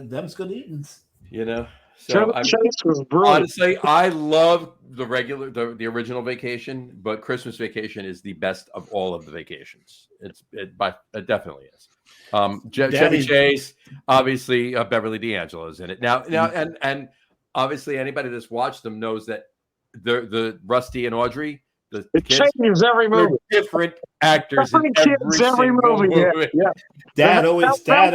Them's good eatings. So Chase was brilliant. Honestly, I love the original Vacation, but Christmas Vacation is the best of all of the vacations. It definitely is. Chevy Chase, obviously Beverly D'Angelo's in it now, and obviously anybody that's watched them knows that the Rusty and Audrey, the kids, changes every movie. Different actors in every movie. Yeah. Dad always said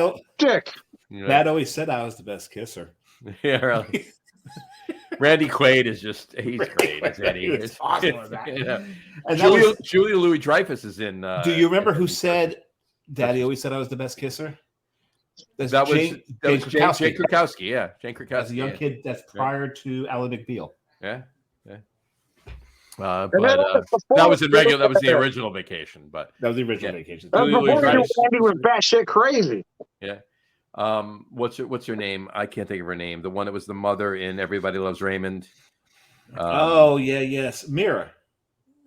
I was the best kisser. Yeah, really. Randy Quaid is he's great. It's awesome. And Julia Louis-Dreyfus is in. Do you remember who said Daddy always said I was the best kisser? That was Jane Krakowski. Yeah, Jane Krakowski. As a young kid, that's prior to Alan McBeal. Yeah. That was in regular. That was the original Vacation, but that was the original Vacation. That was before Andy was batshit crazy. Yeah. What's her name? I can't think of her name. The one that was the mother in Everybody Loves Raymond. Yes, Mira.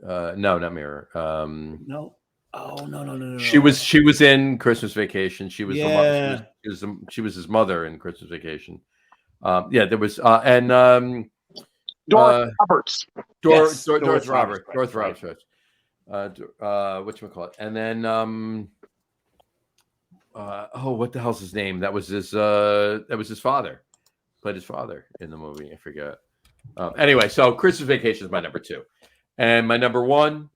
No, not Mira. No. Oh no. She was in Christmas Vacation. She was the mother. She was his mother in Christmas Vacation. There was Dorothy Roberts. Dorothy Roberts. Whatchamacallit? And then what the hell's his name? That was his father. Played his father in the movie. I forget. Anyway, so Christmas Vacation is my number 2. And my number 1,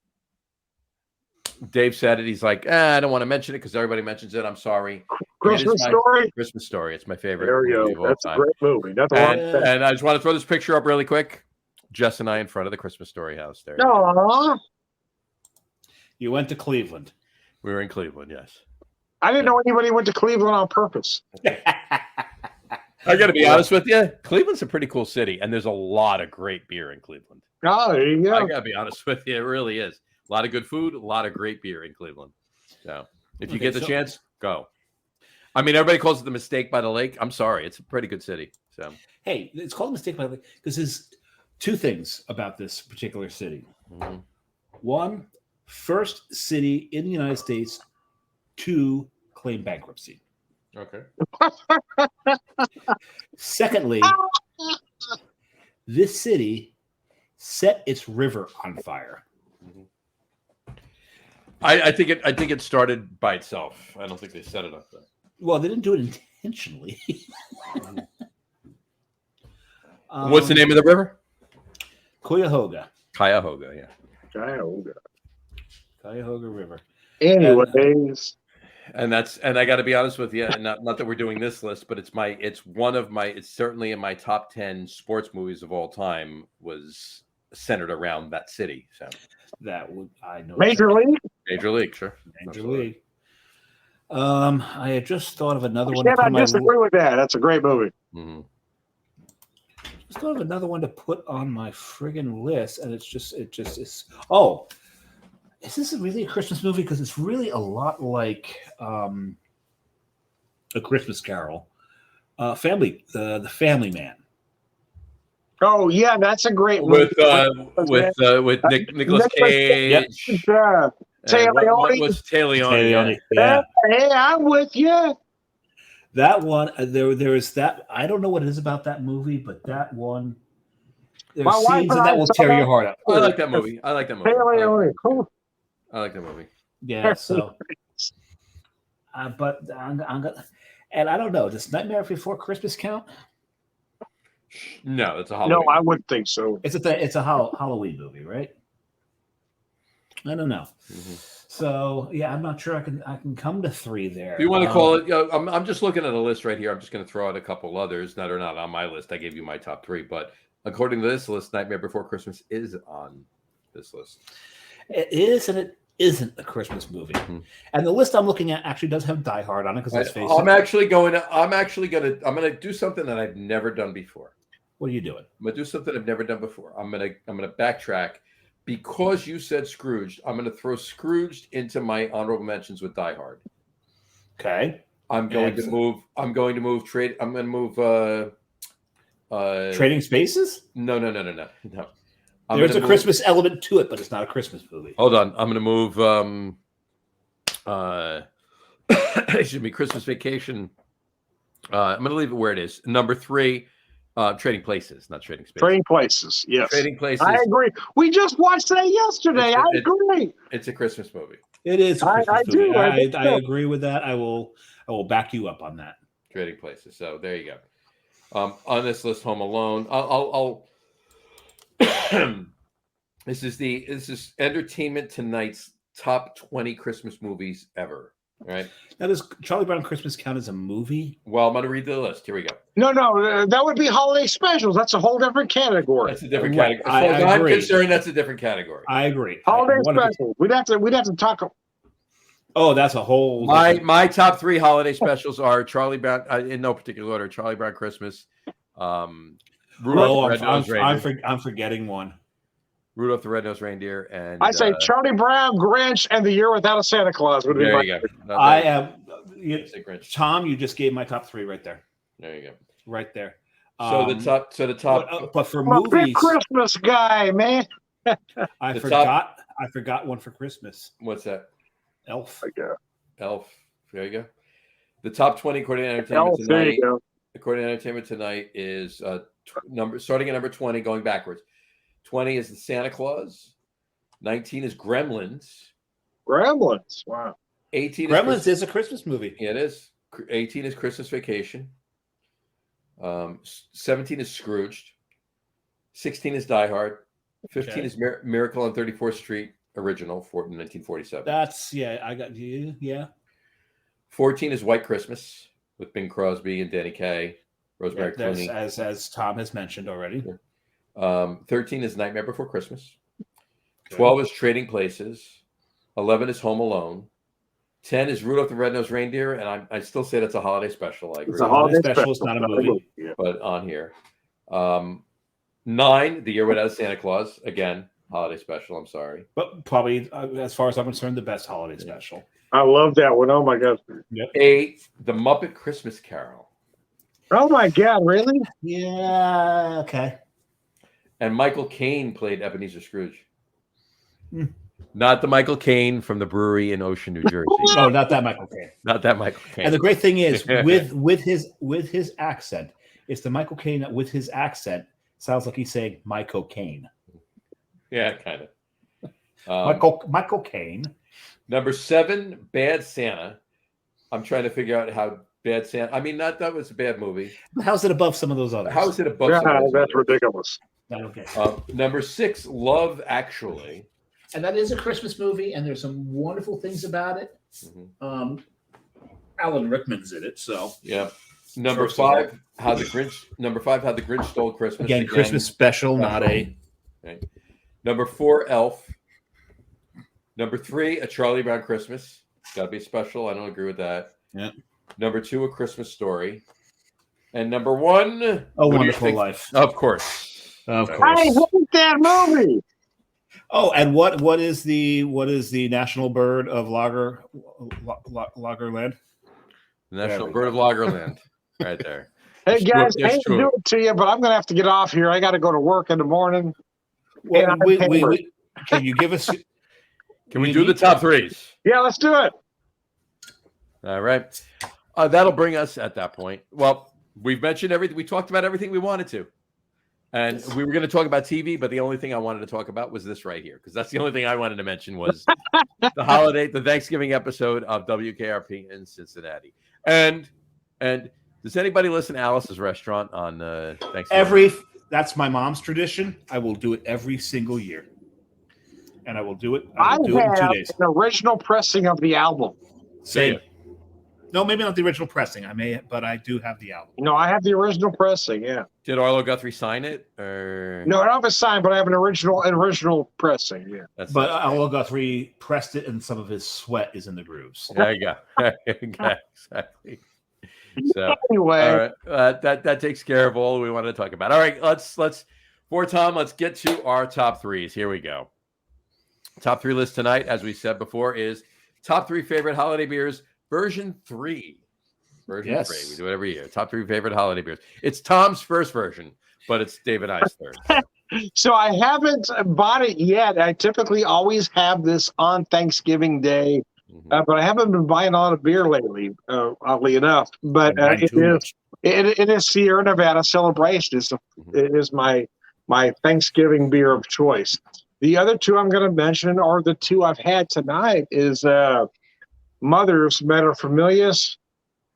Dave said it. He's like, I don't want to mention it because everybody mentions it. I'm sorry. Christmas Story? Christmas Story. It's my favorite. There you go. That's a great movie. And I just want to throw this picture up really quick. Jess and I in front of the Christmas Story house there. Aww. You went to Cleveland. We were in Cleveland, yes. I didn't know anybody went to Cleveland on purpose. I got to be honest with you. Cleveland's a pretty cool city, and there's a lot of great beer in Cleveland. Oh, there you go. I got to be honest with you. It really is. A lot of good food, a lot of great beer in Cleveland. So if you get the chance, go. I mean, everybody calls it the Mistake by the Lake. I'm sorry. It's a pretty good city. So hey, it's called Mistake by the Lake because there's 2 things about this particular city. Mm-hmm. One, first city in the United States to claim bankruptcy. Okay. Secondly, this city set its river on fire. Mm-hmm. I think it started by itself. I don't think they set it up there. Well, they didn't do it intentionally. What's the name of the river? Cuyahoga. Yeah. Cuyahoga River. Anyways. And I got to be honest with you, and not that we're doing this list, but it's certainly in my top 10 sports movies of all time was centered around that city. So I know. Major League, sure. Major League. I had just thought of another one. I disagree with that. That's a great movie. Mm-hmm. Just thought of another one to put on my friggin' list, and it just is. Oh, is this really a Christmas movie? Because it's really a lot like A Christmas Carol. The Family Man. Oh yeah, that's a great movie. With Nicolas Cage. Yep. What was Leone? Yeah. Hey, I'm with you. That one, there is that. I don't know what it is about that movie, but that one, there's scenes in that will tear your heart out. I like that movie. I like that movie. I like that movie. Yeah. So, but I'm gonna, and I don't know. Does Nightmare Before Christmas count? No, it's a Halloween. No, I wouldn't think so. It's a Halloween movie, right? I don't know. Mm-hmm. So yeah, I'm not sure I can come to 3 there. If you want to call it, I'm just looking at a list right here. I'm just going to throw out a couple others that are not on my list. I gave you my top 3, but according to this list, Nightmare Before Christmas is on this list. It is, and it isn't a Christmas movie. Mm-hmm. And the list I'm looking at actually does have Die Hard on it. Because let's face it, I'm going to do something that I've never done before. What are you doing? I'm going to do something I've never done before. I'm going to backtrack. Because you said Scrooged, I'm going to throw Scrooged into my honorable mentions with Die Hard. Okay. I'm going to move Trading Spaces? No. There's a Christmas element to it, but it's not a Christmas movie. Hold on. I'm going to move excuse me, Christmas Vacation. I'm going to leave it where it is. Number 3, Trading Places, not Trading Spaces. Trading Places, yes. Trading Places. I agree. We just watched that yesterday. I agree. It's a Christmas movie. It is a Christmas movie. Do. I agree with that. I will back you up on that. Trading Places. So there you go. On this list, Home Alone. I'll This is Entertainment Tonight's top 20 Christmas movies ever. Right? Now, does Charlie Brown Christmas count as a movie? Well, I'm going to read the list. Here we go. No, that would be holiday specials. That's a whole different category. That's a different category. As far as I'm concerned, that's a different category. I agree. Holiday specials. We'd have to talk. Oh, that's a whole. My top 3 holiday specials are Charlie Brown, in no particular order. Charlie Brown Christmas. I'm forgetting one. Rudolph the Red-Nosed Reindeer, and I say Charlie Brown, Grinch, and The Year Without a Santa Claus would be there my. You go. I am. Tom, you just gave my top 3 right there. There you go. Right there. So the top. But for I'm a movies, big Christmas guy, man. I forgot one for Christmas. What's that? Elf. Elf. There you go. The top 20 according to Entertainment Tonight. There you go. According to Entertainment Tonight is starting at number 20, going backwards. 20 is the Santa Claus. 19 is Gremlins. Gremlins. Wow. 18 Gremlins is a Christmas movie. Yeah, it is. 18 is Christmas Vacation. 17 is Scrooged. 16 is Die Hard. 15 is Miracle on 34th Street, original, 1947. I got you. Yeah. 14 is White Christmas with Bing Crosby and Danny Kaye, Rosemary Clooney. As Tom has mentioned already. 13 is Nightmare Before Christmas. 12 is Trading Places. 11 is Home Alone. 10 is Rudolph the Red-Nosed Reindeer, and I still say that's a holiday special. I agree. It's a holiday special. It's not a movie. But on here. 9, The Year Without a Santa Claus. Again, holiday special. I'm sorry. But probably, as far as I'm concerned, the best holiday special. I love that one. Oh, my God. Yep. 8, The Muppet Christmas Carol. Oh, my God. Really? Yeah. Okay. And Michael Caine played Ebenezer Scrooge. Not the Michael Caine from the brewery in Ocean, New Jersey. No, not that Michael Caine. Not that Michael Caine. And the great thing is, with his accent, it's the Michael Caine that with his accent sounds like he's saying Michael Caine. Yeah, kind of. Michael Caine. Number 7, Bad Santa. I'm trying to figure out how Bad Santa. I mean, that was a bad movie. How's it above some of those others? How is it above? That's ridiculous. Okay. Number 6, Love Actually. And that is a Christmas movie, and there's some wonderful things about it. Mm-hmm. Alan Rickman's in it, so yeah. Number 5, How the Grinch Stole Christmas. Again, Christmas special, not a. Okay. Number 4, Elf. Number 3, A Charlie Brown Christmas. Got to be special. I don't agree with that. Yeah. Number 2, A Christmas Story. And number 1, A Wonderful Life. Of course. Of course. I hate that movie. Oh, and what is the national bird of Lagerland? The national bird of Lagerland, right there. Hey guys, I hate to do it to you, but I'm going to have to get off here. I got to go to work in the morning. Well, can you give us? Can we do the top 3s? Yeah, let's do it. All right. That'll bring us at that point. Well, we've mentioned everything. We talked about everything we wanted to. And we were going to talk about TV, but the only thing I wanted to talk about was this right here, because that's the only thing I wanted to mention was the Thanksgiving episode of WKRP in Cincinnati. And does anybody listen to Alice's Restaurant on Thanksgiving? That's my mom's tradition. I will do it every single year, and I will do it. I will do it in 2 days. An original pressing of the album. Same. No, maybe not the original pressing. But I do have the album. No, I have the original pressing. Yeah. Did Arlo Guthrie sign it? Or no, I don't have a sign, but I have an original pressing. Yeah. But Arlo Guthrie pressed it, and some of his sweat is in the grooves. There you go. Exactly. So anyway, all right, that takes care of all we wanted to talk about. All right, let's for Tom. Let's get to our top 3s. Here we go. Top 3 list tonight, as we said before, is top 3 favorite holiday beers. Version 3. Version 3. We do it every year. Top 3 favorite holiday beers. It's Tom's first version, but it's Dave and I's third. So I haven't bought it yet. I typically always have this on Thanksgiving Day, but I haven't been buying a lot of beer lately, oddly enough. But It is Sierra Nevada Celebration. It is my Thanksgiving beer of choice. The other two I'm going to mention are the two I've had tonight. Is Mother's Metamorphosius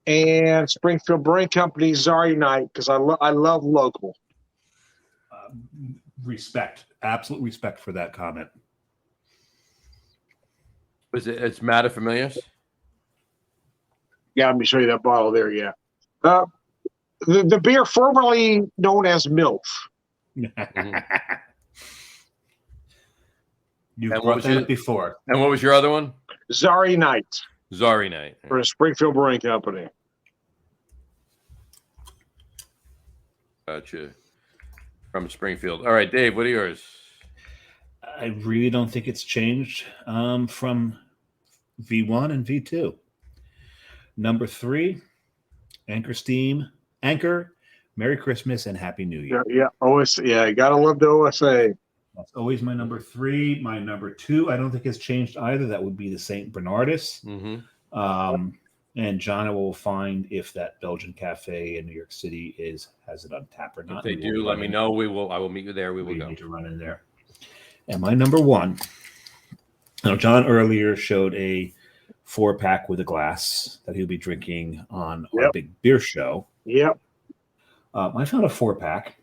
and Springfield Brewing Company Zari Night, because I love local. Respect, absolute respect for that comment. It's Metamorphosius? Yeah, let me show you that bottle there. Yeah, the beer formerly known as MILF. You've brought that up before. And what was your other one? Zari Night. Zari Night. For the Springfield Brewing Company. Gotcha. From Springfield. All right, Dave, what are yours? I really don't think it's changed from V1 and V2. Number 3, Anchor, Merry Christmas and Happy New Year. Yeah, you gotta love the OSA. That's always my number 3. My number 2, I don't think it's changed either. That would be the St. Bernardus. Mm-hmm. And John will find if that Belgian cafe in New York City has it on tap or not. If they do, let me know. I will meet you there. We will go. Need to run in there. And my number 1. Now, John earlier showed a 4-pack with a glass that he'll be drinking on our big beer show. Yep. I found a 4-pack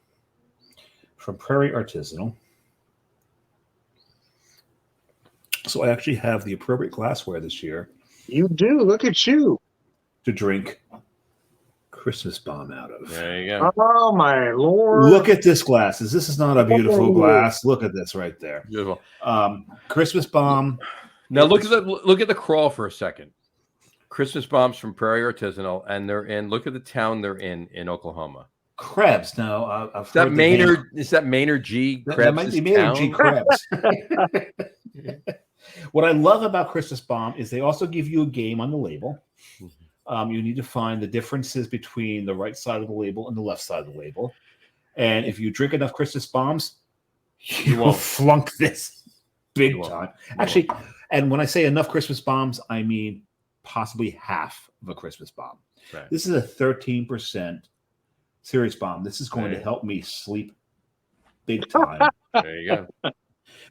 from Prairie Artisanal. So I actually have the appropriate glassware this year. You do. Look at you. To drink Christmas Bomb out of. There you go. Oh, my Lord. Look at this glass. This is not a beautiful glass. Look at this right there. Beautiful. Christmas Bomb. Now look at the crawl for a second. Christmas Bombs from Prairie Artisanal, and look at the town they're in Oklahoma. Krebs. Now, is that Maynard G. Krebs? That might be Maynard G. Krebs. What I love about Christmas Bomb is they also give you a game on the label. You need to find the differences between the right side of the label and the left side of the label. And if you drink enough Christmas Bombs, you will flunk this big time. Actually, and when I say enough Christmas Bombs, I mean possibly half of a Christmas Bomb. Right. This is a 13% serious bomb. This is going to help me sleep big time. There you go.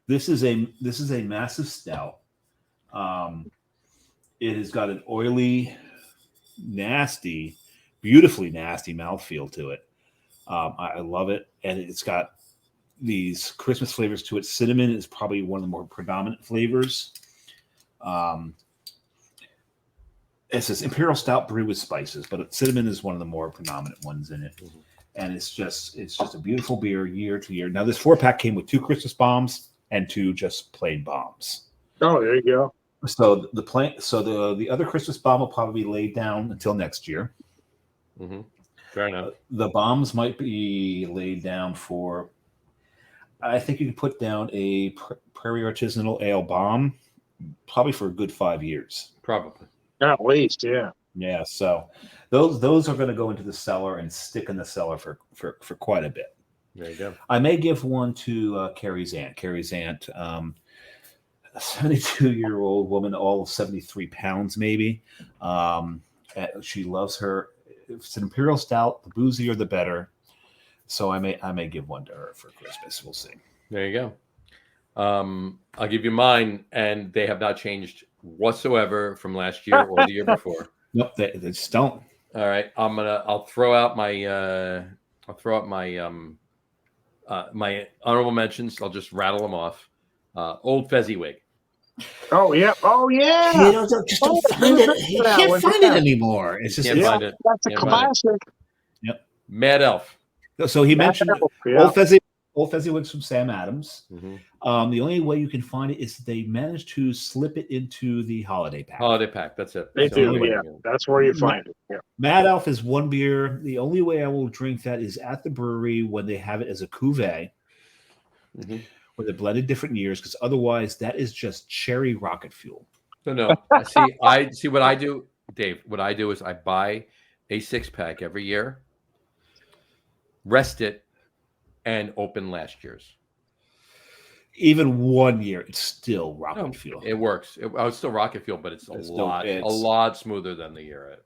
This is a massive stout. It has got an oily, nasty, beautifully nasty mouthfeel to it. I love it, and it's got these Christmas flavors to it. Cinnamon is probably one of the more predominant flavors. It says Imperial Stout brewed with spices, but cinnamon is one of the more predominant ones in it. Mm-hmm. And it's just a beautiful beer year to year. Now, this 4-pack came with 2 Christmas bombs and 2 just plain bombs. Oh, there you go. So the other Christmas bomb will probably be laid down until next year. Mm-hmm. Fair enough. The bombs might be laid down for. I think you can put down a Prairie Artisanal Ale bomb, probably for a good 5 years. Probably. At least, yeah. Yeah, so those are going to go into the cellar and stick in the cellar for quite a bit. There you go. I may give one to Carrie's aunt. Carrie's aunt, a 72-year-old woman, all of 73 pounds maybe. She loves her. If it's an Imperial Stout, the boozier the better. So I may give one to her for Christmas. We'll see. There you go. I'll give you mine, and they have not changed whatsoever from last year or the year before. Nope, they just don't. All right, I'll throw out my my honorable mentions. I'll just rattle them off. Old Fezziwig. Oh yeah! You don't find it. You can't find it anymore. It's just find it. That's a classic. Yep. Mad Elf. So he mentioned Old Fezziwigs from Sam Adams. Mm-hmm. The only way you can find it is they managed to slip it into the holiday pack. Holiday pack, that's it. They do, yeah. That's where you find it. Yeah. Mad Elf is one beer. The only way I will drink that is at the brewery when they have it as a cuvee, where they blended different years, because otherwise that is just cherry rocket fuel. No. I see what I do, Dave. What I do is I buy a 6-pack every year, rest it, and open last year's. Even 1 year, it's still rocket fuel. It works. It's still rocket fuel, but it's a lot smoother than the year.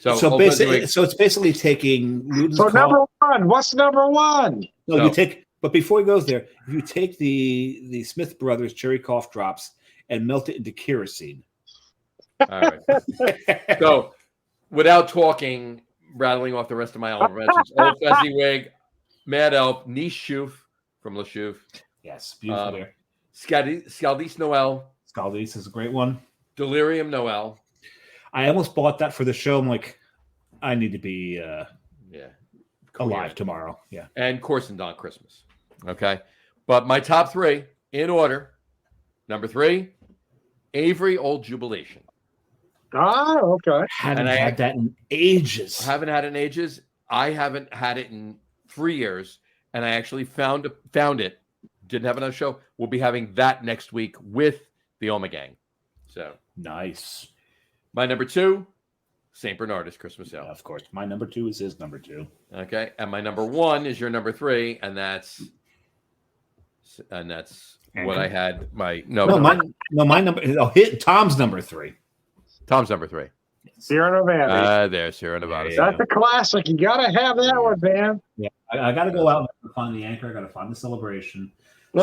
So it's basically taking Luden's So number one, what's number one? No, you take. But before he goes there, if you take the Smith Brothers cherry cough drops and melt it into kerosene. All right. So, without talking, rattling off the rest of my honorable mentions: Old Fezziwig, Mad Elf, Niche Shoof from Le Shoof. Yes, beautiful there. Scaldis Noel. Scaldis is a great one. Delirium Noel. I almost bought that for the show. I'm like, I need to be alive tomorrow. Yeah. And Corson Don Christmas. Okay. But my top three in order. Number 3, Avery Old Jubilation. Ah, okay. Haven't had that in ages. Haven't had it in ages. I haven't had it in 3 years. And I actually found it. Didn't have another show. We'll be having that next week with the Oma Gang. So nice. My number 2, St. Bernardus Christmas Ale. Yeah, of course. My number 2 is his number 2. Okay. And my number 1 is your number 3, and that's what I had. My number. Tom's number 3. Tom's number 3. Sierra Nevada. There's Sierra Nevada. That's a classic. You gotta have that one, man. Yeah, I gotta go out and find the anchor. I gotta find the celebration.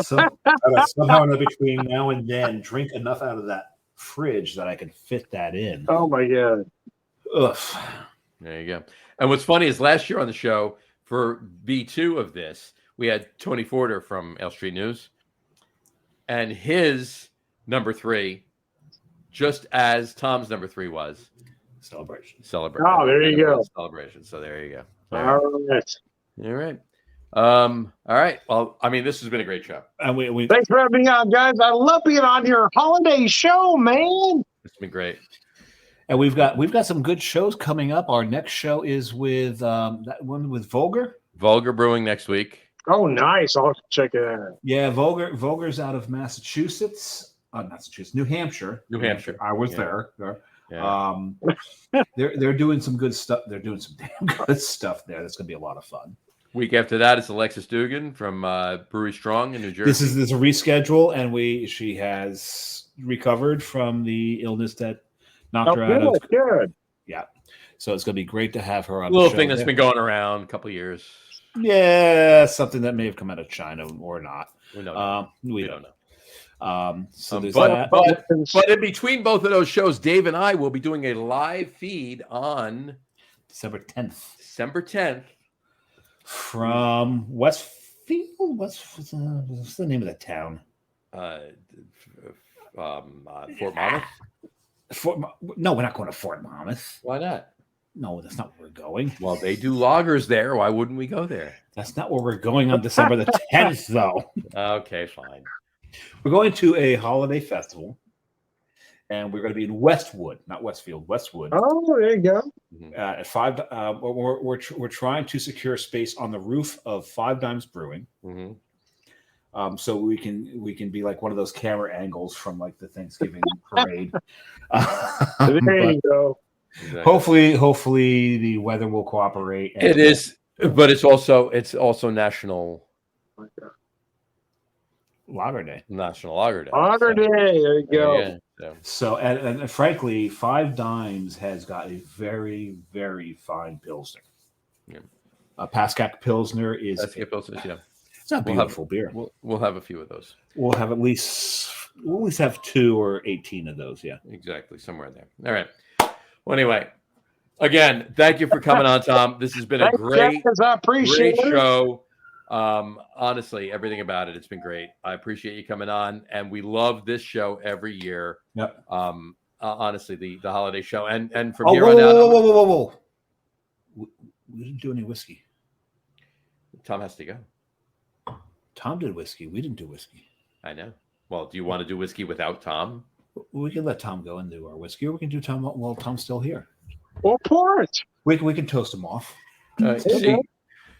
Somehow in between now and then, drink enough out of that fridge that I can fit that in. Oh my god. Ugh. There you go. And what's funny is last year on the show for V2 of this, we had Tony Forder from L Street News, and his number 3, just as Tom's number 3 was celebration. Oh, there you go. Celebration. So there you go. All right. All right. All right. Well, I mean, this has been a great show. And thanks for having me on, guys. I love being on your holiday show, man. It's been great. And we've got some good shows coming up. Our next show is with that one with Vulgar. Vulgar Brewing next week. Oh, nice. I'll have to check it out. Yeah, Vulgar's out of Massachusetts. New Hampshire. I was there. Yeah. They're doing some good stuff. They're doing some damn good stuff there. That's gonna be a lot of fun. Week after that, it's Alexis Dugan from Brewery Strong in New Jersey. This is a reschedule, and she has recovered from the illness that knocked her out of. Good. Yeah, so it's gonna be great to have her on. A little thing that's been going around a couple of years. Yeah, something that may have come out of China or not. We don't know. We don't know. So there's but, that. But in between both of those shows, Dave and I will be doing a live feed on December 10th. December 10th. From Westfield? What's the name of the town? Fort Monmouth? No, we're not going to Fort Monmouth. Why not? No, that's not where we're going. Well, they do lagers there. Why wouldn't we go there? That's not where we're going on December the 10th, though. Okay, fine. We're going to a holiday festival, and we're going to be in Westwood, not Westfield, Westwood. Oh, there you go. At 5, we're trying to secure space on the roof of Five Dimes Brewing, so we can be like one of those camera angles from like the Thanksgiving parade. There you go. Exactly. Hopefully the weather will cooperate. It is, but it's also National Lager Day. National Lager Day. Lager Day. There you go. So and frankly, Five Dimes has got a very, very fine Pilsner. Yeah. Pascack Pilsner is it's a beautiful beer. We'll have a few of those. We'll at least have 2 or 18 of those. Yeah, exactly, somewhere in there. All right. Well, anyway, again, thank you for coming on, Tom. This has been a great show. Honestly, everything about it, it's been great. I appreciate you coming on, and we love this show every year. Yep. Honestly, the holiday show, and from here on out. Whoa. We didn't do any whiskey. Tom has to go. Tom did whiskey. We didn't do whiskey. I know. Well, do you want to do whiskey without Tom? We can let Tom go and do our whiskey, or we can do Tom while Tom's still here. Well, pour it. We can toast him off.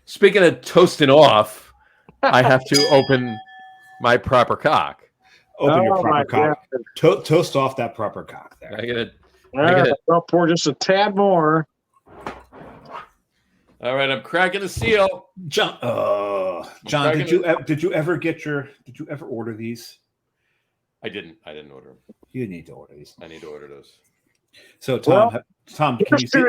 Speaking of toasting off, I have to open my proper cock. Open your proper cock. Toast off that proper cock there. I'll pour just a tad more. All right, I'm cracking the seal. John, did you ever order these? I didn't order them. You need to order these. I need to order those. So Tom, can you see?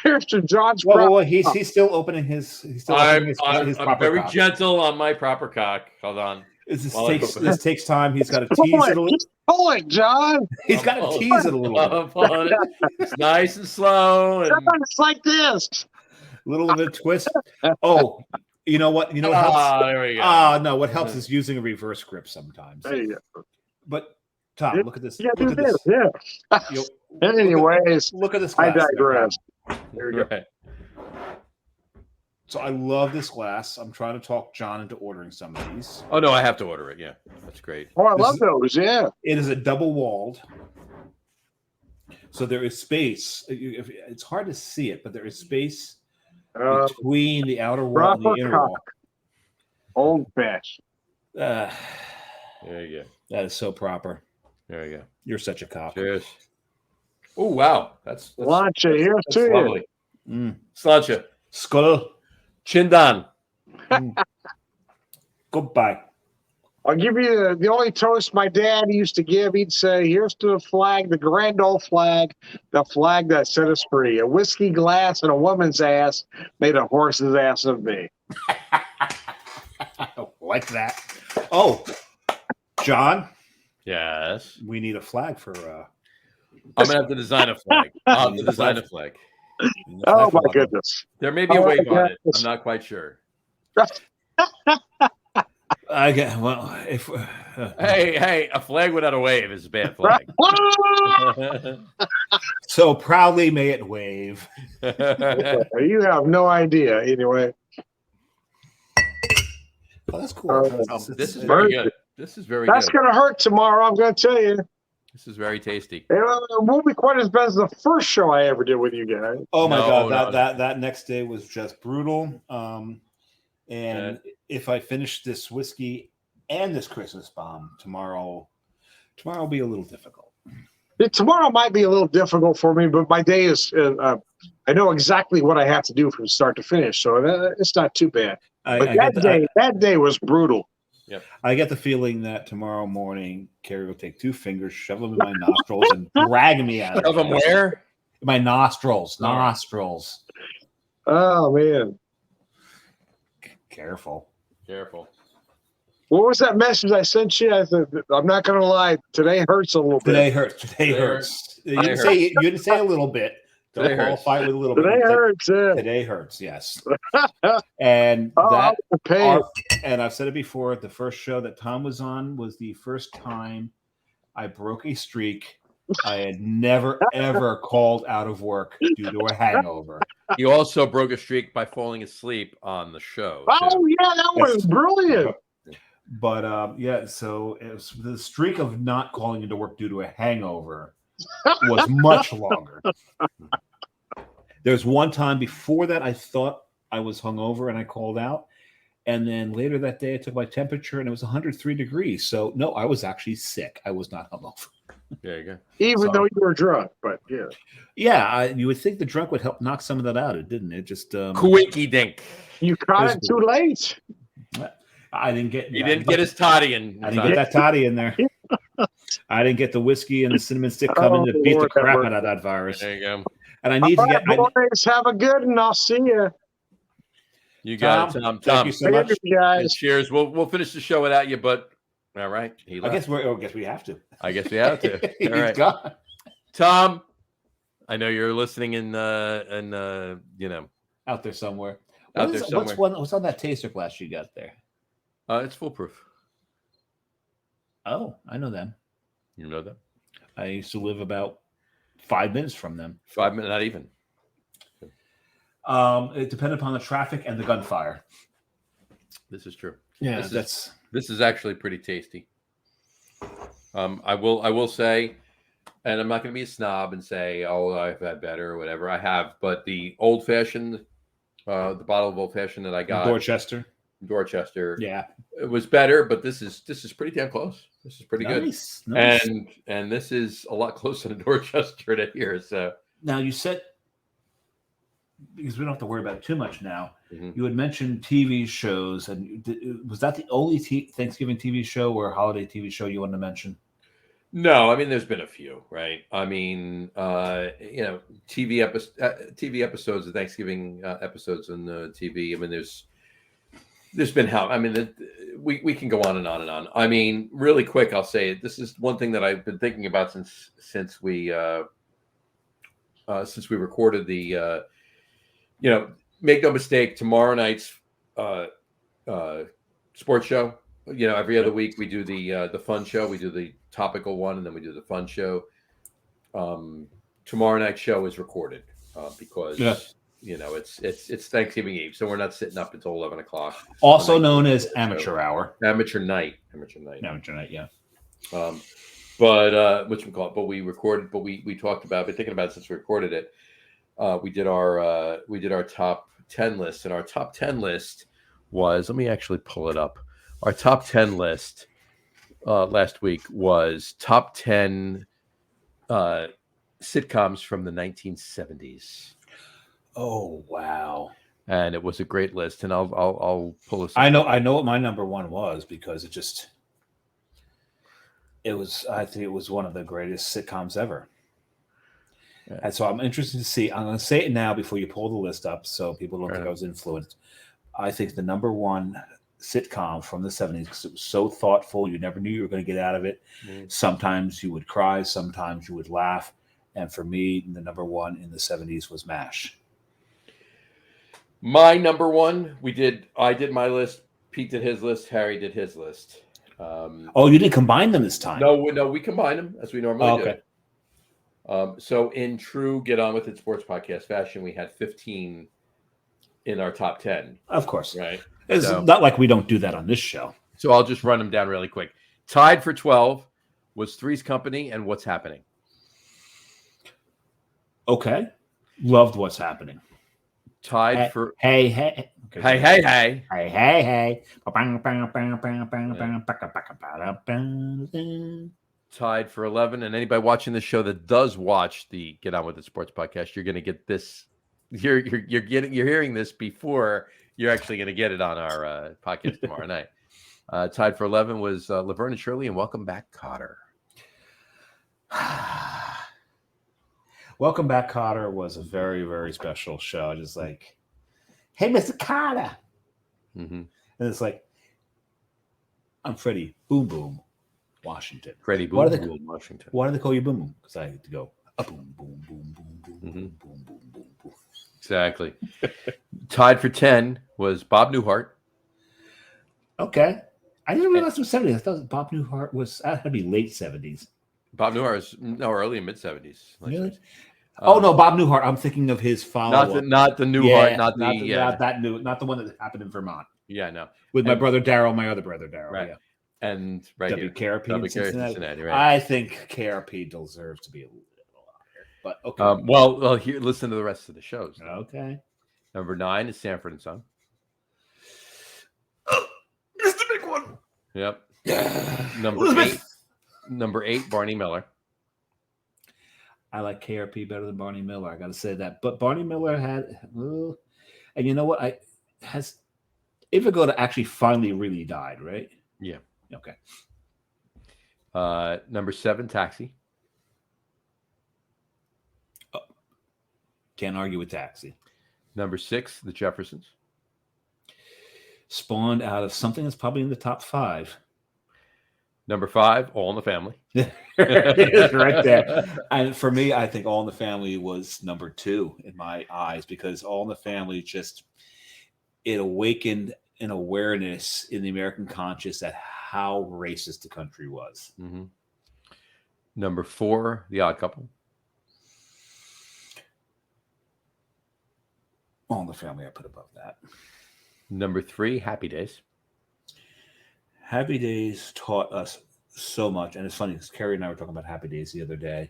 Here's to John's. Well, he's still opening his. I'm proper very cock. gentle on my proper cock. Hold on. This takes time. He's got to tease it a little. Pull it, John. He's got to tease it a little bit. It's nice and slow. And... It's like this. A little bit of twist. Oh, you know what? You know what helps? There we go. No. What helps is using a reverse grip sometimes. There you go. But Tom, look at this. Yeah, look at this. Yeah. Anyways, look at this. I digress. There you go. Right. So I love this glass. I'm trying to talk John into ordering some of these. Oh no, I have to order it. Yeah, that's great. Oh, I love those. Yeah. It is a double walled. So there is space. It's hard to see it, but there is space between the outer wall and the inner wall. Old fashioned. There you go. That is so proper. There you go. You're such a cock. Cheers. Oh wow, that's Sláinte here too. Lovely. Sláinte. Skull. Chindan. Goodbye. I'll give you the only toast my dad used to give. He'd say, "Here's to the flag, the grand old flag, the flag that set us free. A whiskey glass and a woman's ass made a horse's ass of me." Like that. Oh, John. Yes. We need a flag for. I'm gonna have to design a flag. I'll have to design a flag. Oh my goodness! There may be a wave on it. I'm not quite sure. If hey, a flag without a wave is a bad flag. So proudly may it wave. You have no idea. Anyway. Oh, that's cool. This is very good. This is very good. That's going to hurt tomorrow, I'm going to tell you. This is very tasty. It won't be quite as bad as the first show I ever did with you guys. Oh my God, that next day was just brutal. And if I finish this whiskey and this Christmas bomb tomorrow will be a little difficult. Tomorrow might be a little difficult for me, but my day is. I know exactly what I have to do from start to finish, so it's not too bad. That day was brutal. Yep. I get the feeling that tomorrow morning, Carrie will take 2 fingers, shove them in my nostrils, and drag me out. Shove them where? My nostrils. Nostrils. Oh man. Careful. What was that message I sent you? I said, I'm not going to lie. Today hurts a little bit. Today hurts. You didn't say a little bit. Don't qualify with a little bit. Today hurts. Yeah. Today hurts. Yes. And and I've said it before. The first show that Tom was on was the first time I broke a streak. I had never ever called out of work due to a hangover. You also broke a streak by falling asleep on the show. Oh yeah, that was brilliant. But so it was the streak of not calling into work due to a hangover was much longer. There's one time before that I thought I was hungover and I called out. And then later that day I took my temperature and it was 103 degrees. So no, I was actually sick. I was not hungover. There you go. Even though you were drunk, but yeah. Yeah, you would think the drunk would help knock some of that out. It didn't. It just quickie dink. You caught it too late. I didn't get. He didn't get his toddy in. I didn't get that toddy in there. I didn't get the whiskey and the cinnamon stick coming to beat the crap out of that virus. There you go. And I need to get. Boys, have a good one. I'll see you. You got it, Tom. Thank you so much, guys. And cheers. We'll finish the show without you, but all right. I guess we have to. I guess we have to. He's all right. gone. Tom, I know you're listening in out there somewhere. What's on that taster glass you got there? It's foolproof. Oh, I know them. You know them? I used to live about 5 minutes from them. 5 minutes, not even. It depended upon the traffic and the gunfire. This is true. Yeah, this is actually pretty tasty. I will say, and I'm not going to be a snob and say, oh, I've had better or whatever. I have, but the old fashioned, the bottle of old fashioned that I got, Dorchester, yeah, it was better, but this is pretty damn close. This is pretty good, nice. And this is a lot closer to Dorchester to here. So now you said, because we don't have to worry about it too much now. Mm-hmm. You had mentioned TV shows, and was that the only Thanksgiving TV show or holiday TV show you wanted to mention? No, I mean, there's been a few, right? I mean, TV episodes, the Thanksgiving episodes on the TV. I mean, there's been we can go on and on and on. I mean, really quick, I'll say it. This is one thing that I've been thinking about since we recorded the make no mistake, tomorrow night's sports show. Every other week we do the fun show. We do the topical one, and then we do the fun show. Tomorrow night's show is recorded because it's Thanksgiving Eve, so we're not sitting up until 11 o'clock. Also known as amateur hour, amateur night, yeah. But we recorded. But we talked about. I've been thinking about it since we recorded it. We did our top 10 list, and our top 10 list was. Let me actually pull it up. Our top 10 list last week was top 10 sitcoms from the 1970s. Oh wow! And it was a great list, and I'll pull this up. I know what my number one was because I think it was one of the greatest sitcoms ever. Yeah. And so I'm interested to see. I'm going to say it now before you pull the list up, so people don't think I was influenced. I think the number one sitcom from the 70s, because it was so thoughtful, you never knew you were going to get out of it. Sometimes you would cry, sometimes you would laugh, and for me, the number one in the 70s was MASH. My number one, I did my list, Pete did his list, Harry did his list. You didn't combine them this time? No, we combined them as we normally do. So in true Get On With It Sports Podcast fashion, we had 15 in our top 10. Of course. Right. It's not like we don't do that on this show. So I'll just run them down really quick. Tied for 12 was Three's Company and What's Happening. Okay. Loved What's Happening. Tied for... Hey. Okay. Hey. Tied for 11. And anybody watching the show that does watch the Get On With It Sports Podcast, you're going to get this. You're hearing this before you're actually going to get it on our podcast tomorrow night. Tied for 11 was Laverne and Shirley and Welcome Back, Kotter. Welcome Back, Kotter was a very, very special show. Just like, hey, Mr. Kotter. Mm-hmm. And it's like, I'm Freddie Boom Boom, Washington. Freddie Boom Boom, Washington. Why do they call you Boom Boom? Because I had to go boom, boom, boom, boom, boom, boom, boom, boom, boom, boom. Exactly. Tied for 10 was Bob Newhart. Okay. I didn't realize it was 70s. I thought Bob Newhart was, that had to be late 70s. Bob Newhart was early and mid 70s. Really? No, Bob Newhart. I'm thinking of his follow-up. Not the Newhart, not the one that happened in Vermont. Yeah, no. With my brother Daryl, my other brother Daryl. Right. Yeah. And right WKRP in Cincinnati. Right. I think KRP deserves to be a little higher. But okay. Well, here, listen to the rest of the shows. Okay. Number 9 is Sanford and Son. It's the big one. Yep. Number 8, Barney Miller. I like KRP better than Barney Miller. I got to say that. But Barney Miller had, and you know what? Ivigoda actually finally really died, right? Yeah. Okay. Number 7, Taxi. Can't argue with Taxi. Number 6, The Jeffersons. Spawned out of something that's probably in the top 5. Number 5, All in the Family. It is right there. And for me, I think All in the Family was number 2 in my eyes because All in the Family it awakened an awareness in the American conscious at how racist the country was. Mm-hmm. Number 4, The Odd Couple. All in the Family, I put above that. Number 3, Happy Days. Happy Days taught us so much. And it's funny because Carrie and I were talking about Happy Days the other day.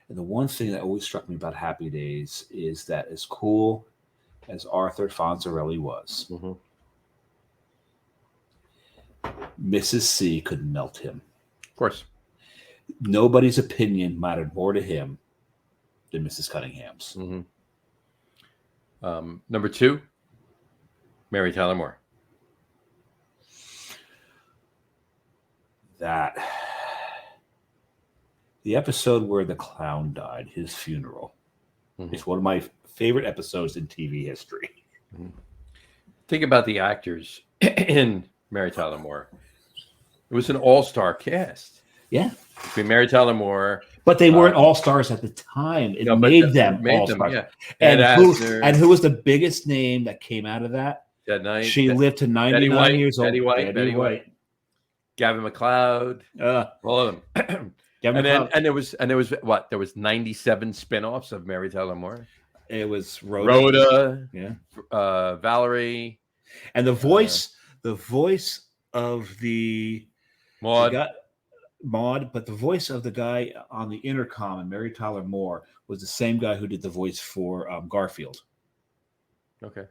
And the one thing that always struck me about Happy Days is that as cool as Arthur Fonzarelli was, mm-hmm. Mrs. C could melt him. Of course. Nobody's opinion mattered more to him than Mrs. Cunningham's. Mm-hmm. Number 2, Mary Tyler Moore. That The episode where the clown died, his funeral, is one of my favorite episodes in TV history. Think about the actors in Mary Tyler Moore. It was an all-star cast. Yeah. Between Mary Tyler Moore. But they weren't all-stars at the time. It made them all-stars. Yeah. And who was the biggest name that came out of that? That night. She lived to 99 years old. Betty White. Gavin McLeod. All of them. And there was what? There was 97 spin-offs of Mary Tyler Moore. It was Rhoda. Yeah. Valerie. And the voice of the Maud, but the voice of the guy on the intercom and Mary Tyler Moore was the same guy who did the voice for Garfield. Okay.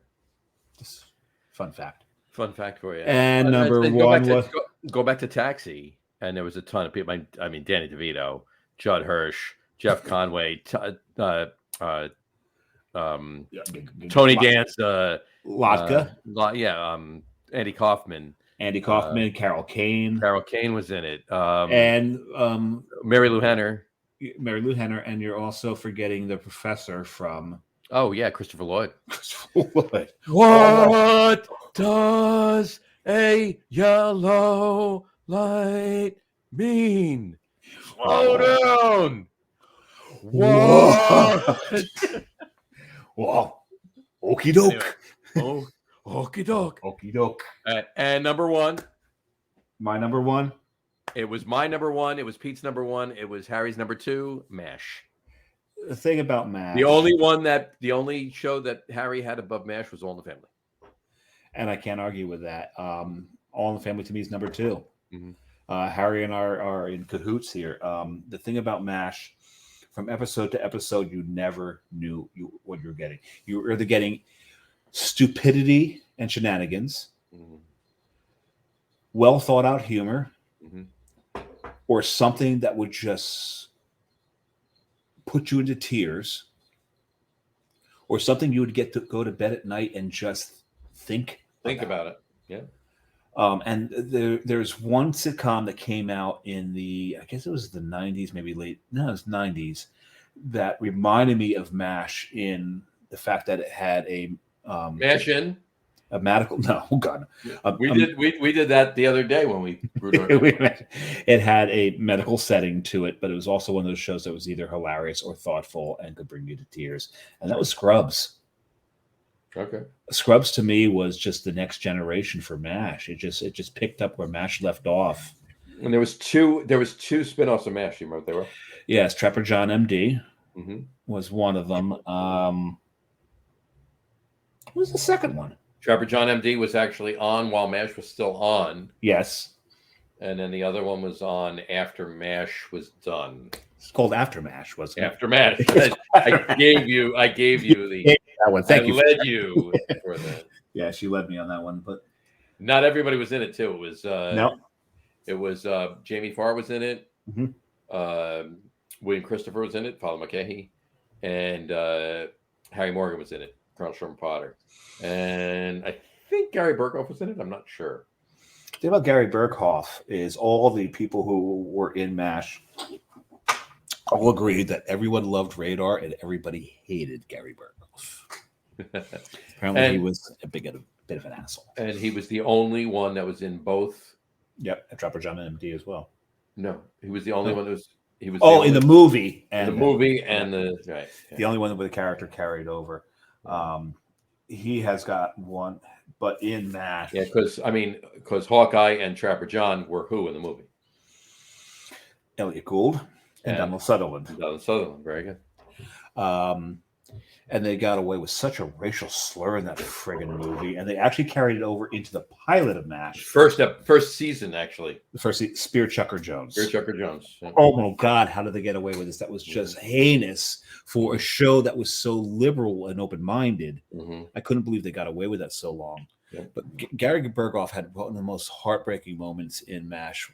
Just fun fact. Fun fact for you. And number one was go back to Taxi, and there was a ton of people. I mean, Danny DeVito, Judd Hirsch, Jeff Conway, Tony Dance, Latka, Andy Kaufman. Carol Kane. Carol Kane was in it. And Mary Lou Henner. And you're also forgetting the professor from. Oh yeah, Christopher Lloyd. What does a yellow light mean? Slow down. What? Wow. Okie doke. Anyway. Okie doke. Okie doke. And number one. My number one. It was my number one. It was Pete's number one. It was Harry's number two. MASH. The thing about MASH. The only show that Harry had above MASH was All in the Family. And I can't argue with that. All in the Family to me is number two. Mm-hmm. Harry and I are in cahoots here. The thing about MASH, from episode to episode, you never knew what you were getting. You were either getting stupidity and shenanigans, well thought out humor, or something that would just put you into tears, or something you would get to go to bed at night and just think about it. Yeah. And there's one sitcom that came out in I guess it was the 90s, maybe it was 90s, that reminded me of MASH in the fact that it had a MASH in a medical. No, oh God, we did that the other day when we. It had a medical setting to it, but it was also one of those shows that was either hilarious or thoughtful and could bring you to tears. And that was Scrubs. Okay. Scrubs to me was just the next generation for MASH. It just picked up where MASH left off. And there was two spinoffs of MASH. You remember what they were? Yes, Trapper John MD was one of them. What was the second one? Trapper John MD was actually on while MASH was still on. Yes. And then the other one was on after MASH was done. It's called After MASH, wasn't it? After MASH. I gave you the that one. Thank you. I led you for that. Yeah, she led me on that one, but not everybody was in it too. It was no. It was Jamie Farr was in it. William Christopher was in it. Father McCahey, and Harry Morgan was in it. Colonel Sherman Potter, and I think Gary Burghoff was in it. I'm not sure. The thing about Gary Burghoff is all the people who were in MASH all agreed that everyone loved Radar and everybody hated Gary Burghoff. Apparently, he was a bit of an asshole. And he was the only one that was in both. Yep, and Trapper John MD as well. No, he was the only one that was. He was in the movie and the movie and the right. Yeah. The only one where the character carried over. He has got one, but in MASH. Yeah, because Hawkeye and Trapper John were who in the movie? Elliot Gould and Donald Sutherland. Donald Sutherland, very good. And they got away with such a racial slur in that friggin' movie, and they actually carried it over into the pilot of MASH. First season, actually. The first Spear Chucker Jones. Yeah. Oh my God, how did they get away with this? That was just heinous for a show that was so liberal and open-minded. I couldn't believe they got away with that so long. Yeah. But Gary Burghoff had one of the most heartbreaking moments in MASH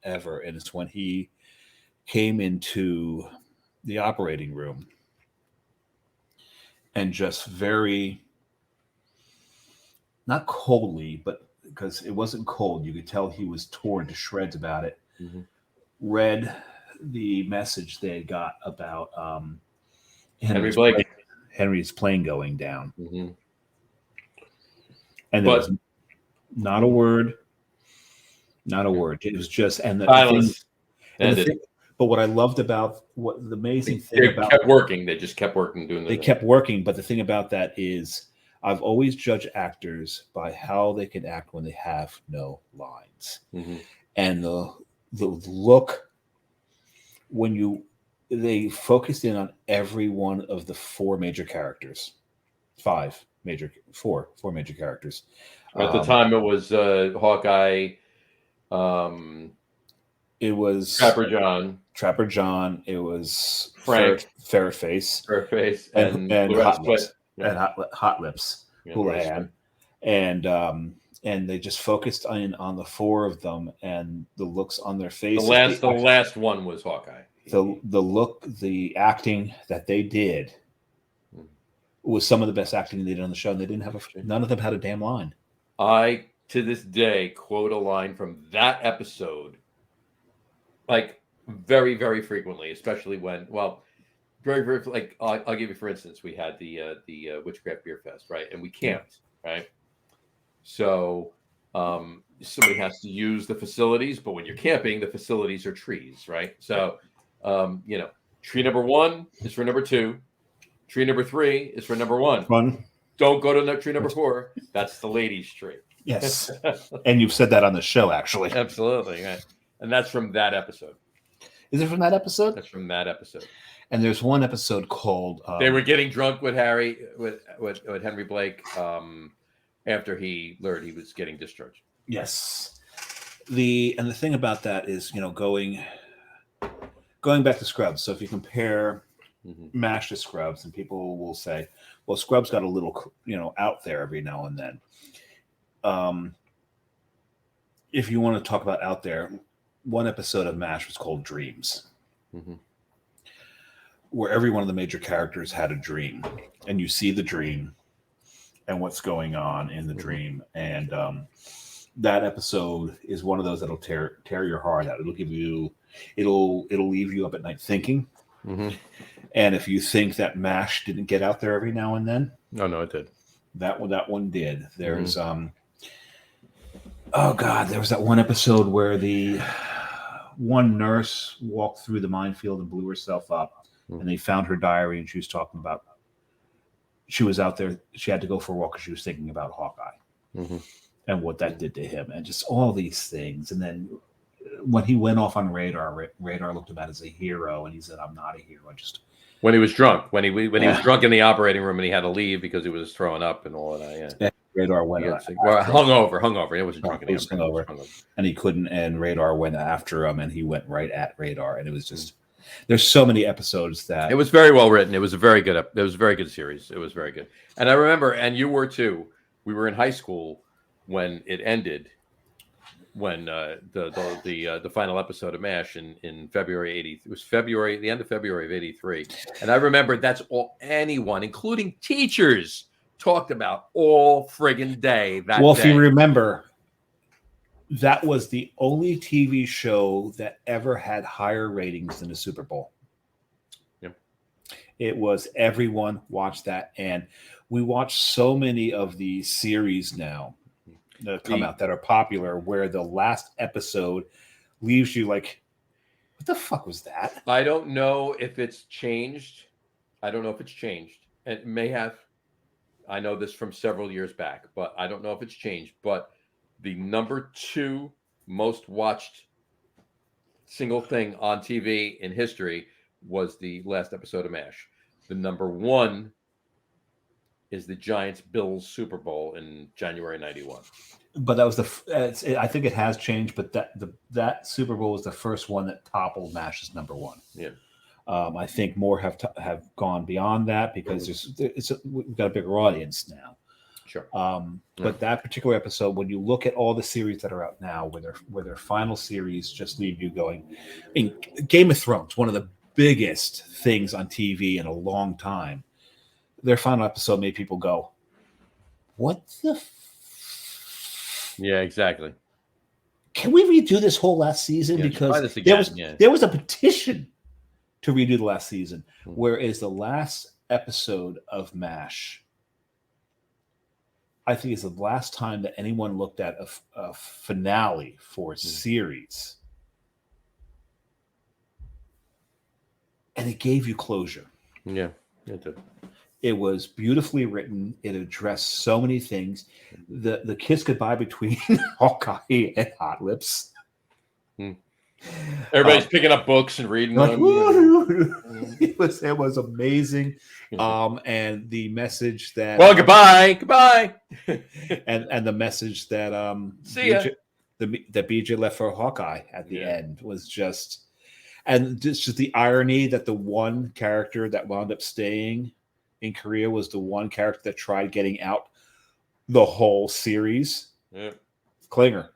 ever, and it's when he came into the operating room and just not coldly, but because it wasn't cold, you could tell he was torn to shreds about it, read the message they got about Henry's plane going down. Mm-hmm. And there was not a word. Not a word. It was just silence. But what I loved about the amazing thing about kept working. They just kept working, doing. They kept working, but the thing about that is, I've always judged actors by how they can act when they have no lines, and the look when they focused in on every one of the four major characters. Four major characters. At the time, it was Hawkeye. It was Trapper John. It was Frank, Ferretface, and Hot Lips, Houlihan, and they just focused on the four of them and the looks on their faces. The last one was Hawkeye. The look, the acting that they did was some of the best acting they did on the show. And they didn't have none of them had a damn line. I, to this day, quote a line from that episode, like very, very frequently, especially when, very, very, like, I'll give you, for instance, we had the Witchcraft Beer Fest, right? And we camped, right? So somebody has to use the facilities, but when you're camping, the facilities are trees, right? So, tree number 1 is for number 2. Tree number 3 is for number 1. Don't go to tree number 4. That's the ladies' tree. Yes. And you've said that on the show, actually. Absolutely. Right. And that's from that episode. Is it from that episode? That's from that episode. And there's one episode called... they were getting drunk with Henry Blake after he learned he was getting discharged. Yes. The thing about that is, going back to Scrubs. So if you compare MASH to Scrubs, and people will say, well, Scrubs got a little, out there every now and then. If you want to talk about out there, one episode of MASH was called Dreams, where every one of the major characters had a dream, and you see the dream and what's going on in the dream. And that episode is one of those that'll tear your heart out. It'll leave you up at night thinking. And if you think that MASH didn't get out there every now and then, no, it did. That one did. There's oh God, there was that one episode where the one nurse walked through the minefield and blew herself up, and they found her diary, and she was talking about she was out there. She had to go for a walk because she was thinking about Hawkeye and what that did to him, and just all these things. And then when he went off on Radar looked at him as a hero, and he said, "I'm not a hero. I just." When he was drunk, when he was drunk in the operating room, and he had to leave because he was throwing up and all of that. Yeah. Radar went hungover. It was drunk. He was hungover, and he couldn't. And Radar went after him, and he went right at Radar. And it was just there's so many episodes that it was very well written. It was a very good. It was a very good series. It was very good. And I remember, and you were too. We were in high school when it ended. When the final episode of MASH in February 80, it was the end of February of 83. And I remember that's all anyone, including teachers, talked about all friggin' day that day. If you remember, that was the only TV show that ever had higher ratings than the Super Bowl. Yep. It was, everyone watched that. And we watch so many of the series now that come out that are popular, where the last episode leaves you like, what the fuck was that? I don't know if it's changed. It may have. I know this from several years back, but I don't know if it's changed. But the number 2 most watched single thing on TV in history was the last episode of MASH. The number 1 is the Giants-Bills Super Bowl in January 91. But that was I think it has changed, but that Super Bowl was the first one that toppled MASH's number 1. Yeah. I think more have gone beyond that because we've got a bigger audience now. Sure. But that particular episode, when you look at all the series that are out now, where their final series just leave you going, I mean, Game of Thrones, one of the biggest things on TV in a long time. Their final episode made people go, "What the?" Yeah, exactly. can we redo this whole last season? Yeah, try Because this again, there was a petition to redo the last season. Whereas the last episode of MASH, I think, is the last time that anyone looked at a finale for a series. And it gave you closure. Yeah, it did. It was beautifully written. It addressed so many things. The kiss goodbye between Hawkeye and Hot Lips. Everybody's picking up books and reading them. It was amazing. And the message that goodbye. and the message that See ya. that BJ left for Hawkeye at the end was just, and just the irony that the one character that wound up staying in Korea was the one character that tried getting out the whole series. Yeah. Klinger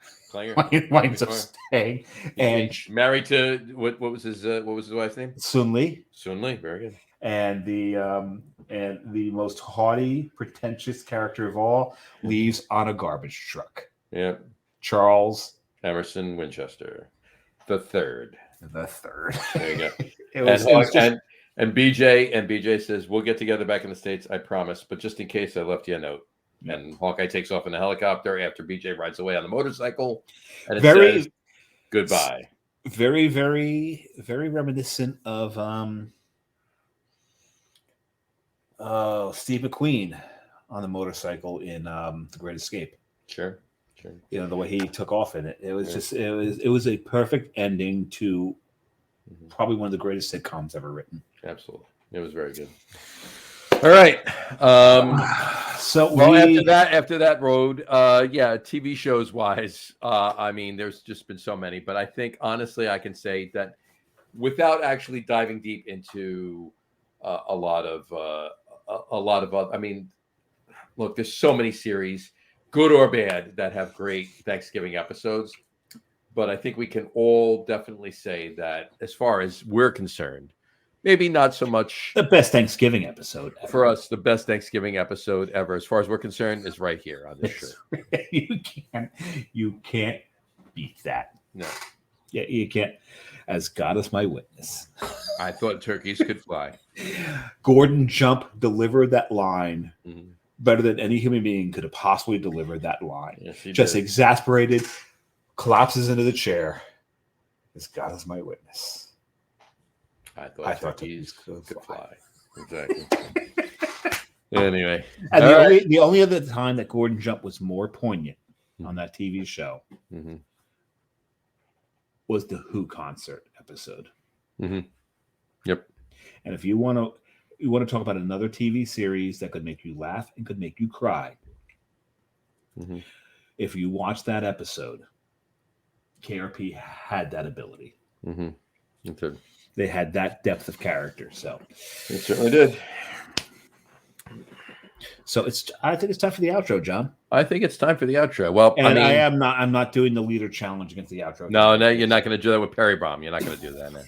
winds up Sure. staying, and married to what was his wife's name? Sun Lee. Very good. And the most haughty, pretentious character of all leaves on a garbage truck. Yeah, Charles Emerson Winchester, the third. There you go. And BJ says, we'll get together back in the States, I promise. But just in case, I left you a note. And Hawkeye takes off in a helicopter after BJ rides away on the motorcycle. And it says, goodbye. Very, very, very reminiscent of Steve McQueen on the motorcycle in The Great Escape. Sure. You know, the way he took off in it. It was just it was a perfect ending to probably one of the greatest sitcoms ever written. Absolutely. It was very good. All right. After that road, TV shows wise, I mean, there's just been so many, but I think honestly, I can say that without actually diving deep into a lot of I mean, look, there's so many series, good or bad, that have great Thanksgiving episodes. But I think we can all definitely say that, as far as we're concerned, maybe not so much the best Thanksgiving episode ever. For us, the best Thanksgiving episode ever, as far as we're concerned, is right here on this show. You can't beat that. No. Yeah, you can't. As God is my witness. I thought turkeys could fly. Gordon Jump delivered that line better than any human being could have possibly delivered that line. Yes, just did. Exasperated, collapses into the chair. As God is my witness. I thought turkeys could fly. Exactly. Anyway. And the only other time that Gordon Jump was more poignant on that TV show was the Who concert episode. Yep. And if you want to talk about another TV series that could make you laugh and could make you cry, if you watch that episode, KRP had that ability. They had that depth of character. So it certainly did. So I think it's time for the outro, John. I think it's time for the outro. Well, and I'm not doing the leader challenge against the outro. No, you're not going to do that with Perry Bomb. You're not going to do that, man.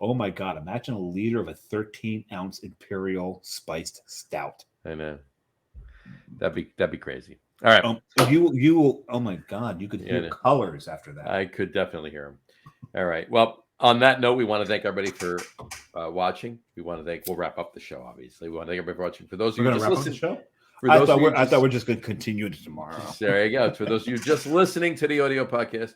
Oh my God! Imagine a liter of a 13-ounce Imperial spiced stout. I know. That'd be crazy. All right. You will. Oh my God! You could hear colors after that. I could definitely hear them. All right. Well, on that note, we want to thank everybody for watching. We'll wrap up the show, obviously. We want to thank everybody for watching. For those of you who just listening, the show? I thought we're just going to continue it tomorrow. There you go. For those of you just listening to the audio podcast,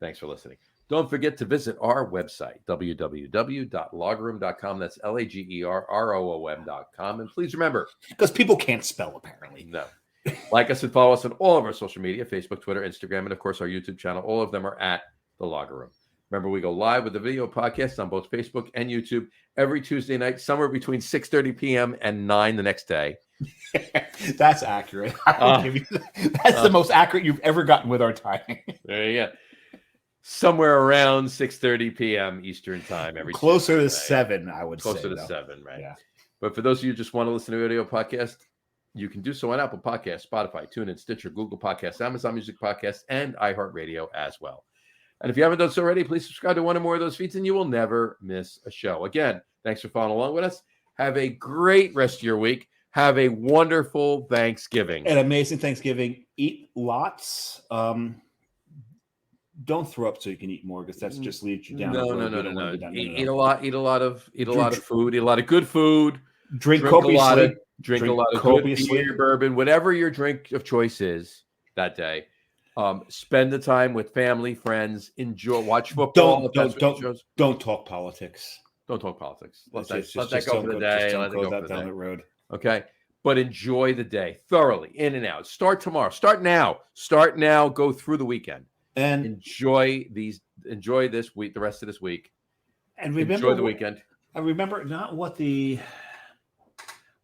thanks for listening. Don't forget to visit our website, www.logroom.com. That's LAGERROOM.com. And please remember, because people can't spell, apparently. No. Like us and follow us on all of our social media, Facebook, Twitter, Instagram, and of course our YouTube channel. All of them are at The Logger Room. Remember, we go live with the video podcast on both Facebook and YouTube every Tuesday night, somewhere between 6:30 p.m. and 9 the next day. That's accurate. That's the most accurate you've ever gotten with our timing. There you go. Somewhere around 6:30 p.m. Eastern time every closer to 7, I would say. Closer to 7, right? Yeah. But for those of you who just want to listen to a video podcast, you can do so on Apple Podcasts, Spotify, TuneIn, Stitcher, Google Podcasts, Amazon Music Podcasts, and iHeartRadio as well. And if you haven't done so already, please subscribe to one or more of those feeds, and you will never miss a show. Again, thanks for following along with us. Have a great rest of your week. Have a wonderful Thanksgiving. An amazing Thanksgiving. Eat lots. don't throw up so you can eat more, because that just leads you down. No. Eat a lot of food. Eat a lot of good food. Drink copiously. Drink a lot of good beer, bourbon, whatever your drink of choice is that day. Spend the time with family, friends. Enjoy. Watch football. Don't talk politics. Don't talk politics. Let that go for the day. Let it go down the road. Okay. But enjoy the day thoroughly, in and out. Start tomorrow. Start now. Go through the weekend. And enjoy this week, the rest of this week. And remember, enjoy the weekend. I remember not what the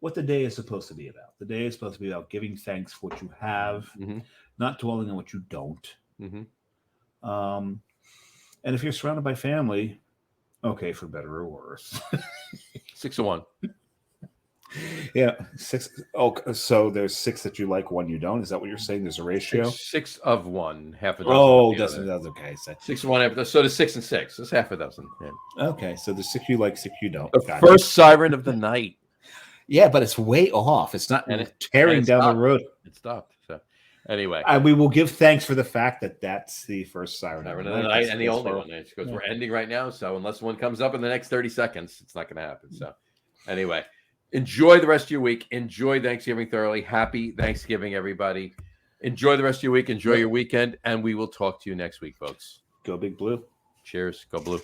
day is supposed to be about. The day is supposed to be about giving thanks for what you have, not dwelling on what you don't. And if you're surrounded by family, okay, for better or worse. 6 to 1. Yeah, 6. Oh, so there's 6 that you like, 1 you don't. Is that what you're saying? There's a ratio. 6 of 1, half a dozen. Oh, that's okay. 6 of 1. So there's 6 and 6. It's half a dozen. Yeah. Okay, so there's 6 you like, 6 you don't. The first siren of the night. Yeah, but it's way off. It's not tearing down the road. It stopped. So anyway, we will give thanks for the fact that that's the first siren of the night and the only one. Because we're ending right now, so unless one comes up in the next 30 seconds, it's not going to happen. So anyway. Enjoy the rest of your week. Enjoy Thanksgiving thoroughly. Happy Thanksgiving, everybody. Enjoy the rest of your week. Enjoy your weekend. And we will talk to you next week, folks. Go Big Blue. Cheers. Go Blue.